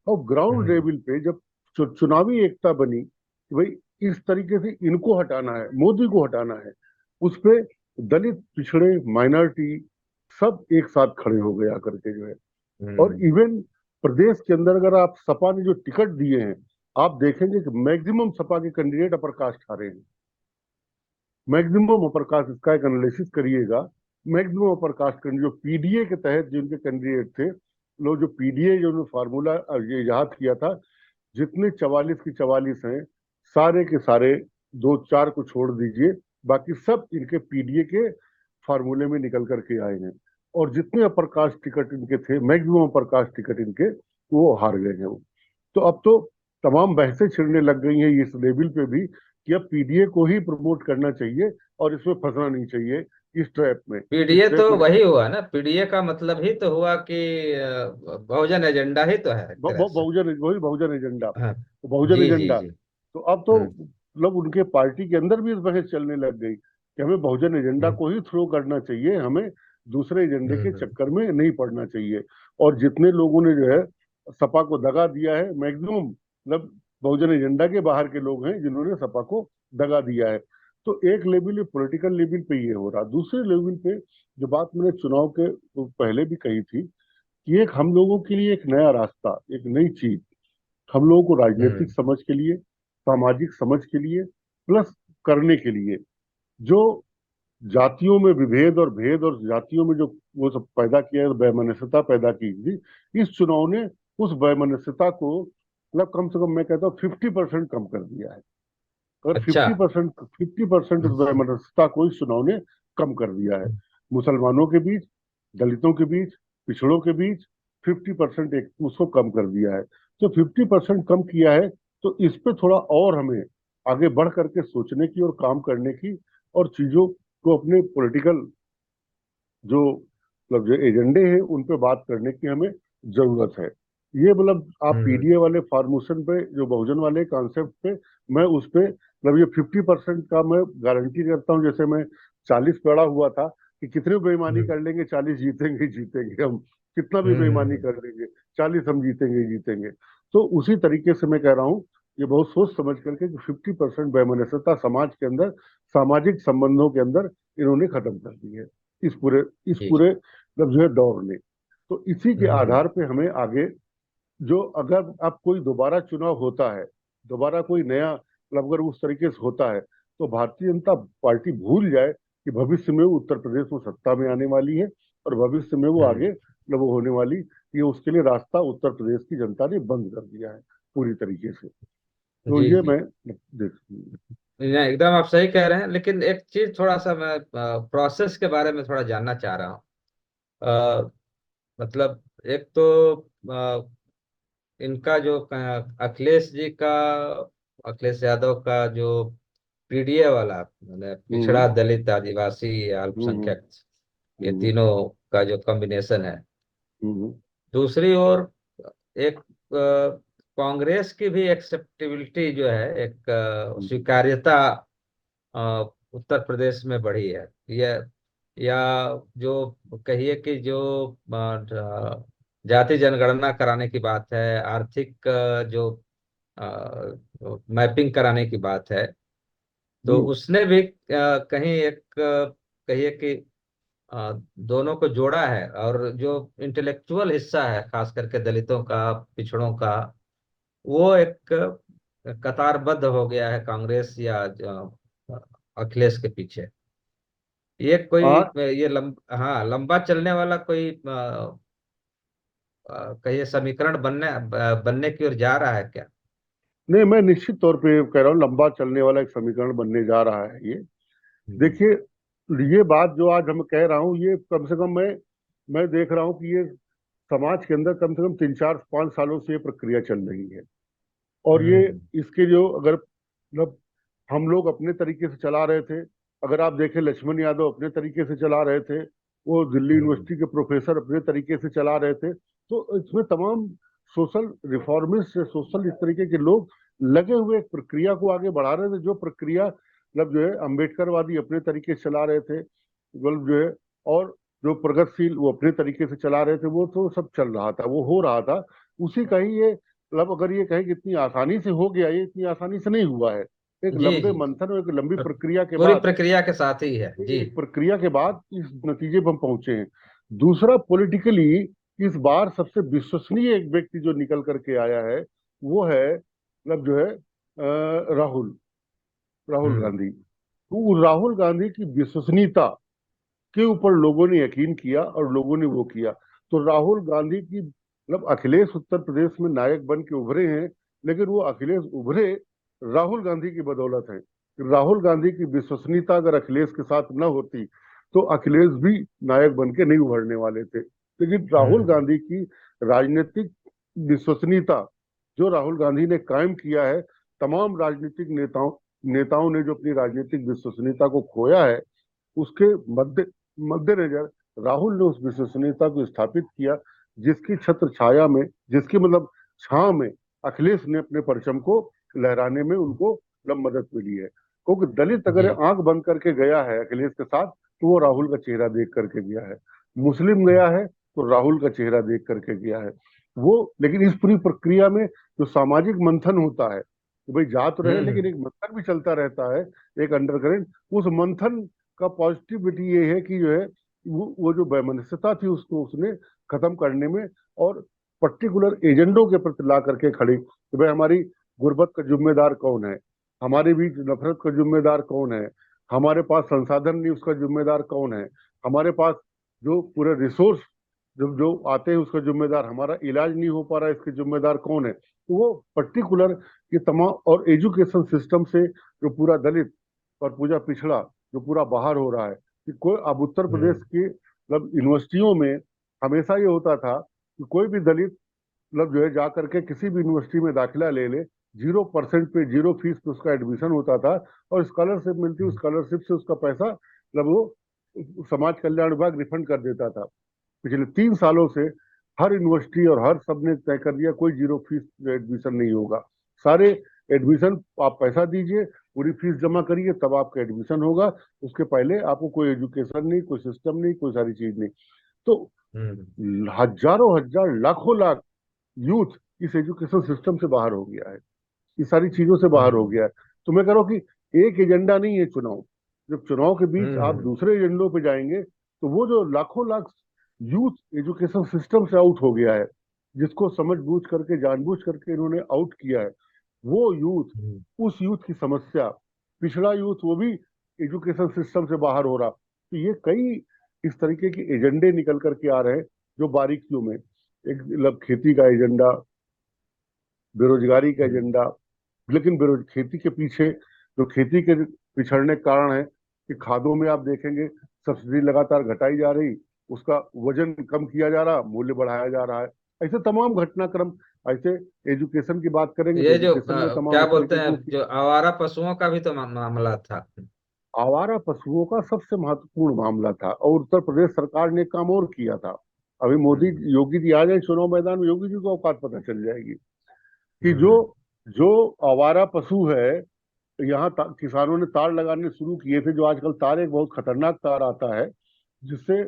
B: और ग्राउंड
A: हम्म।
B: लेवल पे जब चुनावी एकता बनी कि भाई इस तरीके से इनको हटाना है, मोदी को हटाना है, उस पे दलित, पिछड़े, माइनॉरिटी सब एक साथ खड़े हो गए आकर के जो है। और
A: हम्म।
B: इवन प्रदेश के अंदर अगर आप सपा ने जो टिकट दिए हैं, आप देखेंगे कि मैक्सिमम सपा के कैंडिडेट अपर कास्ट आ रहे हैं। मैक्सिमम अपर कास्ट, इसका एक एनालिसिस करिएगा। मैक्सिमम अपर कास्ट जो पीडीए के तहत जिनके कैंडिडेट थे, लोग जो पीडीए जो फार्मूला ये याद किया था, जितने 44 की 44 हैं, सारे के सारे, दो चार को छोड़ दीजिए, बाकी सब इनके पीडीए के फार्मूले में निकल करके आए हैं। और जितने अपर कास्ट टिकट इनके थे, मैक्सिमम अपर कास्ट टिकट इनके, वो हार गए हैं वो। तो अब तो तमाम बहसें छिड़ने लग गई हैं इस लेवल पे भी कि अब पीडीए को ही प्रमोट करना चाहिए और इसमें फंसना नहीं चाहिए, इस ट्रैप में, इस
A: पीडीए तो
B: ट्रैप में।
A: वही हुआ ना, पीडीए का मतलब ही तो हुआ कि बहुजन एजेंडा ही तो है एक तरह से।
B: बहुजन, वही बहुजन एजेंडा,
A: हाँ।
B: बहुजन
A: जी जी
B: एजेंडा।
A: जी।
B: तो अब तो
A: हम्म।
B: मतलब उनके पार्टी के अंदर भी इस बहस चलने लग गई कि हमें बहुजन एजेंडा
A: हम्म
B: को ही थ्रो करना चाहिए, हमें दूसरे एजेंडे के
A: हम्म
B: चक्कर में नहीं पड़ना चाहिए। और जितने लोगों ने जो है सपा को दगा दिया है, मैक्सिमम मतलब बहुजन एजेंडा के बाहर के लोग हैं जिन्होंने सपा को दगा दिया है। तो एक लेवल पॉलिटिकल लेवल पे ये हो रहा, दूसरे लेवल पे जो बात मैंने चुनाव के पहले भी कही थी कि एक हम लोगों के लिए एक नया रास्ता, एक नई चीज, हम लोगों को राजनीतिक
A: हम्म
B: समझ के लिए, सामाजिक समझ के लिए, प्लस करने के लिए, जो जातियों में विभेद और भेद और जातियों में जो वो सब पैदा किया है, वैमनस्यता पैदा की थी, इस चुनाव ने उस वैमनस्यता को मतलब कम से कम मैं कहता हूँ 50% कम कर दिया है। अगर
A: अच्छा।
B: 50% उस वैमनस्यता को इस चुनाव ने कम कर दिया है। मुसलमानों के बीच, दलितों के बीच, पिछड़ों के बीच 50% एक उसको कम कर दिया है। तो 50% कम किया है, तो इस पे थोड़ा और हमें आगे बढ़ करके सोचने की और काम करने की और चीजों को अपने पॉलिटिकल जो मतलब जो एजेंडे हैं उन पे बात करने की हमें जरूरत है। ये मतलब आप
A: हम्म
B: पीडीए वाले फार्मूसन पे जो बहुजन वाले कॉन्सेप्ट पे मैं उस पे मतलब ये 50% का मैं गारंटी करता हूँ। जैसे मैं 40 पढ़ा हुआ था कि कितनी बेईमानी
A: हम्म
B: कर लेंगे 40 जीतेंगे जीतेंगे हम, कितना भी
A: हम्म
B: बेईमानी
A: हम्म
B: कर लेंगे 40 हम जीतेंगे जीतेंगे। तो उसी तरीके से मैं कह रहा हूँ ये बहुत सोच समझ करके कि 50% वैमनस्यता समाज के अंदर, सामाजिक संबंधों के अंदर इन्होंने खत्म कर दी है इस पूरे इस
A: जी जी।
B: पूरे मतलब जो है दौर ने। तो इसी के
A: हम्म
B: आधार पे हमें आगे जो अगर अब कोई दोबारा चुनाव होता है, दोबारा कोई नया मतलब अगर उस तरीके से होता है, तो भारतीय जनता पार्टी भूल जाए कि भविष्य में वो उत्तर प्रदेश में सत्ता में आने वाली है और भविष्य में वो आगे
A: हम्म
B: मतलब वो होने वाली, ये उसके लिए रास्ता उत्तर प्रदेश की जनता ने बंद कर दिया है पूरी तरीके से। तो
A: जी
B: ये
A: जी।
B: मैं देख।
A: नहीं, एकदम आप सही कह रहे हैं, लेकिन एक चीज थोड़ा सा मैं प्रोसेस के बारे में थोड़ा जानना चाह रहा हूँ। अ, मतलब एक तो इनका जो अखिलेश जी का, अखिलेश यादव का जो पीडीए वाला मतलब
B: हम्म
A: पिछड़ा दलित आदिवासी
B: हम्म
A: अल्पसंख्यक, ये
B: हम्म
A: तीनों का जो कॉम्बिनेशन है।
B: हम्म
A: दूसरी ओर एक कांग्रेस की भी एक्सेप्टेबिलिटी जो है, एक
B: हम्म
A: स्वीकार्यता उत्तर प्रदेश में बढ़ी है। यह या जो कहिए कि जो जाति जनगणना कराने की बात है, आर्थिक जो मैपिंग कराने की बात है, तो
B: हम्म।
A: उसने भी कहीं एक कहिए कि दोनों को जोड़ा है। और जो इंटेलेक्चुअल हिस्सा है खास करके दलितों का, पिछड़ों का, वो एक कतारबद्ध हो गया है कांग्रेस या अखिलेश के पीछे। ये कोई
B: आ,
A: ये हाँ, लंबा चलने वाला कोई कहिए समीकरण बनने की ओर जा रहा है क्या?
B: नहीं, मैं निश्चित तौर पे कह रहा हूँ लंबा चलने वाला एक समीकरण बनने जा रहा है ये।
A: हम्म
B: देखिए, ये बात जो आज हम कह रहा हूँ ये कम से कम मैं देख रहा हूँ कि ये समाज के अंदर कम से कम 3 4 5 सालों से ये प्रक्रिया चल रही है। और ये
A: हम्म
B: इसके जो अगर मतलब हम लोग अपने तरीके से चला रहे थे, अगर आप देखें लक्ष्मण यादव अपने तरीके से चला रहे थे, वो दिल्ली
A: हम्म
B: यूनिवर्सिटी के प्रोफेसर अपने तरीके से चला रहे थे। तो इसमें तमाम सोशल रिफॉर्मिस्ट, सोशल इस तरीके के लोग लगे हुए एक प्रक्रिया को आगे बढ़ा रहे थे, जो प्रक्रिया मतलब जो है अम्बेडकरवादी अपने तरीके से चला रहे थे, मतलब जो है, और जो प्रगतिशील वो अपने तरीके से चला रहे थे, वो तो सब चल रहा था, वो हो रहा था। उसी का ही ये मतलब अगर ये कहें कि इतनी आसानी से हो गया, ये इतनी आसानी से नहीं हुआ है। एक
A: जी
B: लंबे
A: जी।
B: मंथन और एक लंबी प्रक्रिया के
A: पूरी
B: बाद,
A: प्रक्रिया के साथ ही है जी।
B: एक प्रक्रिया के बाद इस नतीजे पर हम पहुंचे हैं। दूसरा, पॉलिटिकली इस बार सबसे विश्वसनीय एक व्यक्ति जो निकल करके आया है वो है मतलब जो है राहुल राहुल
A: हम्म
B: गांधी। तो राहुल गांधी की विश्वसनीयता के ऊपर लोगों ने यकीन किया और लोगों ने वो किया। तो राहुल गांधी की मतलब अखिलेश उत्तर प्रदेश में नायक बन के उभरे हैं, लेकिन वो अखिलेश उभरे राहुल गांधी की बदौलत है। राहुल गांधी की विश्वसनीयता अगर अखिलेश के साथ न होती तो अखिलेश भी नायक बन के नहीं उभरने वाले थे। लेकिन राहुल
A: हम्म
B: गांधी की राजनीतिक विश्वसनीयता जो राहुल गांधी ने कायम किया है, तमाम राजनीतिक नेताओं ने जो अपनी राजनीतिक विश्वसनीयता को खोया है, उसके मद्देनजर राहुल ने उस विश्वसनीयता को स्थापित किया, जिसकी छत्र छाया में, जिसकी मतलब छांव में अखिलेश ने अपने परचम को लहराने में उनको मतलब मदद मिली है। क्योंकि दलित अगर
A: जी।
B: आंख बंद करके गया है अखिलेश के साथ तो वो राहुल का चेहरा देख करके गया है, मुस्लिम गया है तो राहुल का चेहरा देख करके गया है वो। लेकिन इस पूरी प्रक्रिया में जो सामाजिक मंथन होता है कि भाई जा तो रहे लेकिन एक मंथन भी चलता रहता है, एक अंडरकरेंट, उस मंथन का पॉजिटिविटी ये है कि जो है वो जो वैमनस्यता थी उसको उसने खत्म करने में और पर्टिकुलर एजेंडों के प्रति ला करके खड़ी कि भाई हमारी गुर्बत का जिम्मेदार कौन है, हमारे बीच नफरत का जिम्मेदार कौन है, हमारे पास संसाधन नहीं उसका जिम्मेदार कौन है, हमारे पास जो पूरे रिसोर्स जो जो आते हैं उसका जिम्मेदार, हमारा इलाज नहीं हो पा रहा है इसके जिम्मेदार कौन है। तो वो पर्टिकुलर ये तमाम और एजुकेशन सिस्टम से जो पूरा दलित और पूरा पिछड़ा जो पूरा बाहर हो रहा है कि कोई अब उत्तर प्रदेश की मतलब यूनिवर्सिटियों में हमेशा ये होता था कि कोई भी दलित मतलब जो है जा करके किसी भी यूनिवर्सिटी में दाखिला ले ले, 0% पे 0 फीस पे उसका एडमिशन होता था और स्कॉलरशिप मिलती, उस स्कॉलरशिप से उसका पैसा मतलब वो समाज कल्याण विभाग रिफंड कर देता था। पिछले 3 सालों से हर यूनिवर्सिटी और हर सब ने तय कर दिया कोई 0 फीस एडमिशन नहीं होगा, सारे एडमिशन आप पैसा दीजिए, पूरी फीस जमा करिए तब आपका एडमिशन होगा, उसके पहले आपको कोई एजुकेशन नहीं, कोई सिस्टम नहीं, कोई सारी चीज नहीं। तो हजारों हजार लाखों लाख यूथ इस एजुकेशन सिस्टम से बाहर हो गया है, इस सारी चीजों से बाहर हो गया है। तो मैं कह रहा हूँ कि एक एजेंडा नहीं है चुनाव, जब चुनाव के बीच आप दूसरे एजेंडों पे जाएंगे तो वो जो लाखों लाख यूथ एजुकेशन सिस्टम से आउट हो गया है, जिसको समझ बूझ करके जानबूझ करके इन्होंने आउट किया है, वो यूथ, उस यूथ की समस्या, पिछड़ा यूथ वो भी एजुकेशन सिस्टम से बाहर हो रहा। तो ये कई इस तरीके के एजेंडे निकल करके आ रहे हैं जो बारीकियों में एक मतलब खेती का एजेंडा, बेरोजगारी का एजेंडा, लेकिन खेती के पीछे जो खेती के पिछड़ने के कारण है कि खादों में आप देखेंगे सब्सिडी लगातार घटाई जा रही, उसका वजन कम किया जा रहा, मूल्य बढ़ाया जा रहा है, ऐसे तमाम घटनाक्रम। ऐसे एजुकेशन की बात करेंगे तो
A: ये जो
B: एजुकेशन में तमाम
A: क्या
B: इस
A: बोलते
B: तरीके
A: हैं,
B: की
A: जो आवारा पशुओं का भी तो मामला था।
B: आवारा पशुओं का सबसे महत्वपूर्ण मामला था और उत्तर प्रदेश सरकार ने काम और किया था। अभी मोदी
A: हम्म।
B: योगी जी आ जाए चुनाव मैदान में, योगी जी को औकात पता चल जाएगी कि जो
A: हम्म।
B: जो आवारा पशु है, यहाँ किसानों ने तार लगाने शुरू किए थे, जो आजकल तार एक बहुत खतरनाक तार आता है जिससे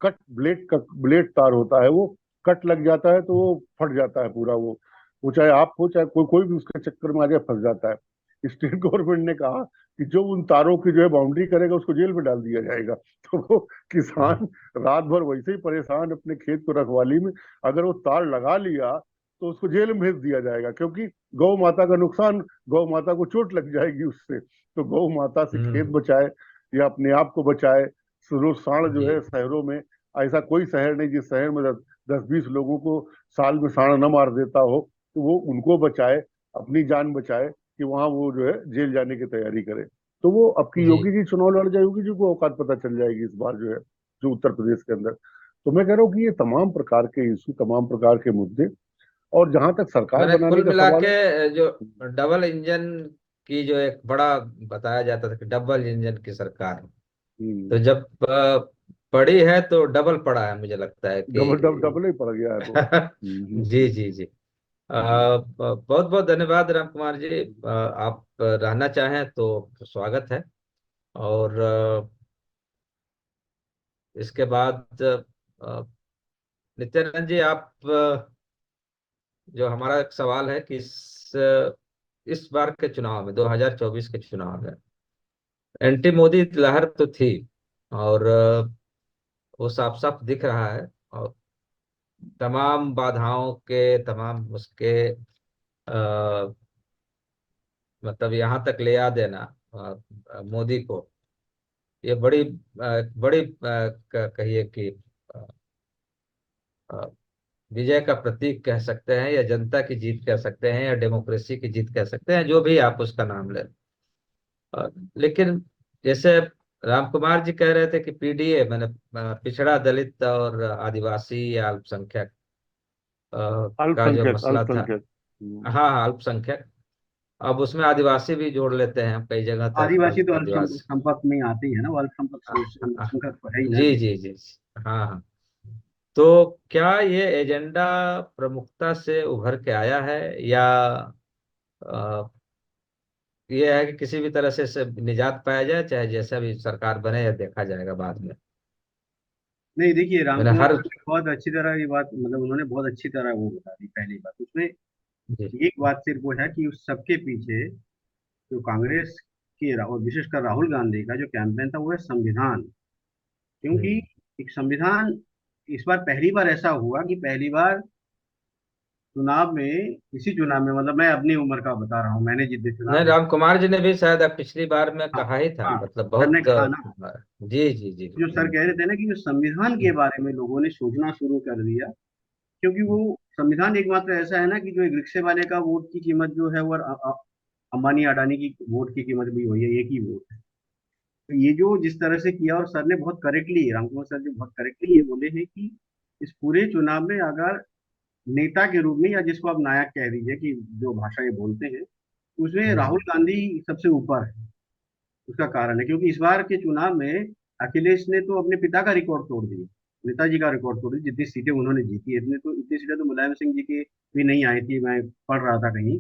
B: कट ब्लेड का ब्लेड तार होता है, वो कट लग जाता है तो वो फट जाता है पूरा, वो चाहे आप हो चाहे कोई कोई भी उसके चक्कर में आ जाए फंस जाता है। स्टेट गवर्नमेंट ने कहा कि जो उन तारों की जो है बाउंड्री करेगा उसको जेल में डाल दिया जाएगा। तो वो किसान रात भर वैसे ही परेशान अपने खेत को रखवाली में, अगर वो तार लगा लिया तो उसको जेल में भेज दिया जाएगा, क्योंकि गौ माता का नुकसान, गौ माता को चोट लग जाएगी उससे। तो गौ माता से खेत
A: हम्म।
B: बचाए या अपने आप को बचाए। रोज सांड जो
A: जी।
B: है शहरों में, ऐसा कोई शहर नहीं जिस शहर में 10-20 लोगों को साल में सांड न मार देता हो, तो वो उनको बचाए, अपनी जान बचाए कि वहां वो जो है जेल जाने की तैयारी करे। तो वो अब की
A: जी।
B: योगी जी चुनाव लड़ जाए, योगी जी को औकात पता चल जाएगी इस बार जो है, जो उत्तर प्रदेश के अंदर। तो मैं कह रहा हूँ कि ये तमाम प्रकार के इशू, तमाम प्रकार के मुद्दे, और जहां तक सरकार
A: मैंने
B: बनाने
A: कुल
B: का
A: मिला
B: सवाल
A: के
B: है।
A: जो डबल इंजन की जो एक बड़ा बताया जाता था कि डबल इंजन की सरकार है, तो जब पड़ी है तो डबल पड़ा है, मुझे लगता है
B: डबल डबल
A: कि
B: डबल ही पड़ गया है वो।
A: जी जी जी। बहुत बहुत धन्यवाद राम कुमार जी। आप रहना चाहें तो स्वागत है। और इसके बाद नित्यानंद जी, आप जो हमारा एक सवाल है कि इस बार के चुनाव में, 2024 के चुनाव में एंटी मोदी लहर तो थी, और वो साफ साफ दिख रहा है, और तमाम बाधाओं के, तमाम उसके मतलब यहाँ तक ले आ देना मोदी को, ये बड़ी बड़ी कहिए कि अ, अ, विजय का प्रतीक कह सकते हैं, या जनता की जीत कह सकते हैं, या डेमोक्रेसी की जीत कह सकते हैं, जो भी आप उसका नाम लें। लेकिन जैसे राम कुमार जी कह रहे थे कि पीडीए मैंने पिछड़ा दलित और आदिवासी या अल्पसंख्यक का जो
B: अल्पसंख्यक
A: मसला था।
B: अल्पसंख्यक।
A: हाँ हाँ, अल्पसंख्यक। अब उसमें आदिवासी भी जोड़ लेते हैं हम, कई जगह तक
C: आदिवासी तो
A: आदिवासी।
C: संपर्क में आते ही है ना, वो अल्पसंख्यक संख्यक तो है ही ना।
A: जी जी जी। हाँ हाँ। तो क्या ये एजेंडा प्रमुखता से उभर के आया है, या अ, ये है कि किसी भी तरह से इससे निजात पाया जाए, चाहे जैसा भी सरकार बने, या देखा जाएगा बाद में।
C: नहीं देखिए, राम
A: मैंने
C: कुमार
A: हर।
C: ने बहुत अच्छी तरह ये बात, मतलब उन्होंने बहुत अच्छी तरह वो बता दी। पहली बात उसमें
A: जी।
C: एक बात सिर्फ वो है कि उस सबके पीछे जो कांग्रेस की और विशेषकर राहुल गांधी का जो कैंपेन था वो है संविधान। क्योंकि
A: हम्म।
C: एक संविधान, इस बार पहली बार ऐसा हुआ कि पहली बार चुनाव में, इसी चुनाव में, मतलब मैं अपनी उम्र का बता रहा हूँ, मैंने जितने
A: नहीं,
C: चुनाव
A: राम कुमार जी ने भी शायद अब पिछली बार में
C: हाँ
A: कहा ही था,
C: हाँ,
A: मतलब
C: सर ने
A: बहुत
C: कहा ना,
A: जी जी जी।
C: जो सर कह रहे थे ना कि जो संविधान के बारे में लोगों ने सोचना शुरू कर दिया। क्योंकि वो संविधान एकमात्र ऐसा है ना कि जो एक रिक्शे वाले का वोट की कीमत जो है वो अंबानी अडानी की वोट की कीमत भी वही है, एक ही वोट है। तो ये जो जिस तरह से किया, और सर ने बहुत करेक्टली, रामकुमार सर जो बहुत करेक्टली ये बोले हैं कि इस पूरे चुनाव में अगर नेता के रूप में, या जिसको आप नायक कह दीजिए कि जो भाषा ये बोलते हैं, तो उसमें राहुल
A: हम्म।
C: गांधी सबसे ऊपर है। उसका कारण है क्योंकि इस बार के चुनाव में अखिलेश ने तो अपने पिता का रिकॉर्ड तोड़ दिया, नेताजी का रिकॉर्ड तोड़ दिया। जितनी सीटें उन्होंने जीती, इतनी सीटें तो मुलायम सिंह जी की भी नहीं आई थी, मैं पढ़ रहा था कहीं।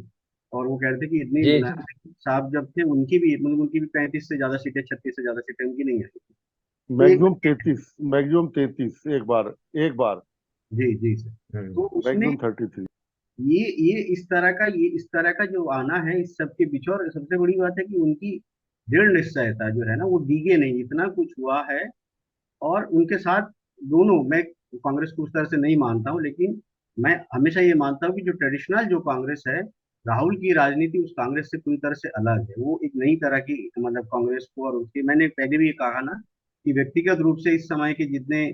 C: और वो कह रहे थे कि इतनी
A: जी जी।
C: मुलायम सिंह साहब जब थे, उनकी भी, मतलब उनकी भी 35 से ज्यादा सीटें, 36 से ज्यादा सीटें उनकी नहीं आई थी। तो एक,
B: मैक्सिमम 33 एक बार
C: जी जी सर।
A: हम्म।
C: तो उसमें
B: मैक्सिमम 33।
C: ये इस तरह का जो आना है इस सब के पीछे, और सबसे बड़ी बात है कि उनकी दृढ़ निश्चयता जो है ना, वो डीगे नहीं, इतना कुछ हुआ है। और उनके साथ दोनों, मैं कांग्रेस को उस तरह से नहीं मानता हूँ, लेकिन मैं हमेशा ये मानता हूँ कि जो ट्रेडिशनल जो कांग्रेस है, राहुल की राजनीति उस कांग्रेस से पूरी तरह से अलग है। वो एक नई तरह की, मतलब कांग्रेस को, और उसकी मैंने पहले भी ये कहा ना कि व्यक्तिगत रूप से इस समय के जितने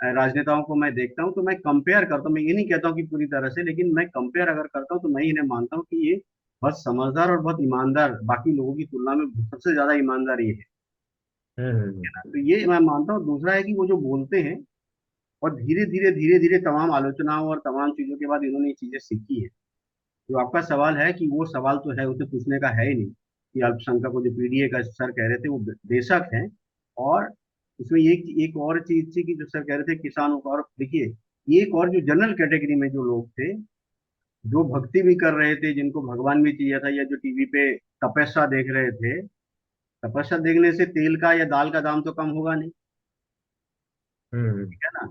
C: राजनेताओं को मैं देखता हूँ, तो मैं कंपेयर करता हूँ, मैं ये नहीं कहता हूँ कि पूरी तरह से, लेकिन मैं कंपेयर अगर करता हूँ तो मैं इन्हें मानता हूँ कि ये बहुत समझदार और बहुत ईमानदार, बाकी लोगों की तुलना में सबसे ज्यादा ईमानदार ये है। तो ये मैं मानता हूँ। दूसरा है कि वो जो बोलते हैं, और धीरे धीरे तमाम आलोचनाओं और तमाम चीजों के बाद इन्होंने ये चीजें सीखी है। जो आपका सवाल है कि वो सवाल तो है, उसे पूछने का है ही नहीं कि अल्पसंख्यक को, जो पीडीए का सर कह रहे थे, वो बेशक है। और उसमें एक और चीज थी कि जो सर कह रहे थे किसानों का, और देखिए, ये एक और जो जनरल कैटेगरी में जो लोग थे, जो भक्ति भी कर रहे थे, जिनको भगवान भी चाहिए था, या जो टीवी पे तपस्या देख रहे थे, तपस्या देखने से तेल का या दाल का दाम तो कम होगा नहीं,
A: हम्म।
C: है ना।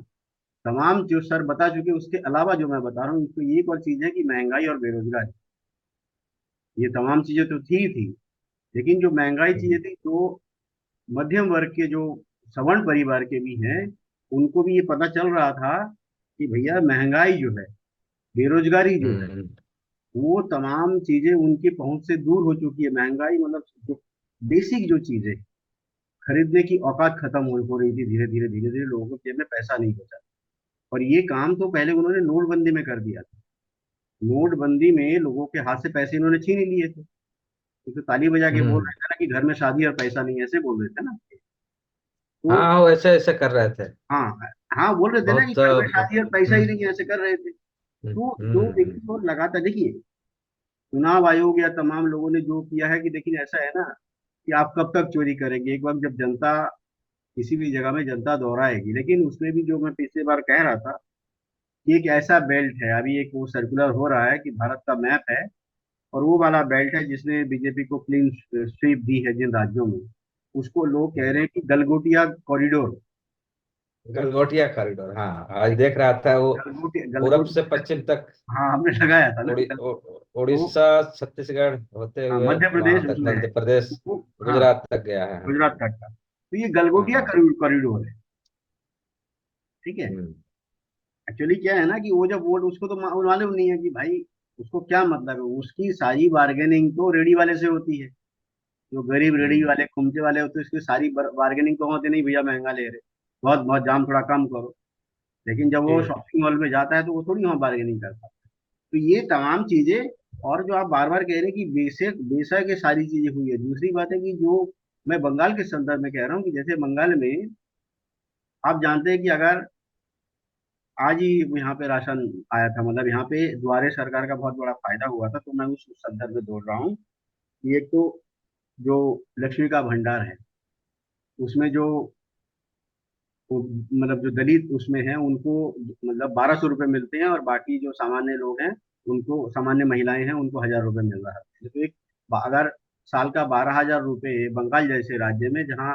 C: तमाम जो सर बता चुके, उसके अलावा जो मैं बता रहा हूँ, इसको एक और चीज है कि महंगाई और बेरोजगारी, ये तमाम चीजें तो थी, लेकिन जो महंगाई चीजें थी, जो मध्यम वर्ग के, जो सवर्ण परिवार के भी हैं, उनको भी ये पता चल रहा था कि भैया महंगाई जो है, बेरोजगारी जो है,
A: हम्म।
C: वो तमाम चीजें उनकी पहुंच से दूर हो चुकी है। महंगाई मतलब जो बेसिक जो चीजें खरीदने की औकात खत्म हो रही थी, धीरे धीरे लोगों के जेब में पैसा नहीं बचा। और ये काम तो पहले उन्होंने नोटबंदी में कर दिया था। नोटबंदी में लोगों के हाथ से पैसे इन्होंने छीन ही लिए थे। तो ताली बजा के बोल
A: हम्म।
C: रहे थे ना कि घर में शादी और पैसा नहीं है, ऐसे बोल रहे थे ना। तो
A: हाँ, वो ऐसे ऐसे कर रहे थे।
C: हाँ, हाँ बोल रहे थे ना कि
A: बहुत
C: घर में शादी और पैसा ही नहीं है, ऐसे कर रहे थे। तो जो
A: हम्म।
C: देखिए, और लगातार देखिए, चुनाव आयोग या तमाम लोगों ने जो किया है कि, लेकिन ऐसा है ना कि आप कब तक चोरी करेंगे। एक वक्त जब जनता, किसी भी जगह में जनता दोहराएगी। लेकिन उसमें भी जो मैं पिछली बार कह रहा था कि एक ऐसा बेल्ट है, अभी एक वो सर्कुलर हो रहा है कि भारत का मैप है, और वो वाला बेल्ट है जिसने बीजेपी को क्लीन स्वीप दी है जिन राज्यों में, उसको लोग कह रहे हैं कि गलगोटिया कॉरिडोर।
A: गलगोटिया कॉरिडोर, हाँ, आज देख रहा था वो।
C: गलगोटिया
A: पूरब से
C: गलगोटिया,
A: पश्चिम तक,
C: हाँ हमने लगाया था ना तो
A: उड़ीसा, छत्तीसगढ़ होते
C: हाँ,
A: हुए
C: मध्य
A: वहां
C: प्रदेश
A: तक,
C: उसमें है।
A: मध्य प्रदेश,
C: वो हाँ,
A: गुजरात तक गया है।
C: गुजरात तक का, तो ये गलगोटिया
A: हाँ।
C: कॉरिडोर है। ठीक है।
A: हम्म।
C: एक्चुअली क्या है ना कि वो जब वोट, उसको तो मालूम नहीं है कि भाई उसको क्या मतलब है। उसकी सारी बार्गेनिंग तो रेडी वाले से होती है। जो गरीब रेडी
A: हम्म।
C: वाले, खुमचे वाले होते हैं, उसकी सारी बार्गेनिंग तो होती नहीं, भैया महंगा ले रहे, बहुत बहुत दाम थोड़ा कम करो। लेकिन जब वो
A: जी।
C: शॉपिंग मॉल में जाता है तो वो थोड़ी वहाँ बार्गेनिंग करता है। तो ये तमाम चीजें, और जो आप बार बार कह रहे हैं कि बेशक बेशक ये सारी चीजें हुई है। दूसरी बात है कि जो मैं बंगाल के संदर्भ में कह रहा हूँ कि जैसे बंगाल में आप जानते हैं कि अगर आज ही यहाँ पे राशन आया था, मतलब यहाँ पे द्वारे सरकार का बहुत बड़ा फायदा हुआ था, तो मैं उस संदर्भ में बोल रहा हूँ कि एक तो जो लक्ष्मी का भंडार है, उसमें जो मतलब जो दलित उसमें है, उनको मतलब 1200 रुपये मिलते हैं, और बाकी जो सामान्य लोग हैं, उनको, सामान्य महिलाएं हैं, उनको 1000 रुपये मिल रहा है। तो एक, अगर साल का 12,000 रुपये बंगाल जैसे राज्य में, जहाँ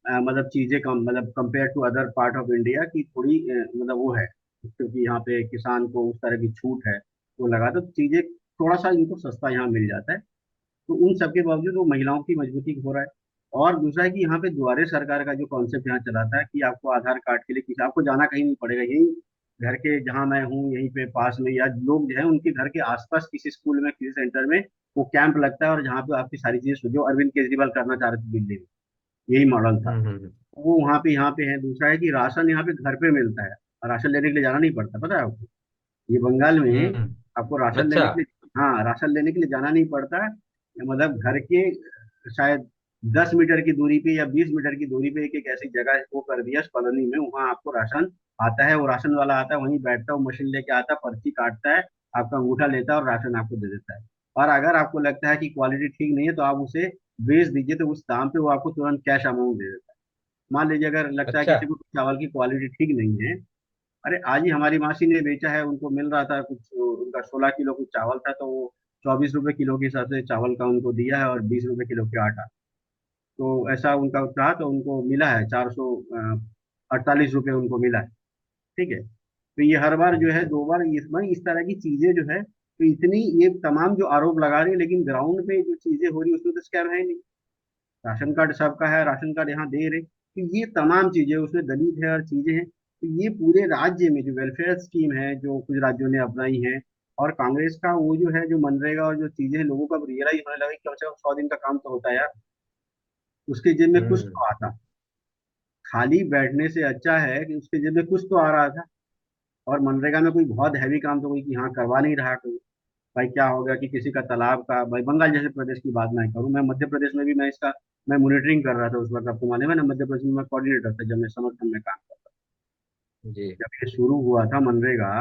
C: मतलब चीजें कम, मतलब compare to other part of India की थोड़ी मतलब वो है, क्योंकि यहाँ पे किसान को उस तरह की छूट है, वो लगा तो चीजें थोड़ा सा इनको सस्ता यहाँ मिल जाता है। तो उन सब के बावजूद वो महिलाओं की मजबूती हो रहा है। और दूसरा है कि यहाँ पे दुआरे सरकार का जो कॉन्सेप्ट यहाँ चलाता है कि आपको आधार कार्ड के लिए किसी आपको जाना कहीं नहीं पड़ेगा, यही घर के जहाँ मैं हूँ यहीं पे पास में, या लोग जो है उनके घर के आसपास किसी स्कूल में किसी सेंटर में वो कैंप लगता है, और जहाँ पे आपकी सारी चीजें जो अरविंद केजरीवाल करना चाह रहे थे दिल्ली में, यही मॉडल था, वो वहाँ पे यहाँ पे है। दूसरा है कि राशन यहाँ पे घर पे मिलता है, और राशन लेने के लिए जाना नहीं पड़ता, पता है आपको, ये बंगाल में आपको राशन
A: अच्छा।
C: लेने के लिए, हाँ, राशन लेने के लिए जाना नहीं पड़ता है। मतलब घर के शायद 10 मीटर की दूरी पे या 20 मीटर की दूरी पे एक एक ऐसी जगह वो कर दिया कॉलोनी में, वहाँ आपको राशन आता है, वो राशन वाला आता है, वहीं बैठता है, वो मशीन लेके आता है, पर्ची काटता है, आपका अंगूठा लेता है और राशन आपको दे देता है। और अगर आपको लगता है कि क्वालिटी ठीक नहीं है तो आप उसे बेच दीजिए, तो उस दाम पे वो आपको तुरंत कैश अमाउंट दे देता है। मान लीजिए अगर लगता है
A: अच्छा।
C: किसी को चावल की क्वालिटी ठीक नहीं है, अरे आज ही हमारी मासी ने बेचा है, उनको मिल रहा था कुछ, उनका 16 किलो कुछ चावल था, तो वो 24 रुपए किलो के हिसाब से चावल का उनको दिया है, और 20 रुपए किलो के आटा, तो ऐसा उनका था, तो उनको मिला है 448 रुपये उनको मिला है। ठीक है, तो ये हर बार जो है 2 बार इसमें इस तरह की चीजें जो है, तो इतनी ये तमाम जो आरोप लगा रही है, लेकिन ग्राउंड पे जो चीजें हो रही है उसमें तो स्कैम है नहीं। राशन कार्ड सबका है, राशन कार्ड यहाँ दे रहे, तो ये तमाम चीजें उसमें दलित है और चीजें हैं, तो ये पूरे राज्य में जो वेलफेयर स्कीम है जो कुछ राज्यों ने अपनाई है, और कांग्रेस का वो जो है जो मनरेगा और जो चीजें हैं, लोगों को अब रियलाइज होने लगा कि कम से कम 100 दिन का काम तो होता है यार, उसके जेब में कुछ
A: हम्म।
C: तो आता। खाली बैठने से अच्छा है कि उसके जेब में कुछ तो आ रहा था। और मनरेगा में कोई बहुत हैवी काम तो कोई कि हाँ करवा नहीं रहा कोई। भाई क्या हो गया कि किसी का तालाब का, भाई बंगाल जैसे प्रदेश की बात मैं करूँ, मैं मध्य प्रदेश में भी मैं इसका मैं मॉनिटरिंग कर रहा था उस वक्त, आपको मालूम है ना, मध्य प्रदेश में मैं कोऑर्डिनेटर था जब मैं समर्थन में काम करता
A: जी।
C: था। जब ये शुरू हुआ था मनरेगा,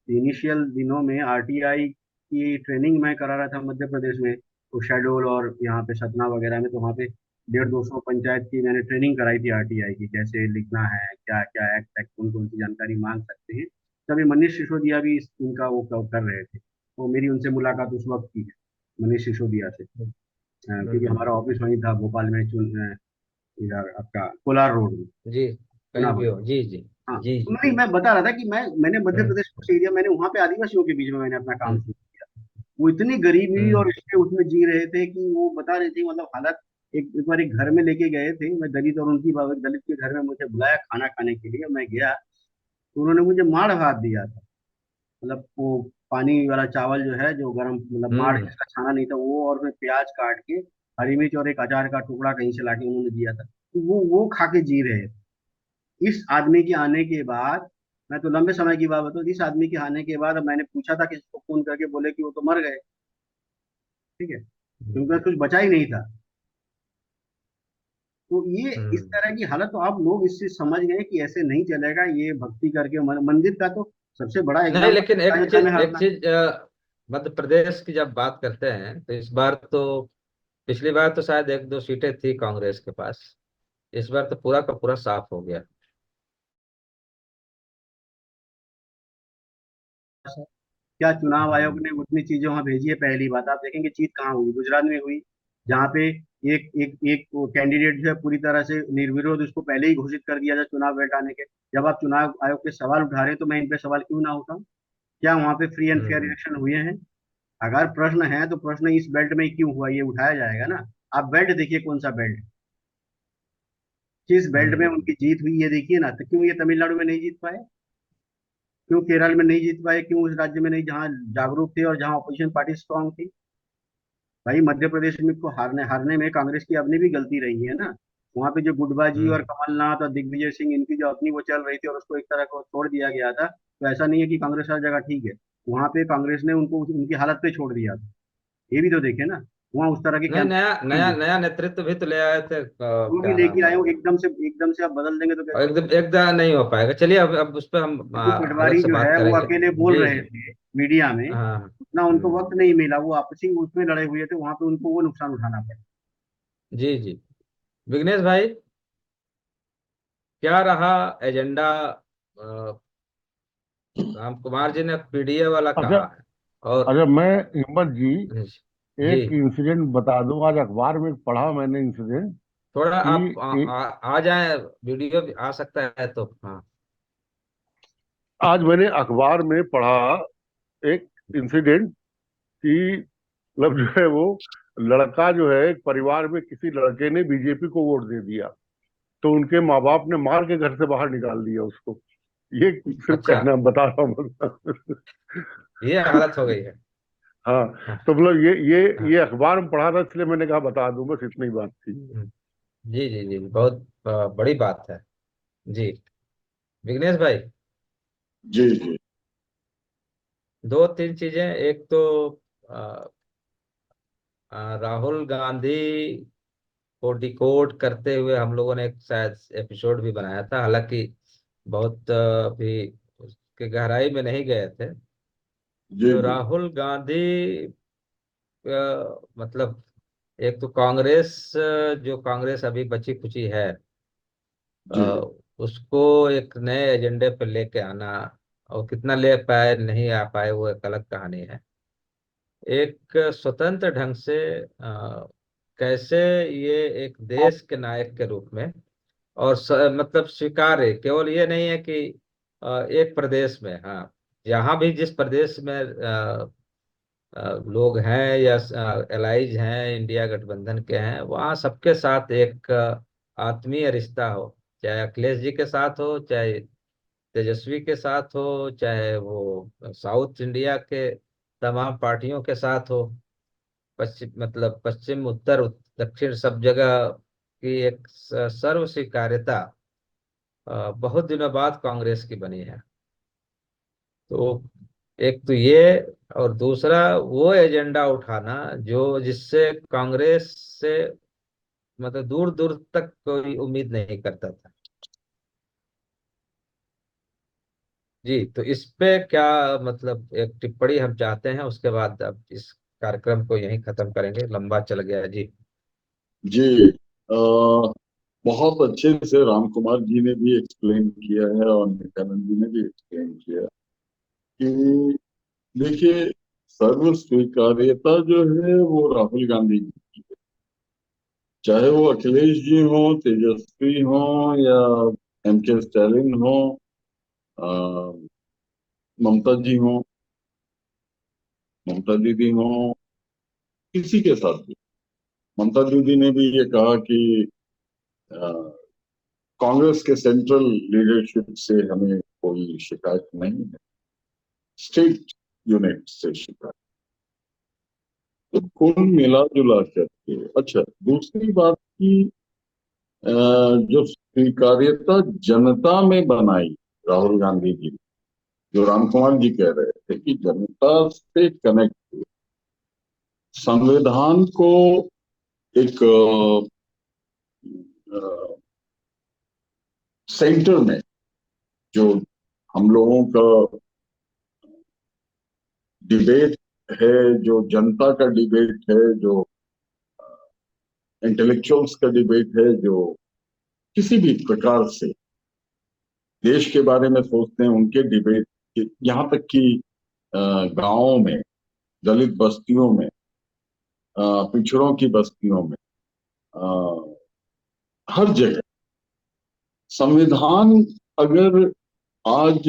C: इनिशियल दिनों में आरटीआई की ट्रेनिंग मैं करा रहा था मध्य प्रदेश में, तो शहडोल और यहाँ पे सतना वगैरह में, तो वहाँ पे 150-200 पंचायत की मैंने ट्रेनिंग कराई थी आरटीआई की, कैसे लिखना है, क्या क्या एक्ट एक्ट कौन कौन सी जानकारी मांग सकते हैं। तभी मनीष सिसोदिया भी इनका वो कर रहे थे, वो मेरी उनसे मुलाकात उस वक्त की है मनीष सिसोदिया से। क्योंकि हमारा ऑफिस वहीं था भोपाल में, इधर आपका कोलार रोड में,
A: जी।
C: सुना
A: कहीं भी
C: होगा।
A: हो। जी जी।
C: हाँ,
A: जी
C: तो
A: जी।
C: नहीं, मैं बता रहा था कि मैंने मध्य
A: हम्म।
C: प्रदेश उस एरिया, मैंने वहाँ पे आदिवासियों के बीच में मैंने अपना काम
A: हम्म।
C: शुरू किया। वो इतनी गरीबी और
A: हम्म।
C: इसके उसमें जी रहे थे कि वो बता रही थी, मतलब हालत। एक बार एक घर में लेके गए थे, मैं दलित, और उनकी दलित के घर में मुझे बुलाया खाना खाने के लिए, मैं गया तो उन्होंने मुझे माड़ भात दिया था। मतलब वो पानी वाला चावल जो है, जो गरम, मतलब माड़
A: हम्म।
C: जिसका छाना नहीं था वो, और फिर प्याज काट के, हरी मिर्च और एक अचार का टुकड़ा कहीं से लाके उन्होंने दिया था, तो वो खा के जी रहे थे। इस आदमी के आने के बाद, मैं तो लंबे समय की बात बताऊँ, इस आदमी के आने के बाद अब मैंने पूछा था किसी को फोन करके, बोले कि वो तो मर गए। ठीक है, क्योंकि कुछ बचा ही नहीं था। तो ये इस
A: हम्म।
C: तरह की हालत, तो आप लोग इससे समझ गए कि ऐसे नहीं चलेगा, ये भक्ति करके मंदिर का तो सबसे बड़ा
A: नहीं,
C: एग्जाम्पल
A: लेकिन
C: अयोध्या में
A: एक
C: हरना।
A: चीज मध्य प्रदेश की जब बात करते हैं तो इस बार तो, पिछली बार तो शायद एक दो सीटें थी कांग्रेस के पास, इस बार तो पूरा का पूरा साफ हो गया।
C: क्या चुनाव आयोग
A: हम्म।
C: ने उतनी चीजें वहां भेजी है? पहली बात आप देखेंगे जीत कहाँ हुई, गुजरात में हुई, जहाँ पे एक एक एक कैंडिडेट जो है पूरी तरह से निर्विरोध, उसको पहले ही घोषित कर दिया था चुनाव लड़ाने के। जब आप चुनाव आयोग के सवाल उठा रहे हैं तो मैं इन पे सवाल क्यों ना उठाऊं? क्या वहां पे free and fair
A: hmm.
C: Election हुए हैं? अगर प्रश्न है तो प्रश्न इस बेल्ट में क्यों हुआ, ये उठाया जाएगा ना। आप बेल्ट देखिए, कौन सा बेल्ट, किस बेल्ट में
A: हम्म।
C: उनकी जीत हुई, ये देखिए ना। तो क्यों ये तमिलनाडु में नहीं जीत पाए, क्यों केरल में नहीं जीत पाए, क्यों उस राज्य में नहीं जहाँ जागरूक थे और जहाँ अपोजिशन पार्टी स्ट्रांग थी? भाई मध्य प्रदेश में को हारने हारने में कांग्रेस की अपनी भी गलती रही है ना। वहां पे जो गुटबाजी और
A: हम्म।
C: कमलनाथ और दिग्विजय सिंह, इनकी जो अपनी वो चल रही थी और उसको एक तरह को छोड़ दिया गया था, तो ऐसा नहीं है कि कांग्रेस हर जगह ठीक है। वहां पे कांग्रेस ने उनको उनकी हालत पे छोड़ दिया था, ये भी तो देखे ना। वहाँ उस तरह के
A: नहीं, नया नया
C: कैंपेन
A: नया नेतृत्व भी तो ले आए थे,
C: वो भी
A: क्या
C: लेके
A: नाम
C: आए
A: है।
C: हो, एकदम से आप बदल देंगे तो
A: और
C: कैसे?
A: एकदम एकदम नहीं हो पाएगा। चलिए, अब उस पर हम
C: बिल्कुल,
A: अलग
C: पटवारी
A: से
C: जो
A: बात
C: है वो
A: करेंगे।
C: अकेले बोल
A: जी
C: रहे
A: जी।
C: थे मीडिया में,
A: हाँ।
C: उतना उनको वक्त नहीं मिला, वो आपसी उसमें लड़े हुए थे, वहां पे उनको वो नुकसान उठाना पड़ा।
A: जी जी। विघ्नेश भाई, क्या रहा एजेंडा? राम कुमार जी ने पीडीए वाला
B: अच्छा।
A: कहा है, और
B: अच्छा, मैं हिम्मत जी
A: जी,
B: एक इंसिडेंट बता दूं, आज अखबार में पढ़ा मैंने इंसिडेंट
A: थोड़ा
B: कि
A: आप आ जाएं, वीडियो भी आ सकता है तो। हाँ।
B: आज मैंने अखबार में पढ़ा एक इंसिडेंट कि मतलब जो है वो लड़का जो है, एक परिवार में किसी लड़के ने बीजेपी को वोट दे दिया, तो उनके माँ बाप ने मार के घर से बाहर निकाल दिया उसको। ये सिर्फ
A: अच्छा,
B: कहना बता रहा हूँ।
A: ये हालत हो गई है।
B: हाँ।
A: हाँ।
B: तो मतलब
A: हाँ।
B: ये अखबार में पढ़ा था, इसलिए मैंने कहा बता दूं, बस इतनी बात थी।
A: जी जी जी, बहुत बड़ी बात है। जी, विघ्नेश भाई,
D: जी जी
A: दो तीन चीजें। एक तो अ, राहुल गांधी को डिकोड करते हुए हम लोगों ने एक शायद एपिसोड भी बनाया था, हालांकि बहुत भी उसके गहराई में नहीं गए थे।
D: जी
A: तो
D: जी
A: राहुल गांधी मतलब एक तो कांग्रेस, जो कांग्रेस अभी बची खुची है,
D: जी
A: उसको एक नए एजेंडे पर लेके आना, और कितना ले पाए नहीं आ पाए वो एक अलग कहानी है। एक स्वतंत्र ढंग से कैसे ये एक देश के नायक के रूप में, और मतलब स्वीकार्य केवल ये नहीं है कि एक प्रदेश में, हाँ, जहाँ भी जिस प्रदेश में लोग हैं या एलाइज हैं, इंडिया गठबंधन के हैं, वहाँ सबके साथ एक आत्मीय रिश्ता हो, चाहे अखिलेश जी के साथ हो, चाहे तेजस्वी के साथ हो, चाहे वो साउथ इंडिया के तमाम पार्टियों के साथ हो, पश्चिम मतलब पश्चिम उत्तर दक्षिण सब जगह की एक सर्व स्वीकार्यता बहुत दिनों बाद कांग्रेस की बनी है। तो एक तो ये, और दूसरा वो एजेंडा उठाना जो जिससे कांग्रेस से मतलब दूर दूर तक कोई उम्मीद नहीं करता था। जी, तो इस पे क्या मतलब एक टिप्पणी हम चाहते हैं, उसके बाद अब इस कार्यक्रम को यहीं खत्म करेंगे, लंबा चल गया। जी।
D: जी बहुत अच्छे से राम कुमार जी ने भी एक्सप्लेन किया है और नित्यानंद जी ने भी एक्सप्लेन किया कि देखिए, सर्व स्वीकार्यता जो है वो राहुल गांधी जी की है। चाहे वो अखिलेश जी हो, तेजस्वी हो, या एम के स्टालिन हो, अ, ममता जी हो, ममता दीदी हो, किसी के साथ भी। ममता दीदी ने भी ये कहा कि अ, कांग्रेस के सेंट्रल लीडरशिप से हमें कोई शिकायत नहीं है, स्टेट यूनिट से शिकायत। तो कुल मिला जुला करके अच्छा, दूसरी बात की जो स्वीकार्यता जनता में बनाई राहुल गांधी जी, जो राम कुमार जी कह रहे थे कि जनता से कनेक्ट हुए, संविधान को एक सेंटर में, जो हम लोगों का डिबेट है, जो जनता का डिबेट है, जो इंटेलेक्चुअल्स का डिबेट है, जो किसी भी प्रकार से देश के बारे में सोचते हैं उनके डिबेट, यहाँ तक कि गांवों में, दलित बस्तियों में, पिछड़ों की बस्तियों में, अ, हर जगह संविधान अगर आज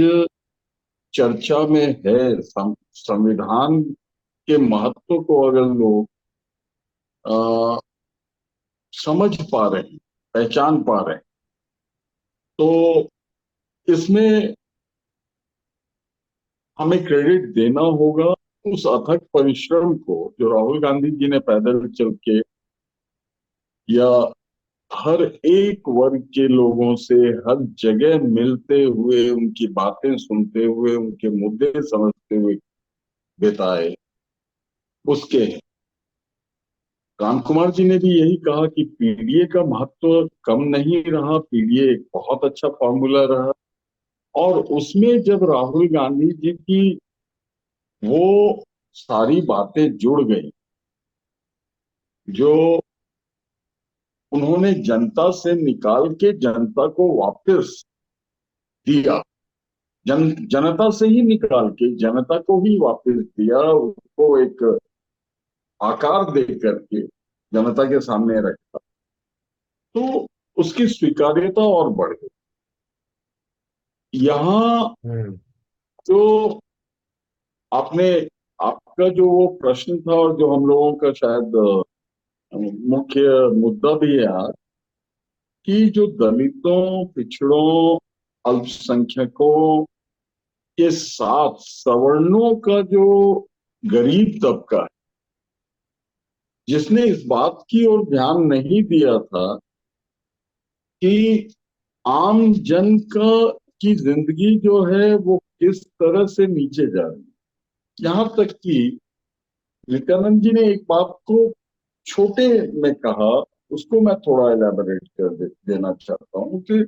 D: चर्चा में है, संविधान के महत्व को अगर लोग अ, समझ पा रहे हैं, पहचान पा रहे हैं, तो इसमें हमें क्रेडिट देना होगा उस अथक परिश्रम को जो राहुल गांधी जी ने पैदल चल के, या हर एक वर्ग के लोगों से हर जगह मिलते हुए, उनकी बातें सुनते हुए, उनके मुद्दे समझते हुए बिताए, उसके हैं। राम कुमार जी ने भी यही कहा कि पीडीए का महत्व कम नहीं रहा, पीडीए एक बहुत अच्छा फॉर्मूला रहा। और उसमें जब राहुल गांधी जी की वो सारी बातें जुड़ गई, जो उन्होंने जनता से निकाल के जनता को वापस दिया, जनता से ही निकाल के जनता को ही वापस दिया, उसको एक आकार दे करके जनता के सामने रखा तो उसकी स्वीकार्यता और बढ़ गई। यहाँ
A: हम्म।
D: जो आपने आपका जो वो प्रश्न था और जो हम लोगों का शायद मुख्य मुद्दा भी है आज, कि जो दलितों, पिछड़ों, अल्पसंख्यकों के साथ सवर्णों का जो गरीब तबका है, जिसने इस बात की ओर ध्यान नहीं दिया था कि आम जन का की जिंदगी जो है वो किस तरह से नीचे जा रही है। यहां तक कि विवेकानंद जी ने एक बात को छोटे में कहा, उसको मैं थोड़ा एलैबोरेट कर देना चाहता हूँ कि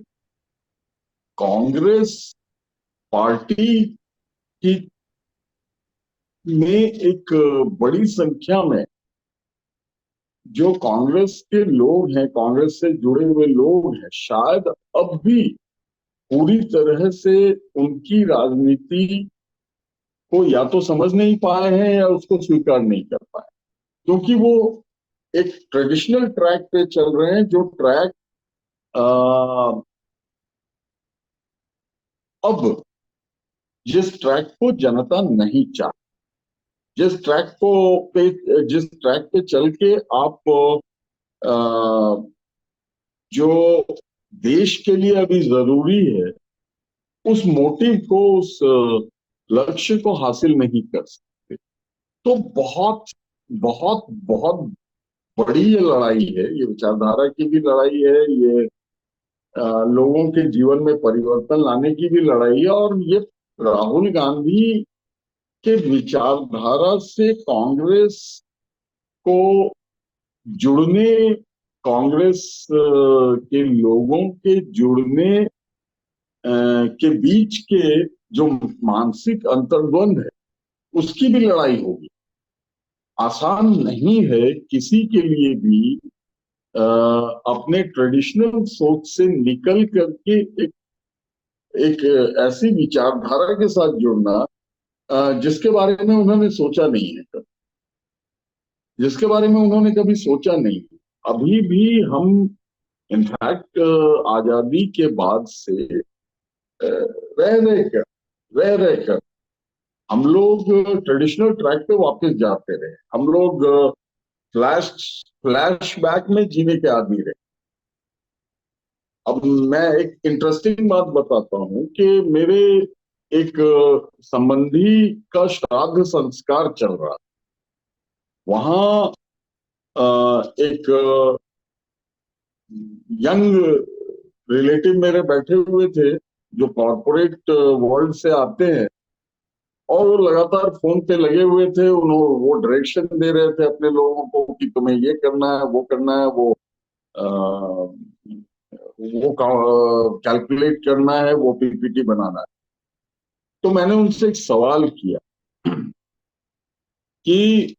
D: कांग्रेस पार्टी की में एक बड़ी संख्या में जो कांग्रेस के लोग हैं, कांग्रेस से जुड़े हुए लोग हैं, शायद अब भी पूरी तरह से उनकी राजनीति को या तो समझ नहीं पाए हैं या उसको स्वीकार नहीं कर पाए, क्योंकि वो एक ट्रेडिशनल ट्रैक पे चल रहे हैं, जो ट्रैक अब जिस ट्रैक को जनता नहीं चाहती, जिस ट्रैक को पे जिस ट्रैक पे चल के आप जो देश के लिए अभी जरूरी है उस मोटिव को, उस लक्ष्य को हासिल नहीं कर सकते। तो बहुत बहुत बहुत बड़ी ये लड़ाई है, ये विचारधारा की भी लड़ाई है, ये लोगों के जीवन में परिवर्तन लाने की भी लड़ाई है। और ये राहुल गांधी के विचारधारा से कांग्रेस को जुड़ने, कांग्रेस के लोगों के जुड़ने के बीच के जो मानसिक अंतर्द्वंद है उसकी भी लड़ाई होगी। आसान नहीं है किसी के लिए भी अपने ट्रेडिशनल सोच से निकल करके एक ऐसी विचारधारा के साथ जुड़ना जिसके बारे में उन्होंने सोचा नहीं है कभी, जिसके बारे में उन्होंने कभी सोचा नहीं। अभी भी हम इनफैक्ट आजादी के बाद से रह रहकर रह रहकर हम लोग ट्रेडिशनल ट्रैक पे वापस जाते रहे, हम लोग फ्लैश फ्लैशबैक में जीने के आदी रहे। अब मैं एक इंटरेस्टिंग बात बताता हूँ कि मेरे एक संबंधी का श्राद्ध संस्कार चल रहा, वहां एक यंग रिलेटिव मेरे बैठे हुए थे जो कॉरपोरेट वर्ल्ड से आते हैं, और वो लगातार फोन पे लगे हुए थे। उन्होंने वो डायरेक्शन दे रहे थे अपने लोगों को कि तुम्हें ये करना है, वो करना है, वो कैलकुलेट करना है, वो पीपीटी बनाना है। तो मैंने उनसे एक सवाल किया कि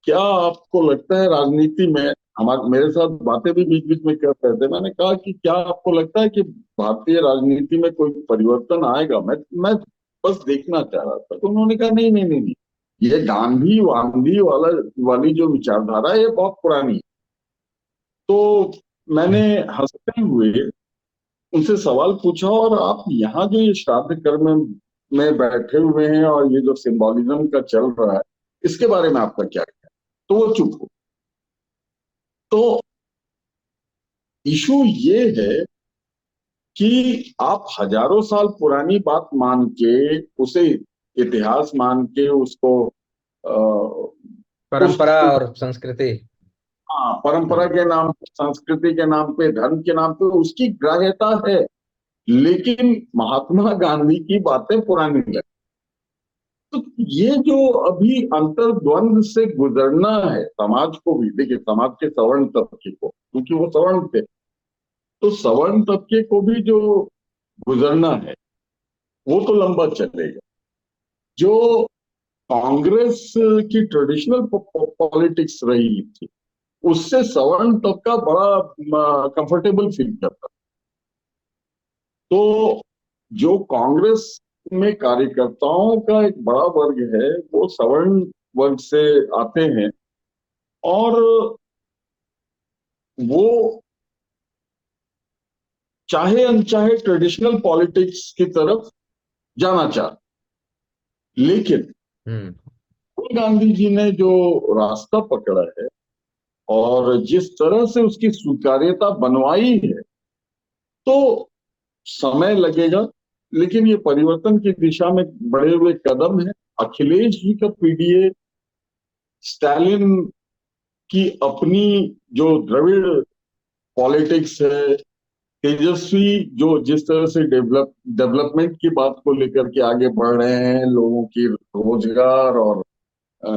D: क्या आपको लगता है राजनीति में, हमारे मेरे साथ बातें भी बीच बीच में कर रहे थे, मैंने कहा कि क्या आपको लगता है कि भारतीय राजनीति में कोई परिवर्तन आएगा? मैं बस देखना चाह रहा था। तो उन्होंने कहा नहीं नहीं नहीं नहीं, ये गांधी वांधी वाली जो विचारधारा है ये बहुत पुरानी है। तो मैंने हंसते हुए उनसे सवाल पूछा, और आप यहाँ जो ये श्राद्ध कर्म में बैठे हुए हैं और ये जो सिंबोलिज्म का चल रहा है, इसके बारे में आपका क्या कहना है? तो वो चुप हो। तो इशू ये है कि आप हजारों साल पुरानी बात मान के, उसे इतिहास मान के, उसको उस
A: परंपरा और संस्कृति।
D: हाँ, परंपरा के नाम पे, संस्कृति के नाम पे, धर्म के नाम पे उसकी ग्राह्यता है, लेकिन महात्मा गांधी की बातें पुरानी लगती। तो ये जो अभी अंतर्द्वंद से गुजरना है समाज को भी, देखिए समाज के सवर्ण तबके को, क्योंकि वो सवर्ण थे, तो सवर्ण तबके को भी जो गुजरना है वो तो लंबा चलेगा। जो कांग्रेस की ट्रेडिशनल पॉलिटिक्स रही थी उससे सवर्ण तबका बड़ा कंफर्टेबल फील करता। तो जो कांग्रेस में कार्यकर्ताओं का एक बड़ा वर्ग है वो सवर्ण वर्ग से आते हैं, और वो चाहे अनचाहे ट्रेडिशनल पॉलिटिक्स की तरफ जाना चाहते, लेकिन
A: हम्म।
D: राहुल गांधी जी ने जो रास्ता पकड़ा है और जिस तरह से उसकी स्वीकार्यता बनवाई है, तो समय लगेगा, लेकिन ये परिवर्तन की दिशा में बढ़े हुए कदम है। अखिलेश जी का पीडीए, स्टालिन की अपनी जो द्रविड़ पॉलिटिक्स है, तेजस्वी जो जिस तरह से डेवलपमेंट की बात को लेकर के आगे बढ़ रहे हैं, लोगों की रोजगार और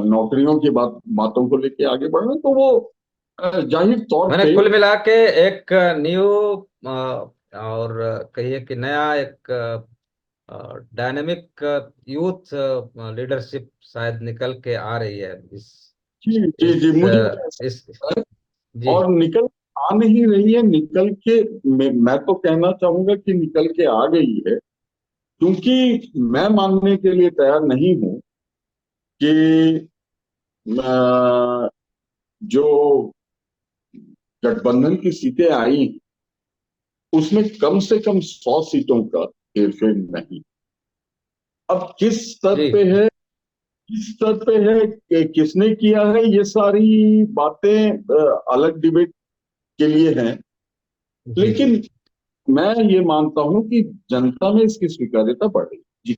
D: नौकरियों की बातों को लेकर आगे बढ़ रहे हैं, तो वो जाहिर तौर
A: मैंने
D: पे।
A: कुल मिला के एक न्यू और कहिए कि नया एक डायनेमिक यूथ लीडरशिप शायद निकल के आ रही है इस
D: जी जी जी,
A: इस
D: मुझे भी ऐसा
A: इस
D: लगता है।
A: जी।
D: और निकल आ नहीं रही है, निकल के मैं तो कहना चाहूंगा कि निकल के आ गई है, क्योंकि मैं मानने के लिए तैयार नहीं हूं कि जो गठबंधन की सीटें आई उसमें कम से कम 100 सीटों का हेरफेर नहीं। अब किस स्तर
A: जी।
D: पे है, किस स्तर पे है, किसने किया है, ये सारी बातें अलग डिबेट के लिए हैं।
A: जी। जी।
D: लेकिन मैं ये मानता हूं कि जनता में इसकी स्वीकार्यता बढ़ेगी। जी।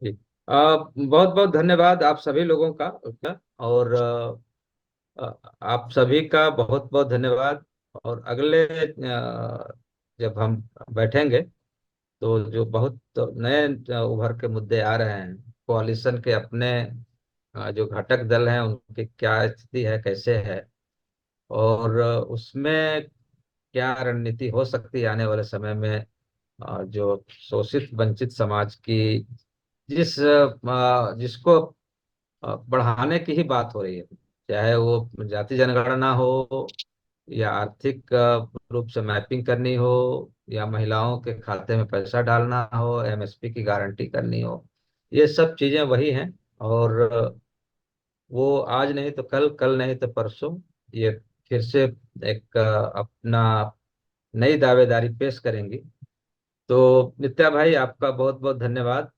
A: जी। बहुत बहुत धन्यवाद आप सभी लोगों का। और आप सभी का बहुत बहुत धन्यवाद। और अगले जब हम बैठेंगे तो जो बहुत नए उभर के मुद्दे आ रहे हैं, कोaliशन के अपने जो घटक दल हैं उनकी क्या स्थिति है, कैसे है, और उसमें क्या रणनीति हो सकती है आने वाले समय में, जो शोषित वंचित समाज की जिसको बढ़ाने की ही बात हो रही है, चाहे वो जाति जनगणना हो या आर्थिक रूप से मैपिंग करनी हो या महिलाओं के खाते में पैसा डालना हो, एमएसपी की गारंटी करनी हो, ये सब चीजें वही हैं। और वो आज नहीं तो कल, कल नहीं तो परसों ये फिर से एक अपना नई दावेदारी पेश करेंगी। तो नित्या भाई, आपका बहुत बहुत धन्यवाद।